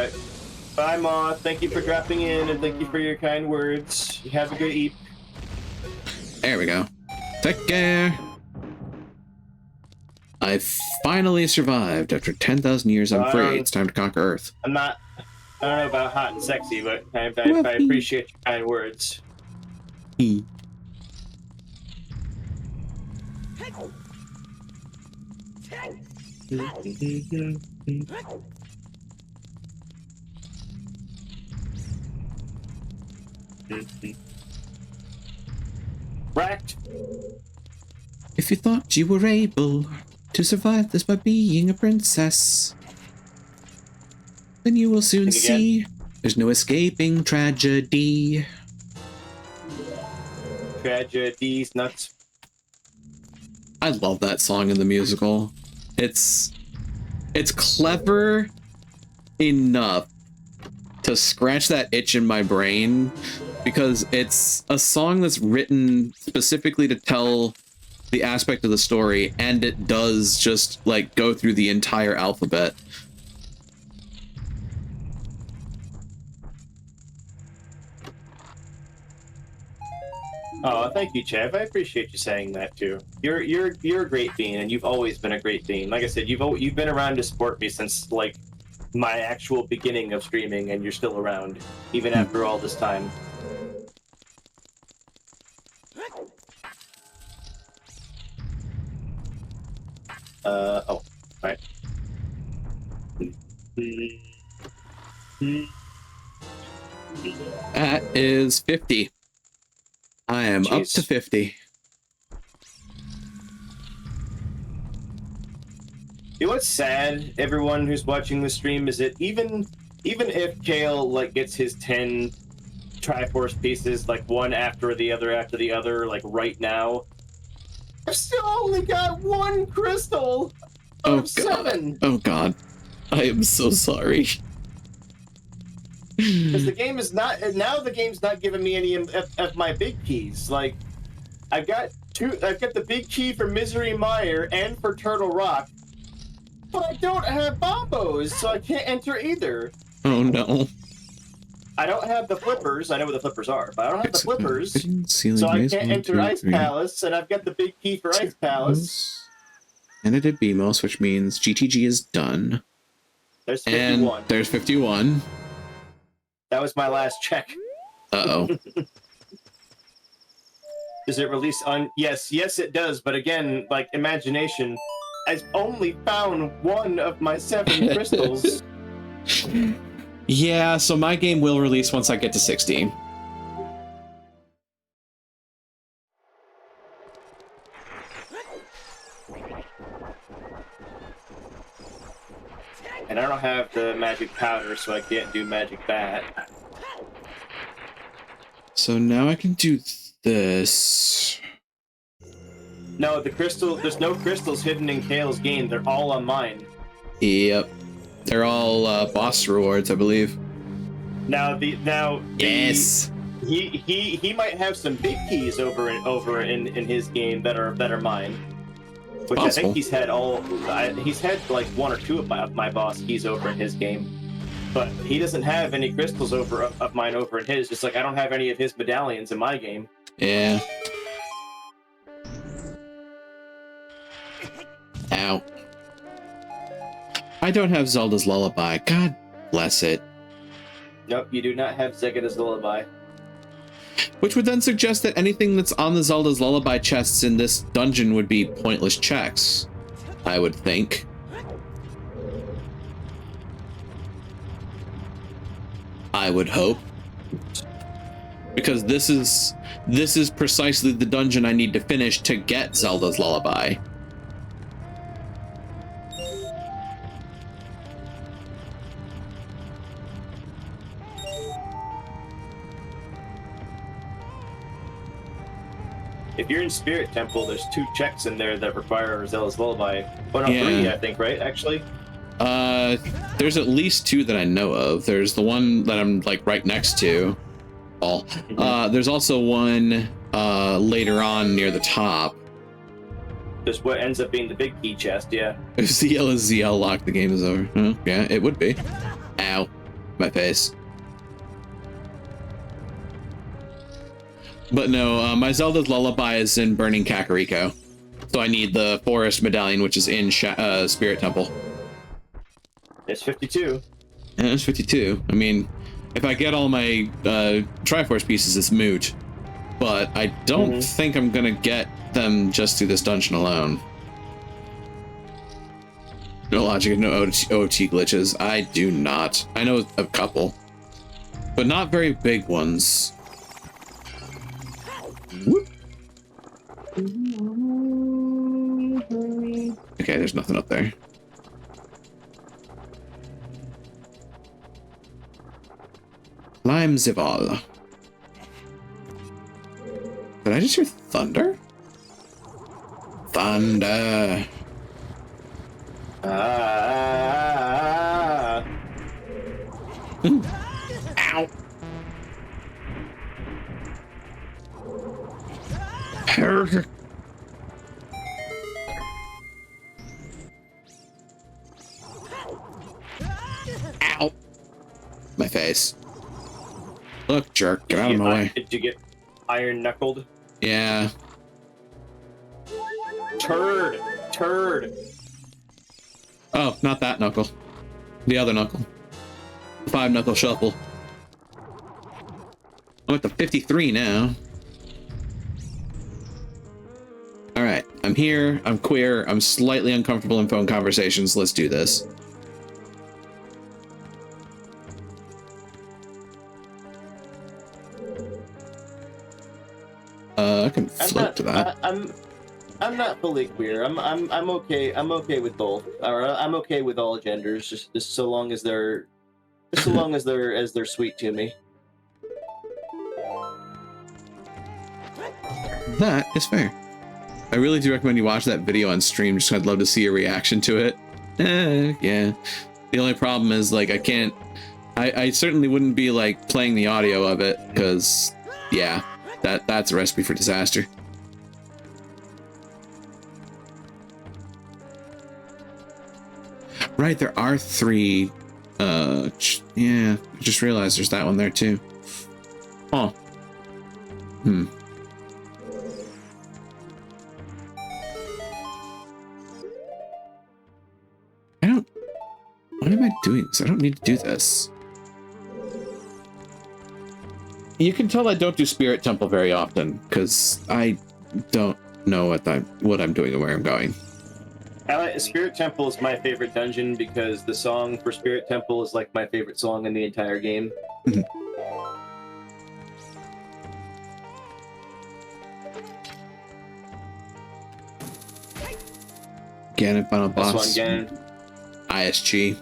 Bye, Moth. Thank you for dropping in, and thank you for your kind words. You have a good eat. There we go. Take care. I finally survived after 10,000 years. I'm free. It's time to conquer Earth. I don't know about hot and sexy, but I appreciate your kind words. Racked. If you thought you were able to survive this by being a princess, then you will soon see there's no escaping tragedy. Tragedy's nuts. I love that song in the musical. It's clever enough to scratch that itch in my brain, because it's a song that's written specifically to tell the aspect of the story, and it does just like go through the entire alphabet. Oh, thank you, Chev. I appreciate you saying that too. You're a great bean, and you've always been a great bean. Like I said, you've been around to support me since like my actual beginning of streaming, and you're still around even after all this time. Oh, right. That is 50. I am up to 50. You know what's sad, everyone who's watching the stream, is that even if Kale like gets his 10 Triforce pieces like one after the other like right now, I've still only got 1 crystal out of 7. Oh god. I am so sorry. Because the game is not the game's not giving me any of my big keys. Like I've got the big key for Misery Mire and for Turtle Rock, but I don't have bombos, so I can't enter either. Oh no. I don't have the flippers. I know what the flippers are, but I don't have the flippers, so I I can't enter Ice Palace, and I've got the big key for Ice Palace. And it did BMOS, which means GTG is done. There's 51. And there's 51. That was my last check. Uh-oh. Does it release on... Yes, it does, but again, like, imagination, I've only found 1 of my 7 crystals. Yeah, so my game will release once I get to 16. And I don't have the magic powder, so I can't do magic bat. So now I can do this. No, there's no crystals hidden in Kale's game. They're all on mine. Yep. They're all boss rewards, I believe. Yes. He might have some big keys over in his game that are mine. Which possible. I think he's had like 1 or 2 of my boss keys over in his game, but he doesn't have any crystals of mine over in his. Just like I don't have any of his medallions in my game. Yeah. Ow. I don't have Zelda's Lullaby. God bless it. Nope, you do not have Zegada's Lullaby. Which would then suggest that anything that's on the Zelda's Lullaby chests in this dungeon would be pointless checks, I would think. I would hope. Because this is precisely the dungeon I need to finish to get Zelda's Lullaby. If you're in Spirit Temple, there's 2 checks in there that require Zelda's Lullaby. Oh no, Yeah. 3, I think, right? Actually. There's at least 2 that I know of. There's the one that I'm like right next to. There's also one later on near the top. Just what ends up being the big key chest, yeah. If ZL is ZL lock, the game is over. Oh, yeah, it would be. Ow. My face. But no, my Zelda's Lullaby is in Burning Kakariko. So I need the Forest Medallion, which is in Spirit Temple. It's 52. Yeah, it's 52. I mean, if I get all my Triforce pieces, it's moot. But I don't think I'm gonna get them just through this dungeon alone. No logic, no OT glitches. I do not. I know a couple, but not very big ones. Whoop. Okay, there's nothing up there. Lime Zival. Did I just hear thunder? Thunder. Ow. Ow. My face. Look, jerk, get out of my way. Did you get iron knuckled? Yeah. Turd. Oh, not that knuckle. The other knuckle. 5 knuckle shuffle. I'm at the 53 now. Alright, I'm here, I'm queer, I'm slightly uncomfortable in phone conversations, let's do this. I can float to that. I'm not fully queer. I'm okay. I'm okay with both. Or I'm okay with all genders, just so long as they're sweet to me. That is fair. I really do recommend you watch that video on stream, just 'cause I'd love to see your reaction to it. Yeah. The only problem is, like, I certainly wouldn't be, like, playing the audio of it, because, yeah, that's a recipe for disaster. Right, there are 3, yeah, I just realized there's that one there, too. Oh. Why am I doing this? I don't need to do this. You can tell I don't do Spirit Temple very often, because I don't know what I'm doing and where I'm going. Spirit Temple is my favorite dungeon because the song for Spirit Temple is like my favorite song in the entire game. Ganon final boss. ISG.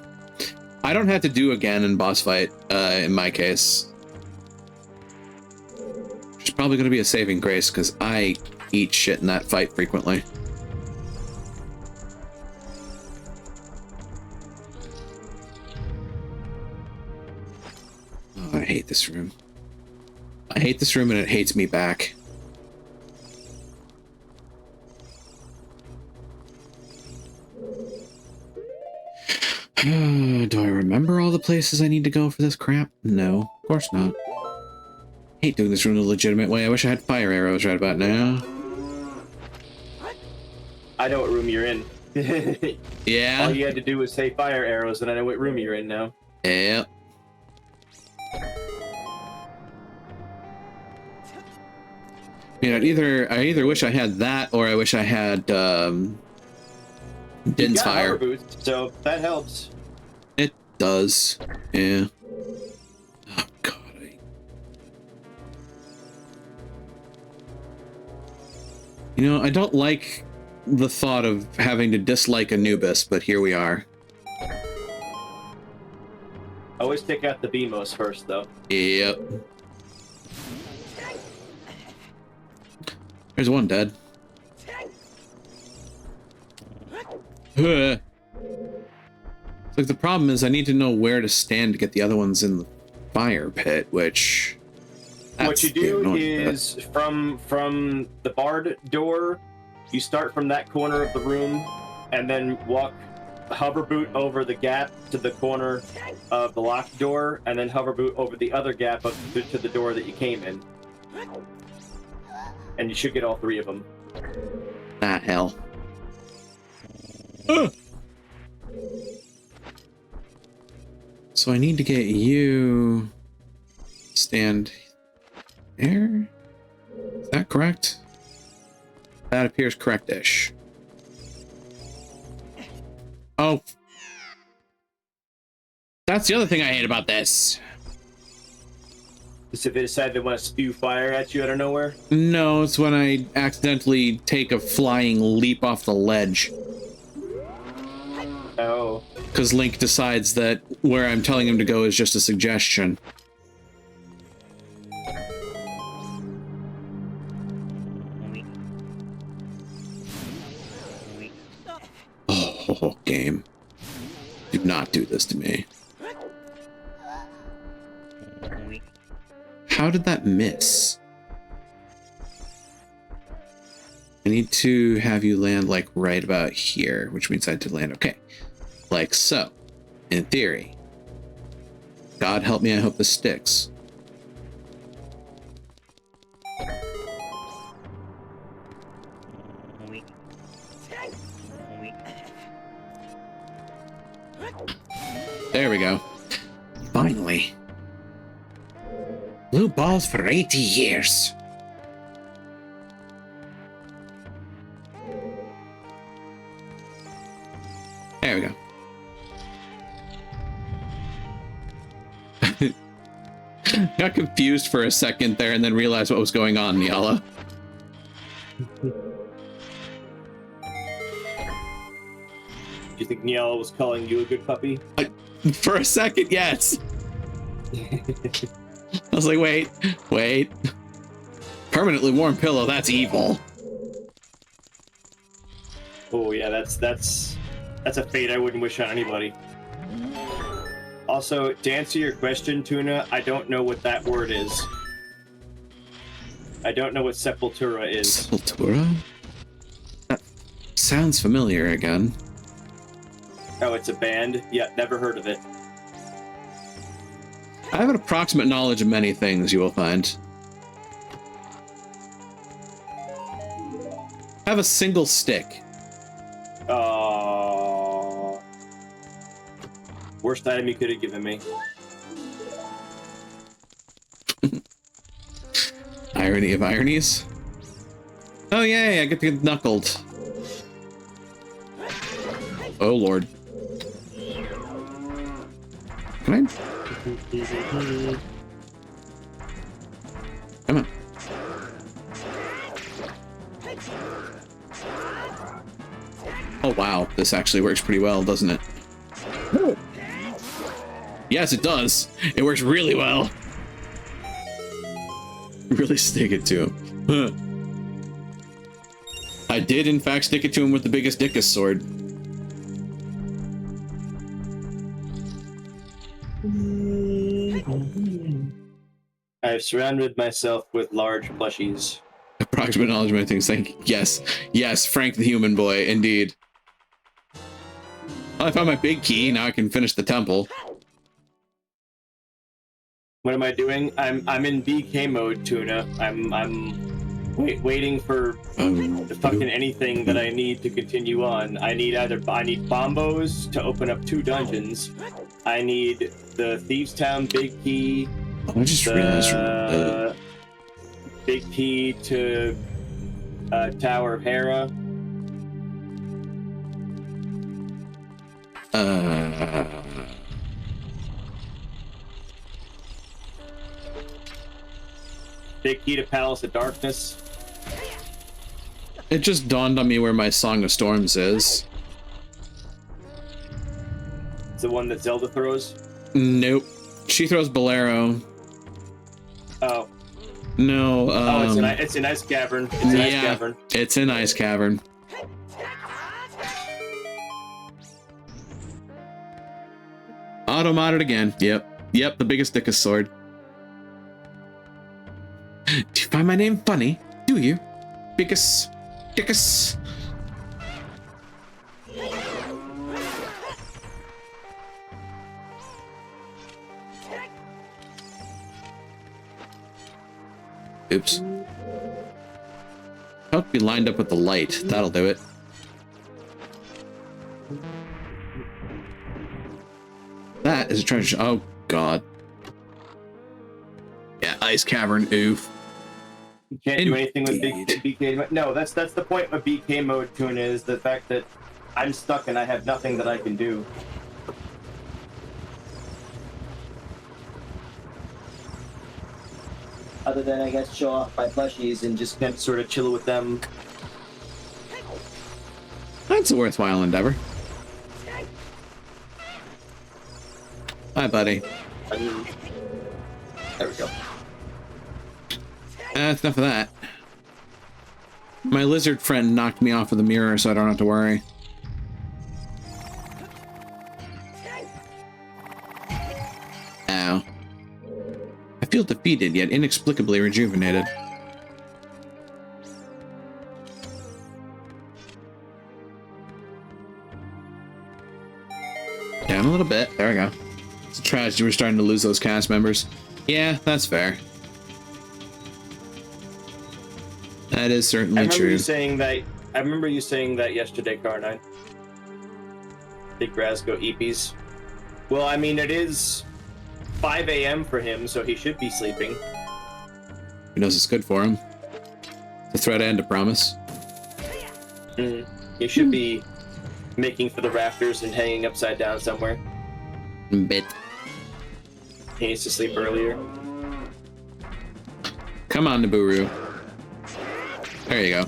I don't have to do a Ganon boss fight in my case. Which is probably going to be a saving grace because I eat shit in that fight frequently. Oh, I hate this room. I hate this room and it hates me back. Do I remember all the places I need to go for this crap? No, of course not. Hate doing this room the legitimate way. I wish I had fire arrows right about now. I know what room you're in. Yeah? All you had to do was say fire arrows, and I know what room you're in now. Yep. You know, I either wish I had that, or I wish I had Din's fire. Power boost, so that helps. It does. Yeah. You know, I don't like the thought of having to dislike Anubis, but here we are. Always take out the BMOS first, though. Yep. There's one dead. It's like the problem is I need to know where to stand to get the other ones in the fire pit, which... What you do is from the barred door, you start from that corner of the room, and then hover boot over the gap to the corner of the locked door, and then hover boot over the other gap up to the door that you came in. And you should get all 3 of them. Ah, hell. So I need to get you stand there. Is that correct? That appears correct-ish. Oh. That's the other thing I hate about this. So if they decide they want to spew fire at you out of nowhere? No, it's when I accidentally take a flying leap off the ledge. Oh. Because Link decides that where I'm telling him to go is just a suggestion. Oh, game. Do not do this to me. How did that miss? I need to have you land like right about here, which means I had to land okay. Like so. In theory. God help me, I hope this sticks. There we go. Finally. Blue balls for 80 years. There we go. Got confused for a second there and then realized what was going on, Niala. Do you think Niall was calling you a good puppy? For a second, yes. I was like, wait. Permanently warm pillow, that's evil. Oh yeah, that's a fate I wouldn't wish on anybody. Also, to answer your question, Tuna, I don't know what that word is. I don't know what Sepultura is. Sepultura? That sounds familiar again. Oh, it's a band? Yeah, never heard of it. I have an approximate knowledge of many things, you will find. I have a single stick. Worst item you could have given me. Irony of ironies. Oh yay, I get to get knuckled. Oh lord. Can I? Come on. Oh wow, this actually works pretty well, doesn't it? Yes, it does. It works really well. Really stick it to him. Huh. I did, in fact, stick it to him with the biggest dickest sword. I've surrounded myself with large plushies. Approximate knowledge of many things. Thank you. Yes, Frank the human boy, indeed. Well, I found my big key. Now I can finish the temple. What am I doing? I'm in BK mode, Tuna. I'm waiting for fucking anything that I need to continue on. I need bombos to open up 2 dungeons. I need the Thieves Town big key. Oh, I just realized. Big key to Tower of Hera. Big key to Palace of Darkness. It just dawned on me where my Song of Storms is. It's the one that Zelda throws? Nope. She throws Bolero. Oh. No. It's an ice cavern. It's an ice cavern. It's an ice cavern. Auto-modded again. Yep, the biggest dickus sword. Do you find my name funny? Do you? Biggest dickus. Oops. Hope be lined up with the light. That'll do it. That is a treasure. Oh, God. Yeah, ice cavern. Oof. You can't do anything with BK mode. No, that's the point of BK mode, Tuna, is the fact that I'm stuck and I have nothing that I can do. Other than, I guess, show off my plushies and just kind of sort of chill with them. That's a worthwhile endeavor. Hi, buddy. There we go. That's enough of that. My lizard friend knocked me off of the mirror, so I don't have to worry. Ow. I feel defeated, yet inexplicably rejuvenated. Down a little bit. There we go. It's a tragedy we're starting to lose those cast members. Yeah, that's fair. That is certainly true. I remember you saying that yesterday, Car9. Big Grazgo Eepies. Well, I mean, it is 5 a.m. for him, so he should be sleeping. He knows it's good for him. It's a threat and a promise. He should be making for the rafters and hanging upside down somewhere. Bit. He needs to sleep earlier. Come on, Nibiru. There you go.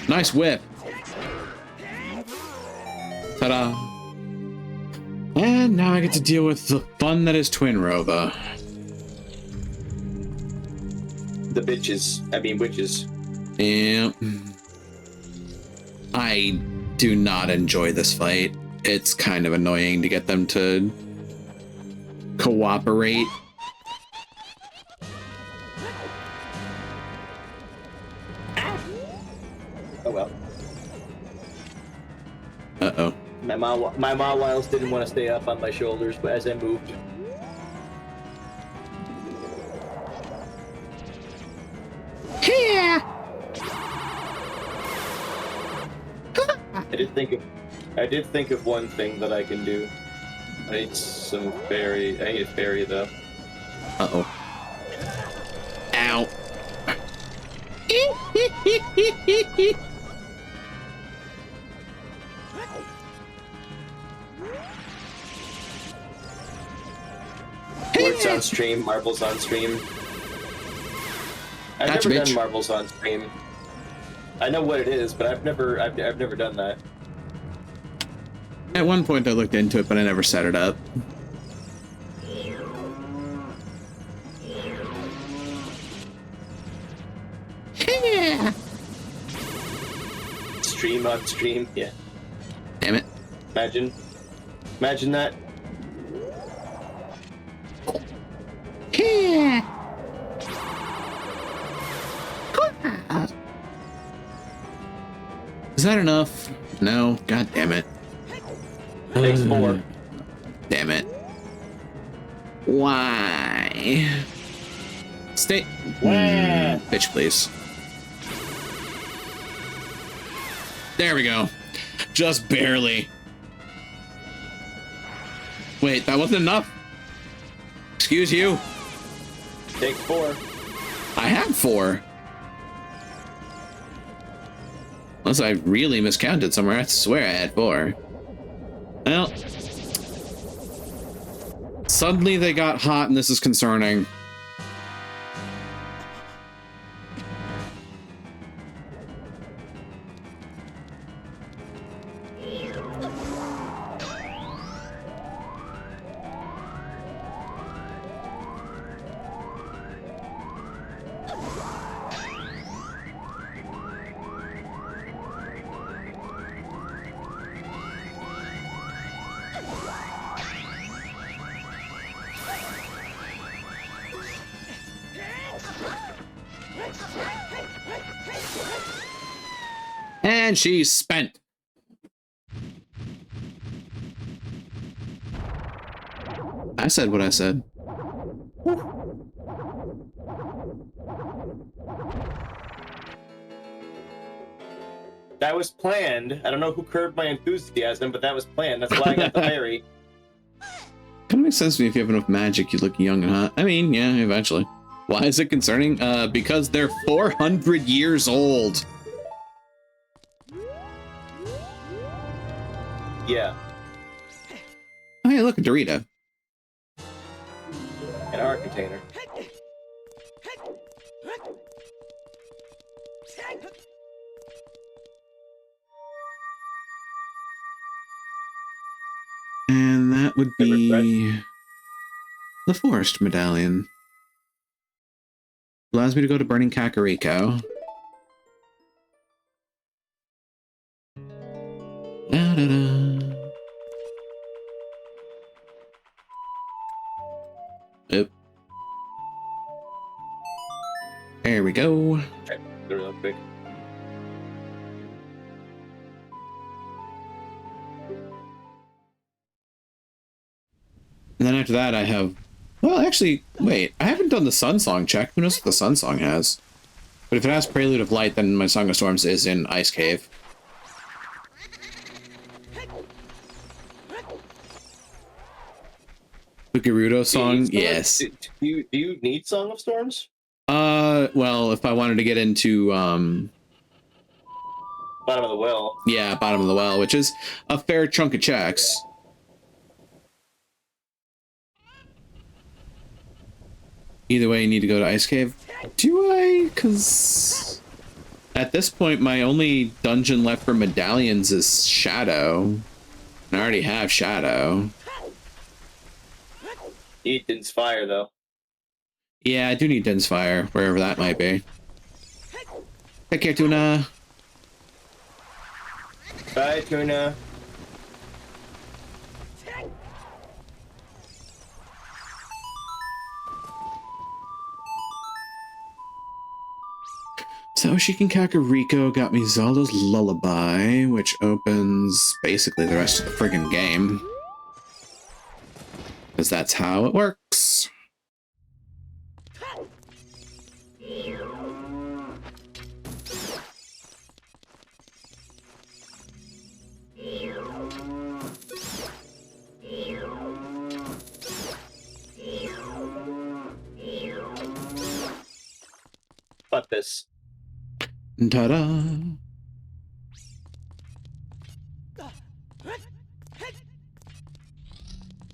Nice whip. Ta-da. And now I get to deal with the fun that is Twin Rova. The bitches. I mean, witches. Yeah. I do not enjoy this fight. It's kind of annoying to get them to cooperate. Oh well. Uh-oh. My Mawiles didn't want to stay up on my shoulders, but as I moved. Yeah. I did think of one thing that I can do. I need some fairy. I need a fairy though. Uh-oh. Ow. Quartz on stream, marbles on stream. I've Gotcha, never bitch. done marbles on stream. I know what it is, but I've never done that. At one point I looked into it, but I never set it up. Yeah. Stream on stream, yeah. Damn it. Imagine that. Yeah. Is that enough? No. God damn it. Takes 4. Damn it. Why? Stay. Bitch, please. There we go. Just barely. Wait, that wasn't enough? Excuse you. Takes 4. I have 4. Unless I really miscounted somewhere, I swear I had 4. Well, Suddenly they got hot, and this is concerning. And she's spent. I said what I said. That was planned. I don't know who curbed my enthusiasm, but that was planned. That's why I got the fairy. Kind of makes sense to me. If you have enough magic, you look young and hot. I mean, yeah, eventually. Why is it concerning? Because they're 400 years old. Yeah. Oh, hey, look, a Dorito. In our container. And that would be the Forest Medallion. Allows me to go to Burning Kakariko. Da, da, da. Yep. There we go. Okay, go real quick. And then after that, I have... Well, actually, wait. I haven't done the Sun Song check. Who knows what the Sun Song has? But if it has Prelude of Light, then my Song of Storms is in Ice Cave. The Gerudo song? Yes. Do you need Song of Storms? Well, if I wanted to get into, Bottom of the Well. yeah, Bottom of the Well, which is a fair chunk of checks. Either way, you need to go to Ice Cave. Do I? Because at this point, my only dungeon left for medallions is Shadow. And I already have Shadow. Need Din's Fire, though. Yeah, I do need Din's Fire, wherever that might be. Take care, Tuna. Bye, Tuna. So Shikin Kakariko got me Zelda's Lullaby, which opens basically the rest of the friggin' game. Because that's how it works. Fuck this. Ta-da!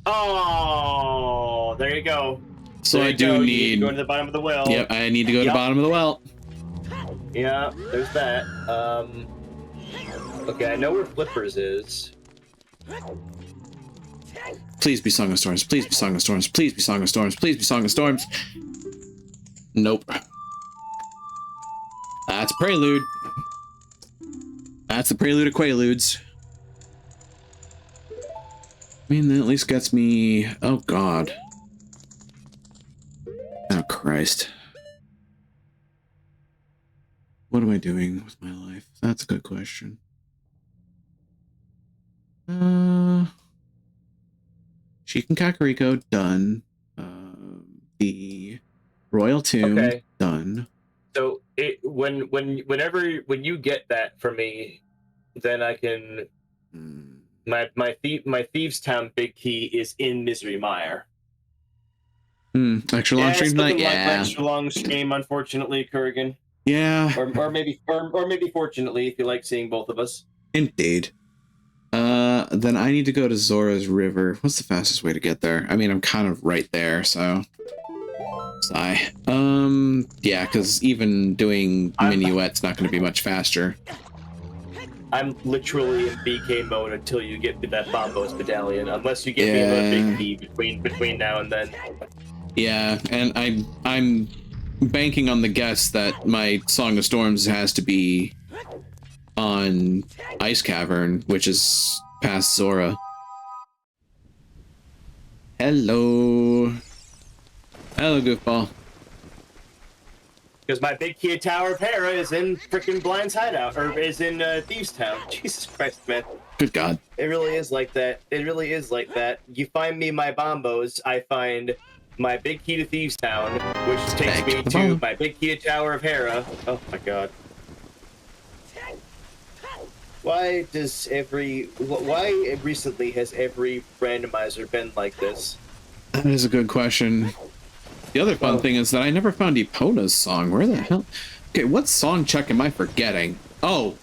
Oh, there you go. So There I you do go. You need... to go to the bottom of the well. Yep, I need to go to Yep. the bottom of the well. Yeah, there's that. Okay, I know where Flippers is. Please be Song of Storms. Please be Song of Storms. Please be Song of Storms. Please be Song of Storms. Nope. That's Prelude. That's the Prelude of Quaaludes. I mean, that at least gets me... Oh, God. Oh, Christ. What am I doing with my life? That's a good question. Shikin Kakariko, done. The Royal Tomb, Okay. done. So whenever you get that for me, then I can. My Thieves Town big key is in Misery Mire. Extra long stream tonight? Like Yeah. extra long stream, unfortunately, Kurgan. Yeah. Or maybe fortunately, if you like seeing both of us. Indeed. Then I need to go to Zora's River. What's the fastest way to get there? I mean, I'm kind of right there, so... Sigh. Yeah, because even doing Minuet's not going to be much faster. I'm literally in BK mode until you get me that Bombos medallion, unless you get me a big key between now and then. Yeah, and I'm banking on the guess that my Song of Storms has to be on Ice Cavern, which is past Zora. Hello. Hello, goofball. Because my big key Tower of Hera is in frickin' Blind's hideout, or is in Thieves Town. Jesus Christ, man. Good God. It really is like that. It really is like that. You find me my Bombos, I find my big key to Thieves Town, which takes me to my big key Tower of Hera. Oh my God. Why recently has every randomizer been like this? That is a good question. The other fun thing is that I never found Epona's song. Where the hell? Okay, what song check am I forgetting? Oh,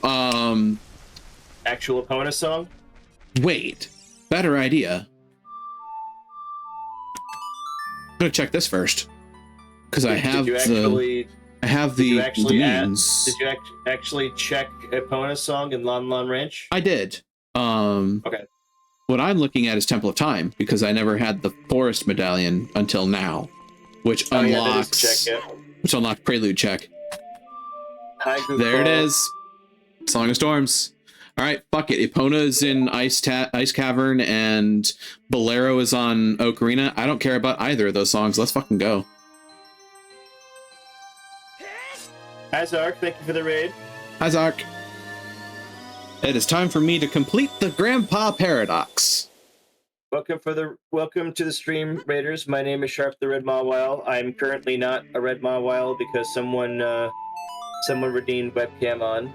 Actual Epona song? Wait. Better idea. I'm gonna check this first. Because I have the means. Did you actually check Epona's song in Lon Lon Ranch? I did. Okay. What I'm looking at is Temple of Time, because I never had the Forest Medallion until now. Which unlocks Prelude check. Hi, there it is. Song of Storms. All right, fuck it. Epona is in Ice Cavern and Bolero is on Ocarina. I don't care about either of those songs. Let's fucking go. Hi, Zark. Thank you for the raid. Hi, Zark. It is time for me to complete the Grandpa Paradox. Welcome to the stream, Raiders. My name is Sharp the Red Mawile. I'm currently not a Red Mawile because someone redeemed webcam on.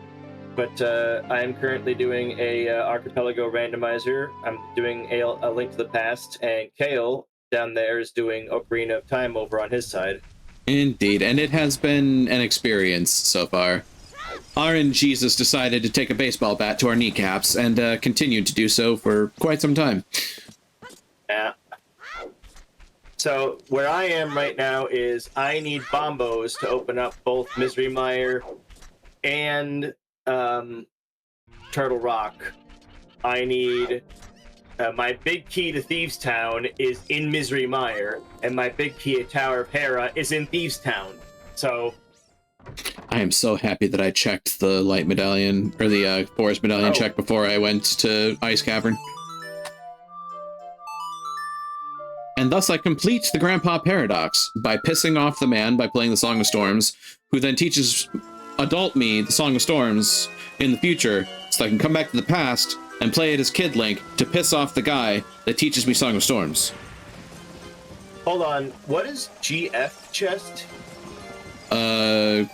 But I am currently doing a Archipelago randomizer. I'm doing a Link to the Past, and Kale down there is doing Ocarina of Time over on his side. Indeed, and it has been an experience so far. RNGesus decided to take a baseball bat to our kneecaps and continued to do so for quite some time. Yeah. So where I am right now is I need Bombos to open up both Misery Mire and Turtle Rock. I need my big key to Thieves Town is in Misery Mire, and my big key to Tower of Hera is in Thieves Town. So I am so happy that I checked the Light Medallion, or the Forest Medallion check before I went to Ice Cavern. And thus I complete the Grandpa Paradox by pissing off the man by playing the Song of Storms, who then teaches adult me the Song of Storms in the future, so I can come back to the past and play it as Kid Link to piss off the guy that teaches me Song of Storms. Hold on, what is GF chest? I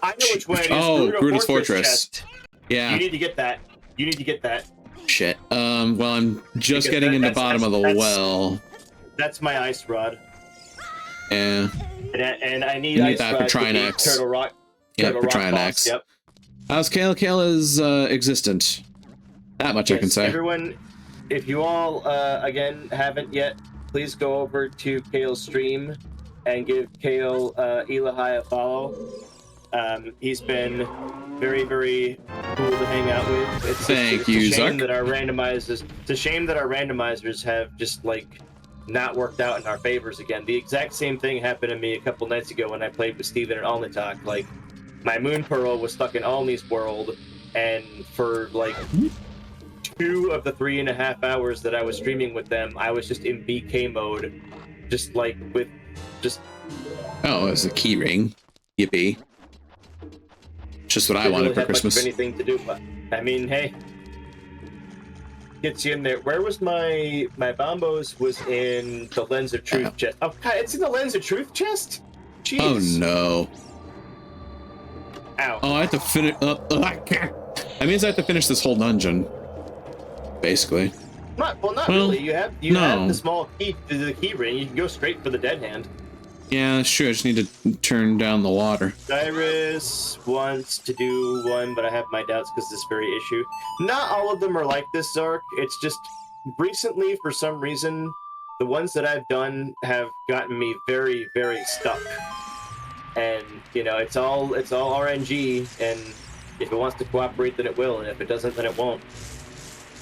know which one it is. Oh, Gruda's Fortress. Chest. Yeah. You need to get that. You need to get that. Shit. Well, I'm just getting in the bottom of the well. That's my ice rod. Yeah. And I need ice that rod for Trinex. Turtle Rock. Yep, for Trinex. Yep. How's Kale? Kale is existent. That much I can say. Everyone, if you all, again, haven't yet, please go over to Kale's stream and give Kale Elahai a follow. He's been very, very cool to hang out with. It's a shame that our randomizers. It's a shame that our randomizers have just not worked out in our favors again. The exact same thing happened to me a couple nights ago when I played with Steven and Alnitak. My Moon Pearl was stuck in Alni's world, and for 2 of the 3.5 hours that I was streaming with them, I was just in BK mode, Oh, it was a key ring. Yippee. Just what I wanted for Christmas. Much of anything to do, but I mean, hey, gets you in there. Where was my Bombos? Was in the Lens of Truth chest. Oh God, it's in the Lens of Truth chest. Jeez. Oh no. Ow. Oh, I have to finish. That means I have to finish this whole dungeon. Basically. Not really. You have the small key to the key ring. You can go straight for the dead hand. Yeah, that's true. I just need to turn down the water. Cyrus wants to do one, but I have my doubts because this very issue. Not all of them are like this, Zark. It's just recently, for some reason, the ones that I've done have gotten me very, very stuck. And you know, it's all RNG, and if it wants to cooperate, then it will, and if it doesn't, then it won't.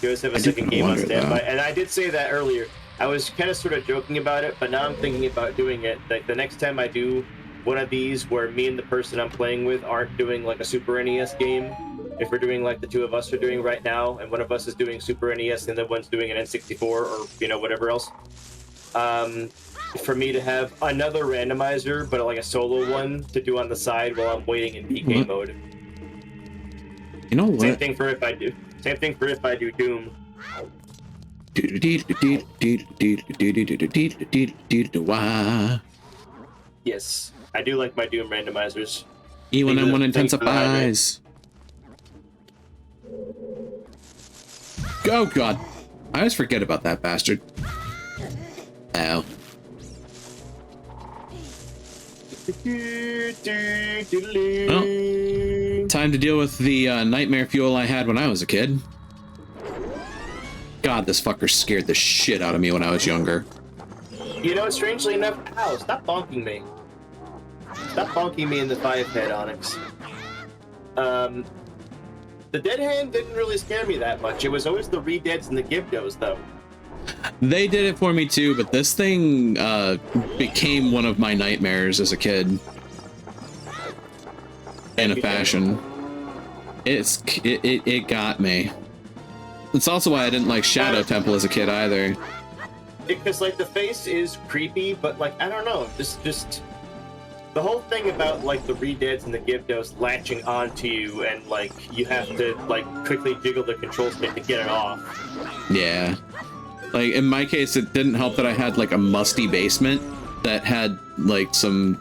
You always have a second game on standby, and I did say that earlier. I was kind of sort of joking about it, but now I'm thinking about doing it. Like the next time I do one of these where me and the person I'm playing with aren't doing like a Super NES game, if we're doing like the two of us are doing right now, and one of us is doing Super NES and the one's doing an N64 or, you know, whatever else, for me to have another randomizer, but like a solo one to do on the side while I'm waiting in PK mode. You know what? Same thing for if I do Doom. Yes, I do like my Doom randomizers. E1M1 intensifies. Oh god. I always forget about that bastard. Ow. Well, time to deal with the nightmare fuel I had when I was a kid. God, this fucker scared the shit out of me when I was younger. You know, strangely enough, ow, stop bonking me. Stop bonking me in the 5-head, Onyx. The dead hand didn't really scare me that much. It was always the re-deads and the Gibdos, though. They did it for me too, but this thing became one of my nightmares as a kid. In a fashion. It got me. It's also why I didn't like Shadow Temple as a kid either. Because like the face is creepy, but like I don't know, just the whole thing about like the re-deads and the Gibdos latching onto you and like you have to like quickly jiggle the control stick to get it off. Yeah. Like in my case, it didn't help that I had like a musty basement that had like some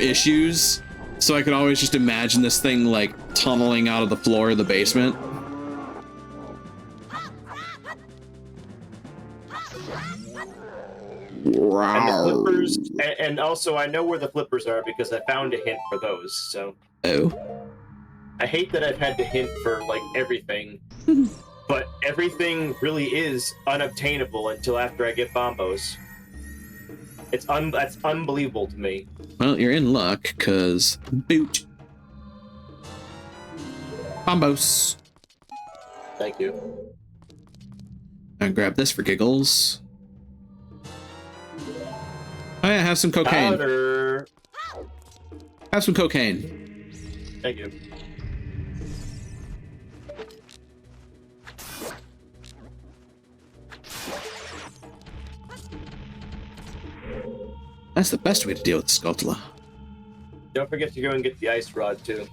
issues, so I could always just imagine this thing like tunneling out of the floor of the basement. And the flippers, and also I know where the flippers are because I found a hint for those. So. Oh. I hate that I've had to hint for like everything, but everything really is unobtainable until after I get bombos. That's unbelievable to me. Well, you're in luck, cause boot. Bombos. Thank you. And grab this for giggles. Oh yeah, have some cocaine. Powder. Have some cocaine. Thank you. That's the best way to deal with the Skulltula. Don't forget to go and get the ice rod too.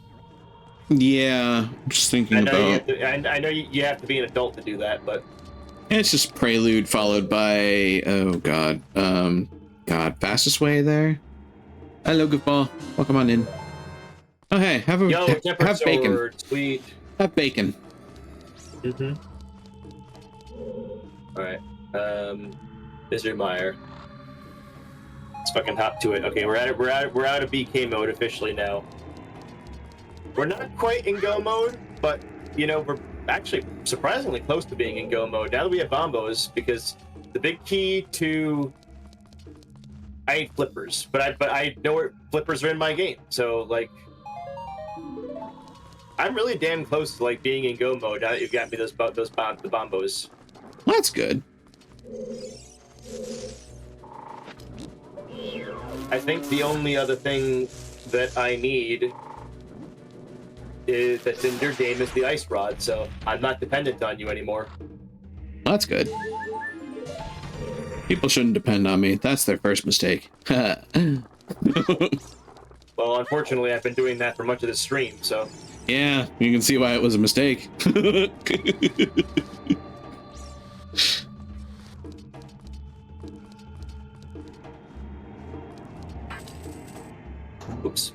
Yeah, I'm just thinking about. I know you have to be an adult to do that, but It's just prelude followed by God, fastest way there. Hello, goofball. Welcome on in. Oh hey, have bacon. Sword, sweet. Have bacon. Mm-hmm. All right. Mr. Meyer. Let's fucking hop to it. Okay, we're out of BK mode officially now. We're not quite in go mode, but you know we're actually surprisingly close to being in go mode now that we have bombos, because the big key to I need flippers, but I know where flippers are in my game, so like I'm really damn close to like being in go mode now that you've got me the bombos. Well, that's good. I think the only other thing that I need that's in your game is the ice rod, so I'm not dependent on you anymore. That's good. People shouldn't depend on me. That's their first mistake. Well, unfortunately, I've been doing that for much of the stream, so... Yeah, you can see why it was a mistake. Oops.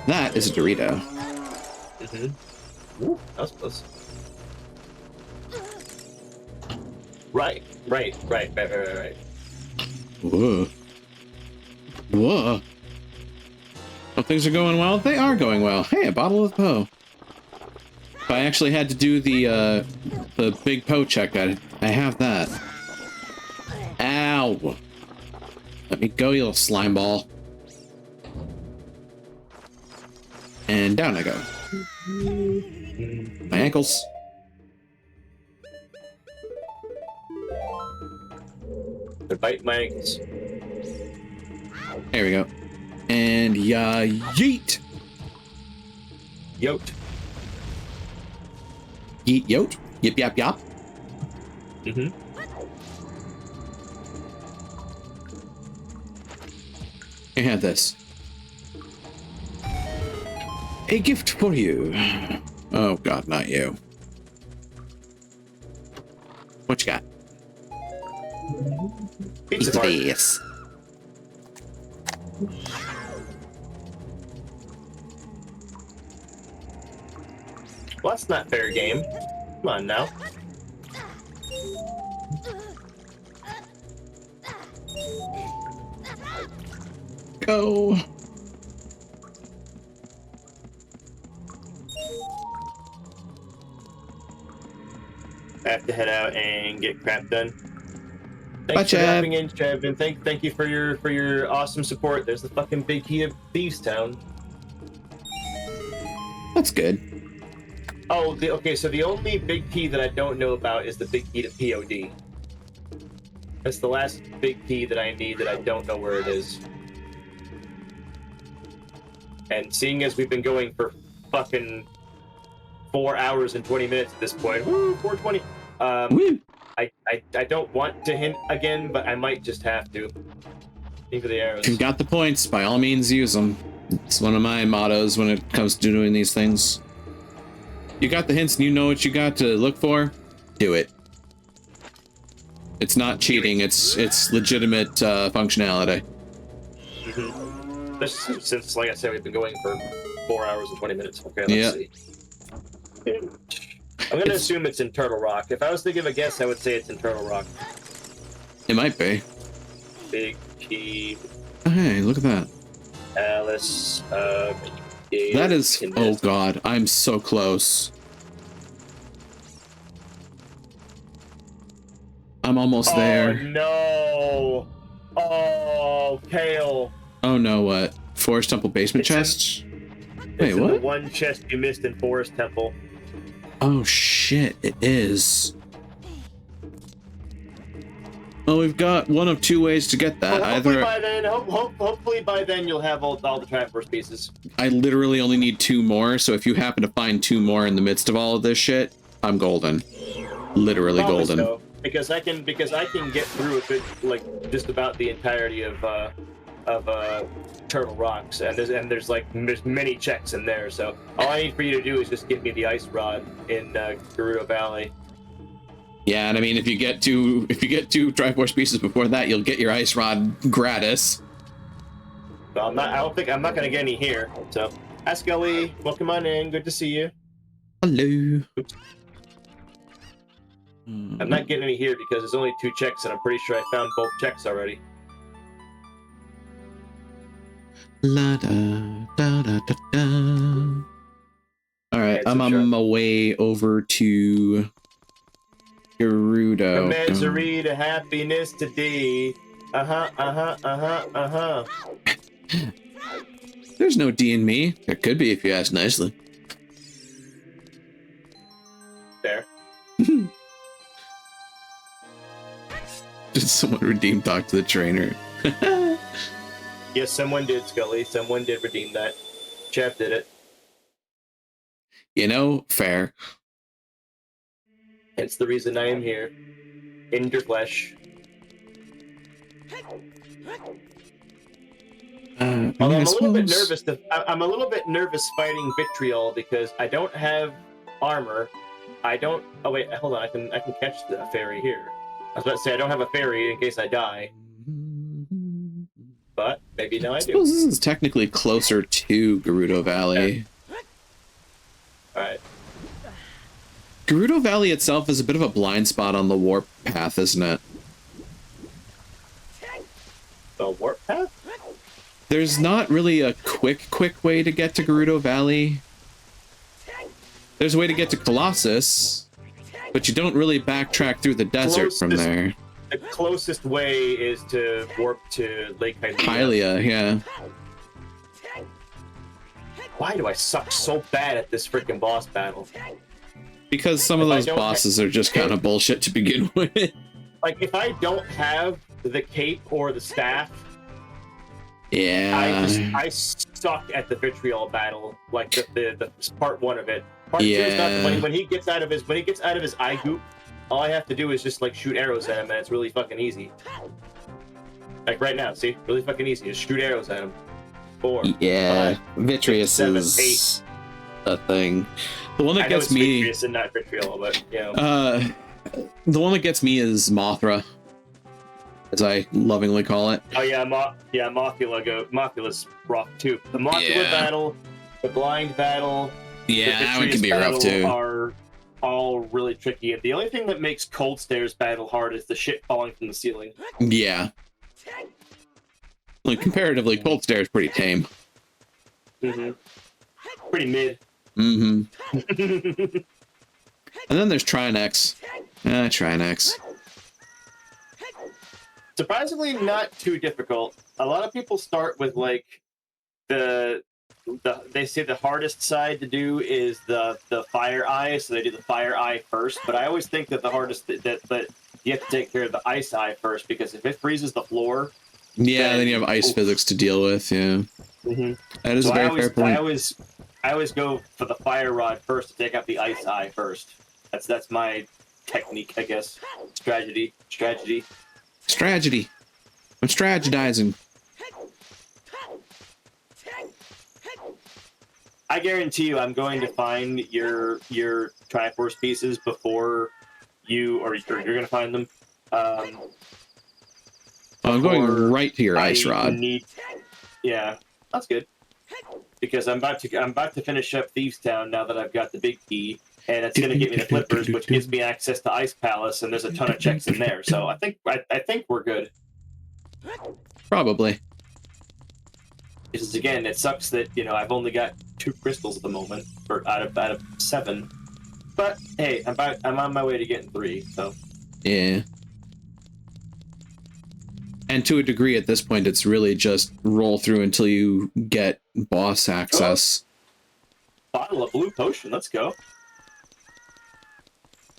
That is a Dorito. Ooh, that was close. Right. Whoa. Whoa. Oh, things are going well? They are going well. Hey, a bottle of Poe. If I actually had to do the big Poe check, I have that. Ow! Let me go, you little slime ball. And down I go. My ankles. They bite my ankles. There we go. And yeet! Yote. Yeet yote. Yip yap yop. Here, have this. A gift for you. Oh god, not you. What you got? Pizza Mart. Yes. Well, that's not fair game. Come on now. Go. I have to head out and get crap done. Bye, Thanks for Chad. dropping in, Chad, and thank you for your awesome support. There's the fucking big key of Thieves Town. That's good. Oh, okay. So the only big key that I don't know about is the big key to POD. That's the last big key that I need that I don't know where it is. And seeing as we've been going for fucking 4 hours and 20 minutes at this point, woo, 420. Woo. I don't want to hint again, but I might just have to. Think for the arrows. If you've got the points, by all means use them. It's one of my mottos when it comes to doing these things. You got the hints and you know what you got to look for, do it. It's not cheating, it's legitimate functionality. Since, like I said, we've been going for 4 hours and 20 minutes. Okay, let's see. I'm gonna assume it's in Turtle Rock. If I was to give a guess, I would say it's in Turtle Rock. It might be. Big key. Oh, hey, look at that. Alice. That is. Oh god, I'm so close. I'm almost there. No. Oh, Kale. Oh no, what? Forest Temple basement chests? Wait, what? The one chest you missed in Forest Temple. Oh shit, it is. Well, we've got one of two ways to get that. Well, hopefully Either by then, hopefully by then you'll have all the Triforce pieces. I literally only need 2 more, so if you happen to find 2 more in the midst of all of this shit, I'm golden. Literally Probably golden. so, because I can get through a bit, like just about the entirety of Turtle Rocks, and there's many checks in there. So all I need for you to do is just give me the ice rod in Gerudo Valley. Yeah, and I mean, if you get two Triforce pieces before that, you'll get your ice rod gratis. So I'm not gonna get any here. So, hi Scully, welcome on in. Good to see you. Hello. Oops. I'm not getting any here because there's only 2 checks, and I'm pretty sure I found both checks already. La da da da da da. All right, I'm on my way over to Gerudo. Misery to happiness today. There's no D in me. There could be if you ask nicely. There. Did someone redeem talk to the trainer? Yes, someone did, Scully. Someone did redeem that. Jeff did it. You know, fair. It's the reason I am here. In your flesh. Although I'm a little bit nervous. I'm a little bit nervous fighting Vitriol because I don't have armor. I don't. Oh wait, hold on. I can catch the fairy here. I was about to say I don't have a fairy in case I die. But maybe now I do. suppose this is technically closer to Gerudo Valley. Alright. Gerudo Valley itself is a bit of a blind spot on the warp path, isn't it? The warp path? There's not really a quick way to get to Gerudo Valley. There's a way to get to Colossus, but you don't really backtrack through the desert from there. The closest way is to warp to Lake Hylia. Hylia, yeah. Why do I suck so bad at this freaking boss battle? Because some of those bosses are just kind of bullshit to begin with. Like, if I don't have the cape or the staff, yeah, I suck at the vitriol battle. Like the part one of it. Part two is not when he gets out of his eye goop. All I have to do is just like shoot arrows at him, and it's really fucking easy. Like right now, see, really fucking easy. Just shoot arrows at him. 4, yeah, 5, Vitreous 6, 7, is a thing. The one that I know gets it's me, Vitreous and not vitriol, but you know. The one that gets me is Mothra, as I lovingly call it. Oh yeah, Mothula's rough too. The Mothula battle, the blind battle, Yeah, the that one Vitreous can be rough battle too. are all really tricky. The only thing that makes Cold Stairs battle hard is the shit falling from the ceiling. Yeah. Like, comparatively, Cold Stare is pretty tame. Pretty mid. And then there's Trinex. Trinex. Surprisingly not too difficult. A lot of people start with like they say the hardest side to do is the fire eye, so they do the fire eye first. But I always think that the hardest that you have to take care of the ice eye first, because if it freezes the floor, then you have ice physics to deal with. Yeah, that is a very fair point. I always go for the fire rod first to take out the ice eye first. That's my technique, I guess. Strategy. I'm strategizing. I guarantee you, I'm going to find your Triforce pieces before you, or you're going to find them. I'm going right to your ice rod. Yeah, that's good. Because I'm about to finish up Thieves Town now that I've got the big key, and it's going to get me the flippers, which gives me access to Ice Palace, and there's a ton of checks in there. So I think we're good. Probably. Because again, it sucks that I've only got 2 crystals at the moment, or out of 7. But hey, I'm on my way to getting 3. So yeah. And to a degree, at this point, it's really just roll through until you get boss access. Oh. Bottle of blue potion. Let's go.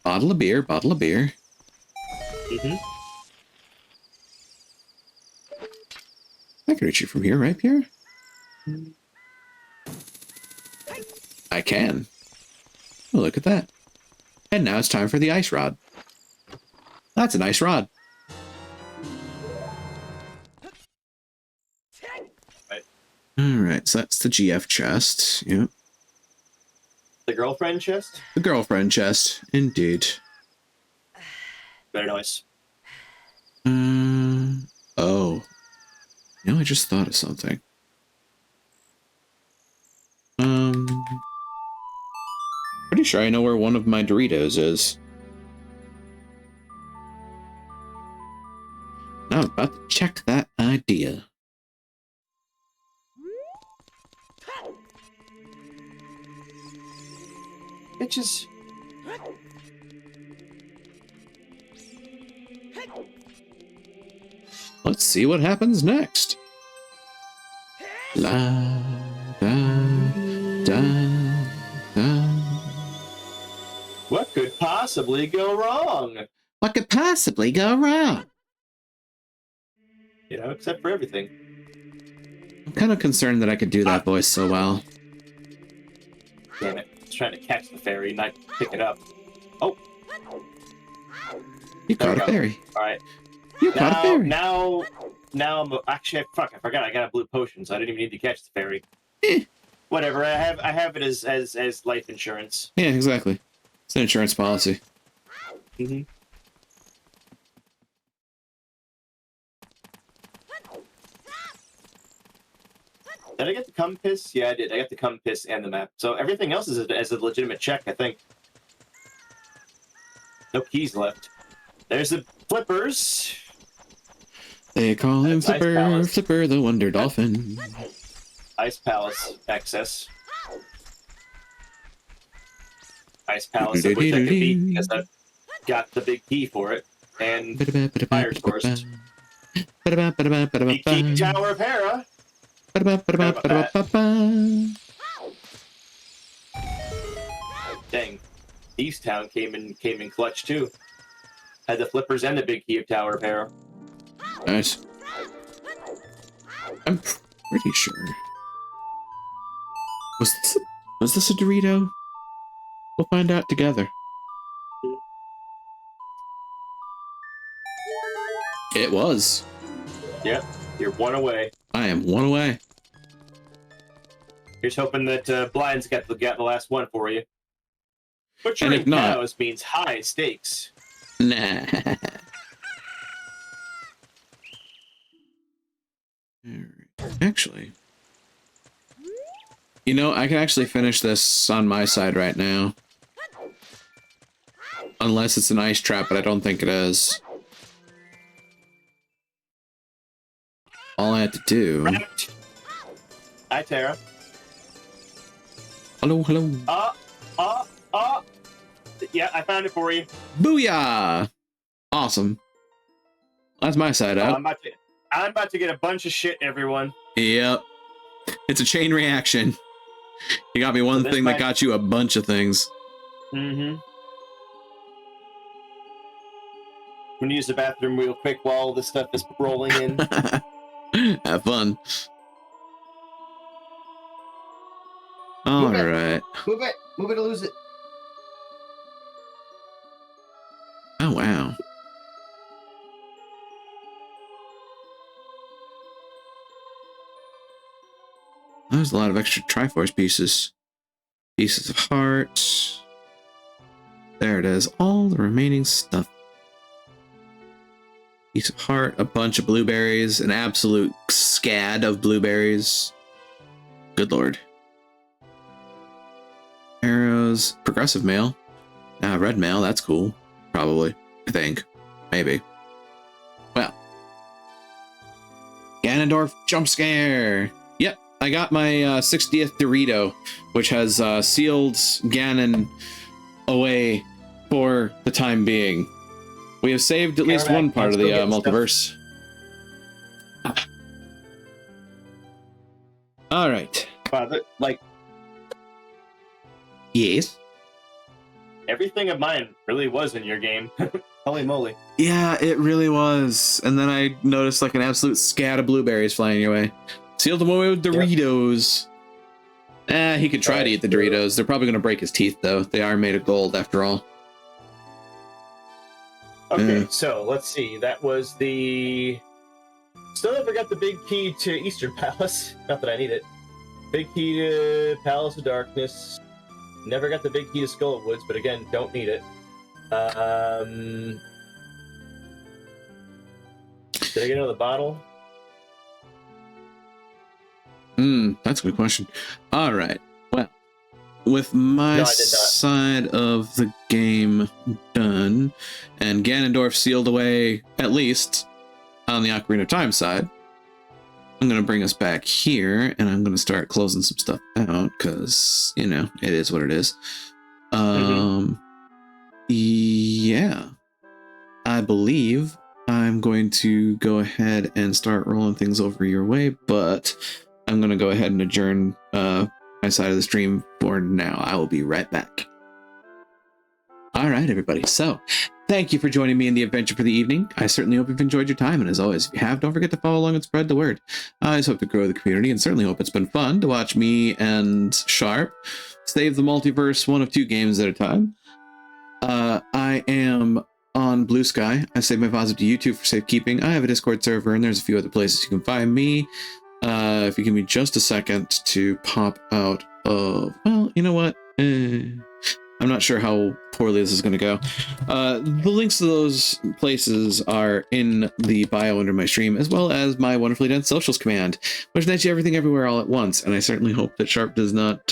Bottle of beer. I can reach you from here, right, Pierre? I can. Oh, look at that. And now it's time for the ice rod. That's a nice rod. Alright, so that's the GF chest. Yep. The girlfriend chest? The girlfriend chest, indeed. Very nice. Oh. I just thought of something. Pretty sure I know where one of my Doritos is. Now I'm about to check that idea. Bitches. Let's see what happens next. La da da da. What could possibly go wrong? What could possibly go wrong? Except for everything. I'm kind of concerned that I could do that voice so well. Damn it. I was trying to catch the fairy, not pick it up. Oh. You caught a fairy. Alright. You caught a fairy. Now I'm actually I forgot I got a blue potion, so I didn't even need to catch the fairy. Whatever, I have it as life insurance. Yeah, exactly. It's an insurance policy. Did I get the compass? Yeah, I did. I got the compass and the map. So everything else is a legitimate check, I think. No keys left. There's the flippers. They call him That's Ice Flipper, Palace. Flipper the Wonder Dolphin. Ice Palace access. Ice Palace, of which I can beat because I've got the big key for it. And Fire Source. Big key Tower of Hera. Dang. Thieves Town came in clutch too. Had the flippers and the big key of Tower of Hera. Nice. I'm pretty sure. Was this a Dorito? We'll find out together. It was. Yep, you're one away. I am one away. Here's hoping that Blind's got the last one for you. Butchering if not- cows means high stakes. Nah. Actually, you know, I can actually finish this on my side right now. Unless it's an ice trap, but I don't think it is. All I have to do... Hi, Tara. Hello, hello. Yeah, I found it for you. Booyah! Awesome. That's my side up. I'm about to get a bunch of shit, everyone. Yep. It's a chain reaction. You got me one thing that got you a bunch of things. Mm-hmm. I'm gonna use the bathroom real quick while this stuff is rolling in. Have fun. All right. Move it or lose it. Oh, wow. There's a lot of extra Triforce pieces. Pieces of heart. There it is. All the remaining stuff. Piece of heart, a bunch of blueberries, an absolute scad of blueberries. Good lord. Arrows, progressive mail. Red mail, that's cool. Probably. I think. Maybe. Well. Ganondorf jump scare! Yep, I got my 60th Dorito, which has sealed Ganon away for the time being. We have saved at least one part of the multiverse. All right. Like, yes. everything of mine really was in your game. Holy moly. Yeah, it really was. And then I noticed like an absolute scat of blueberries flying your way. Sealed them away with Doritos. Yep. He could try to eat the Doritos. They're probably going to break his teeth, though. They are made of gold, after all. Okay, so let's see. That was the... Still never got the big key to Eastern Palace. Not that I need it. Big key to Palace of Darkness. Never got the big key to Skull of Woods, but again, don't need it. Did I get another bottle? That's a good question. All right. Well, with my side of the game done, and Ganondorf sealed away, at least on the Ocarina of Time side, I'm going to bring us back here, and I'm going to start closing some stuff out, because, you know, it is what it is. Yeah. I believe I'm going to go ahead and start rolling things over your way, but I'm going to go ahead and adjourn my side of the stream for now. I will be right back. All right, everybody. So, thank you for joining me in the adventure for the evening. I certainly hope you've enjoyed your time, and as always, if you have, don't forget to follow along and spread the word. I just hope to grow the community, and certainly hope it's been fun to watch me and Sharp save the multiverse one of two games at a time. I am on Blue Sky. I save my files up to YouTube for safekeeping. I have a Discord server, and there's a few other places you can find me. If you give me just a second to pop out of... Well, you know what? I'm not sure how poorly this is going to go. The links to those places are in the bio under my stream, as well as my wonderfully dense socials command, which nets you everything everywhere all at once. And I certainly hope that Sharp does not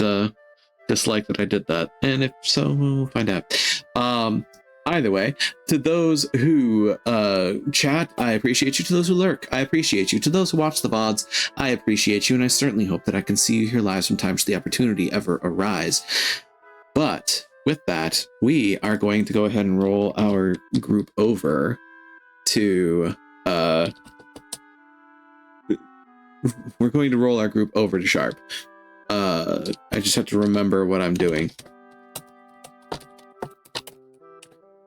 dislike that I did that. And if so, we'll find out. Either way, to those who chat, I appreciate you. To those who lurk, I appreciate you. To those who watch the VODs, I appreciate you. And I certainly hope that I can see you here live sometime should the opportunity ever arise. But with that, we are going to go ahead and roll our group over to we're going to roll our group over to Sharp. I just have to remember what I'm doing.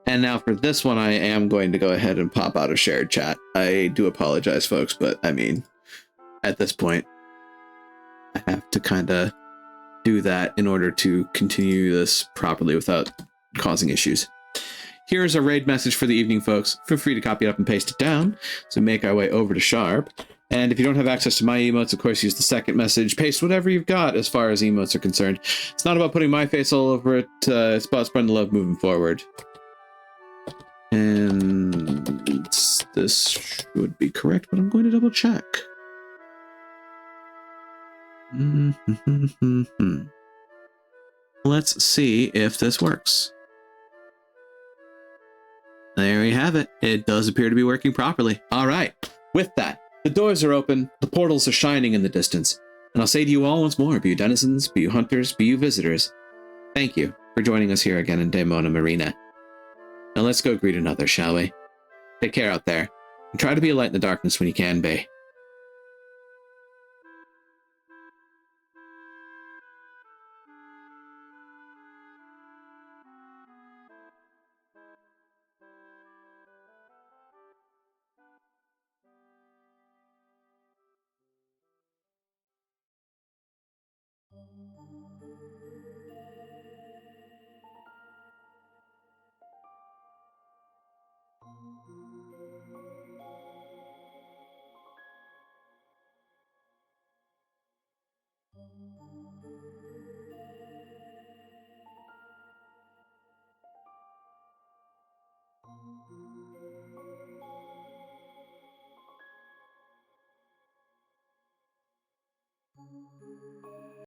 And now for this one, I am going to go ahead and pop out a shared chat. I do apologize, folks, but I mean, at this point, I have to kind of do that in order to continue this properly without causing issues. Here's a raid message for the evening, folks. Feel free to copy it up and paste it down. So make our way over to Sharp. And if you don't have access to my emotes, of course, use the second message. Paste whatever you've got as far as emotes are concerned. It's not about putting my face all over it. It's about spreading the love moving forward. And this should be correct, but I'm going to double check. Let's see if this works. There we have it. It does appear to be working properly. All right. With that, the doors are open, the portals are shining in the distance, and I'll say to you all once more, be you denizens, be you hunters, be you visitors, thank you for joining us here again in Daemona Marina. Now let's go greet another, shall we? Take care out there, and try to be a light in the darkness when you can be.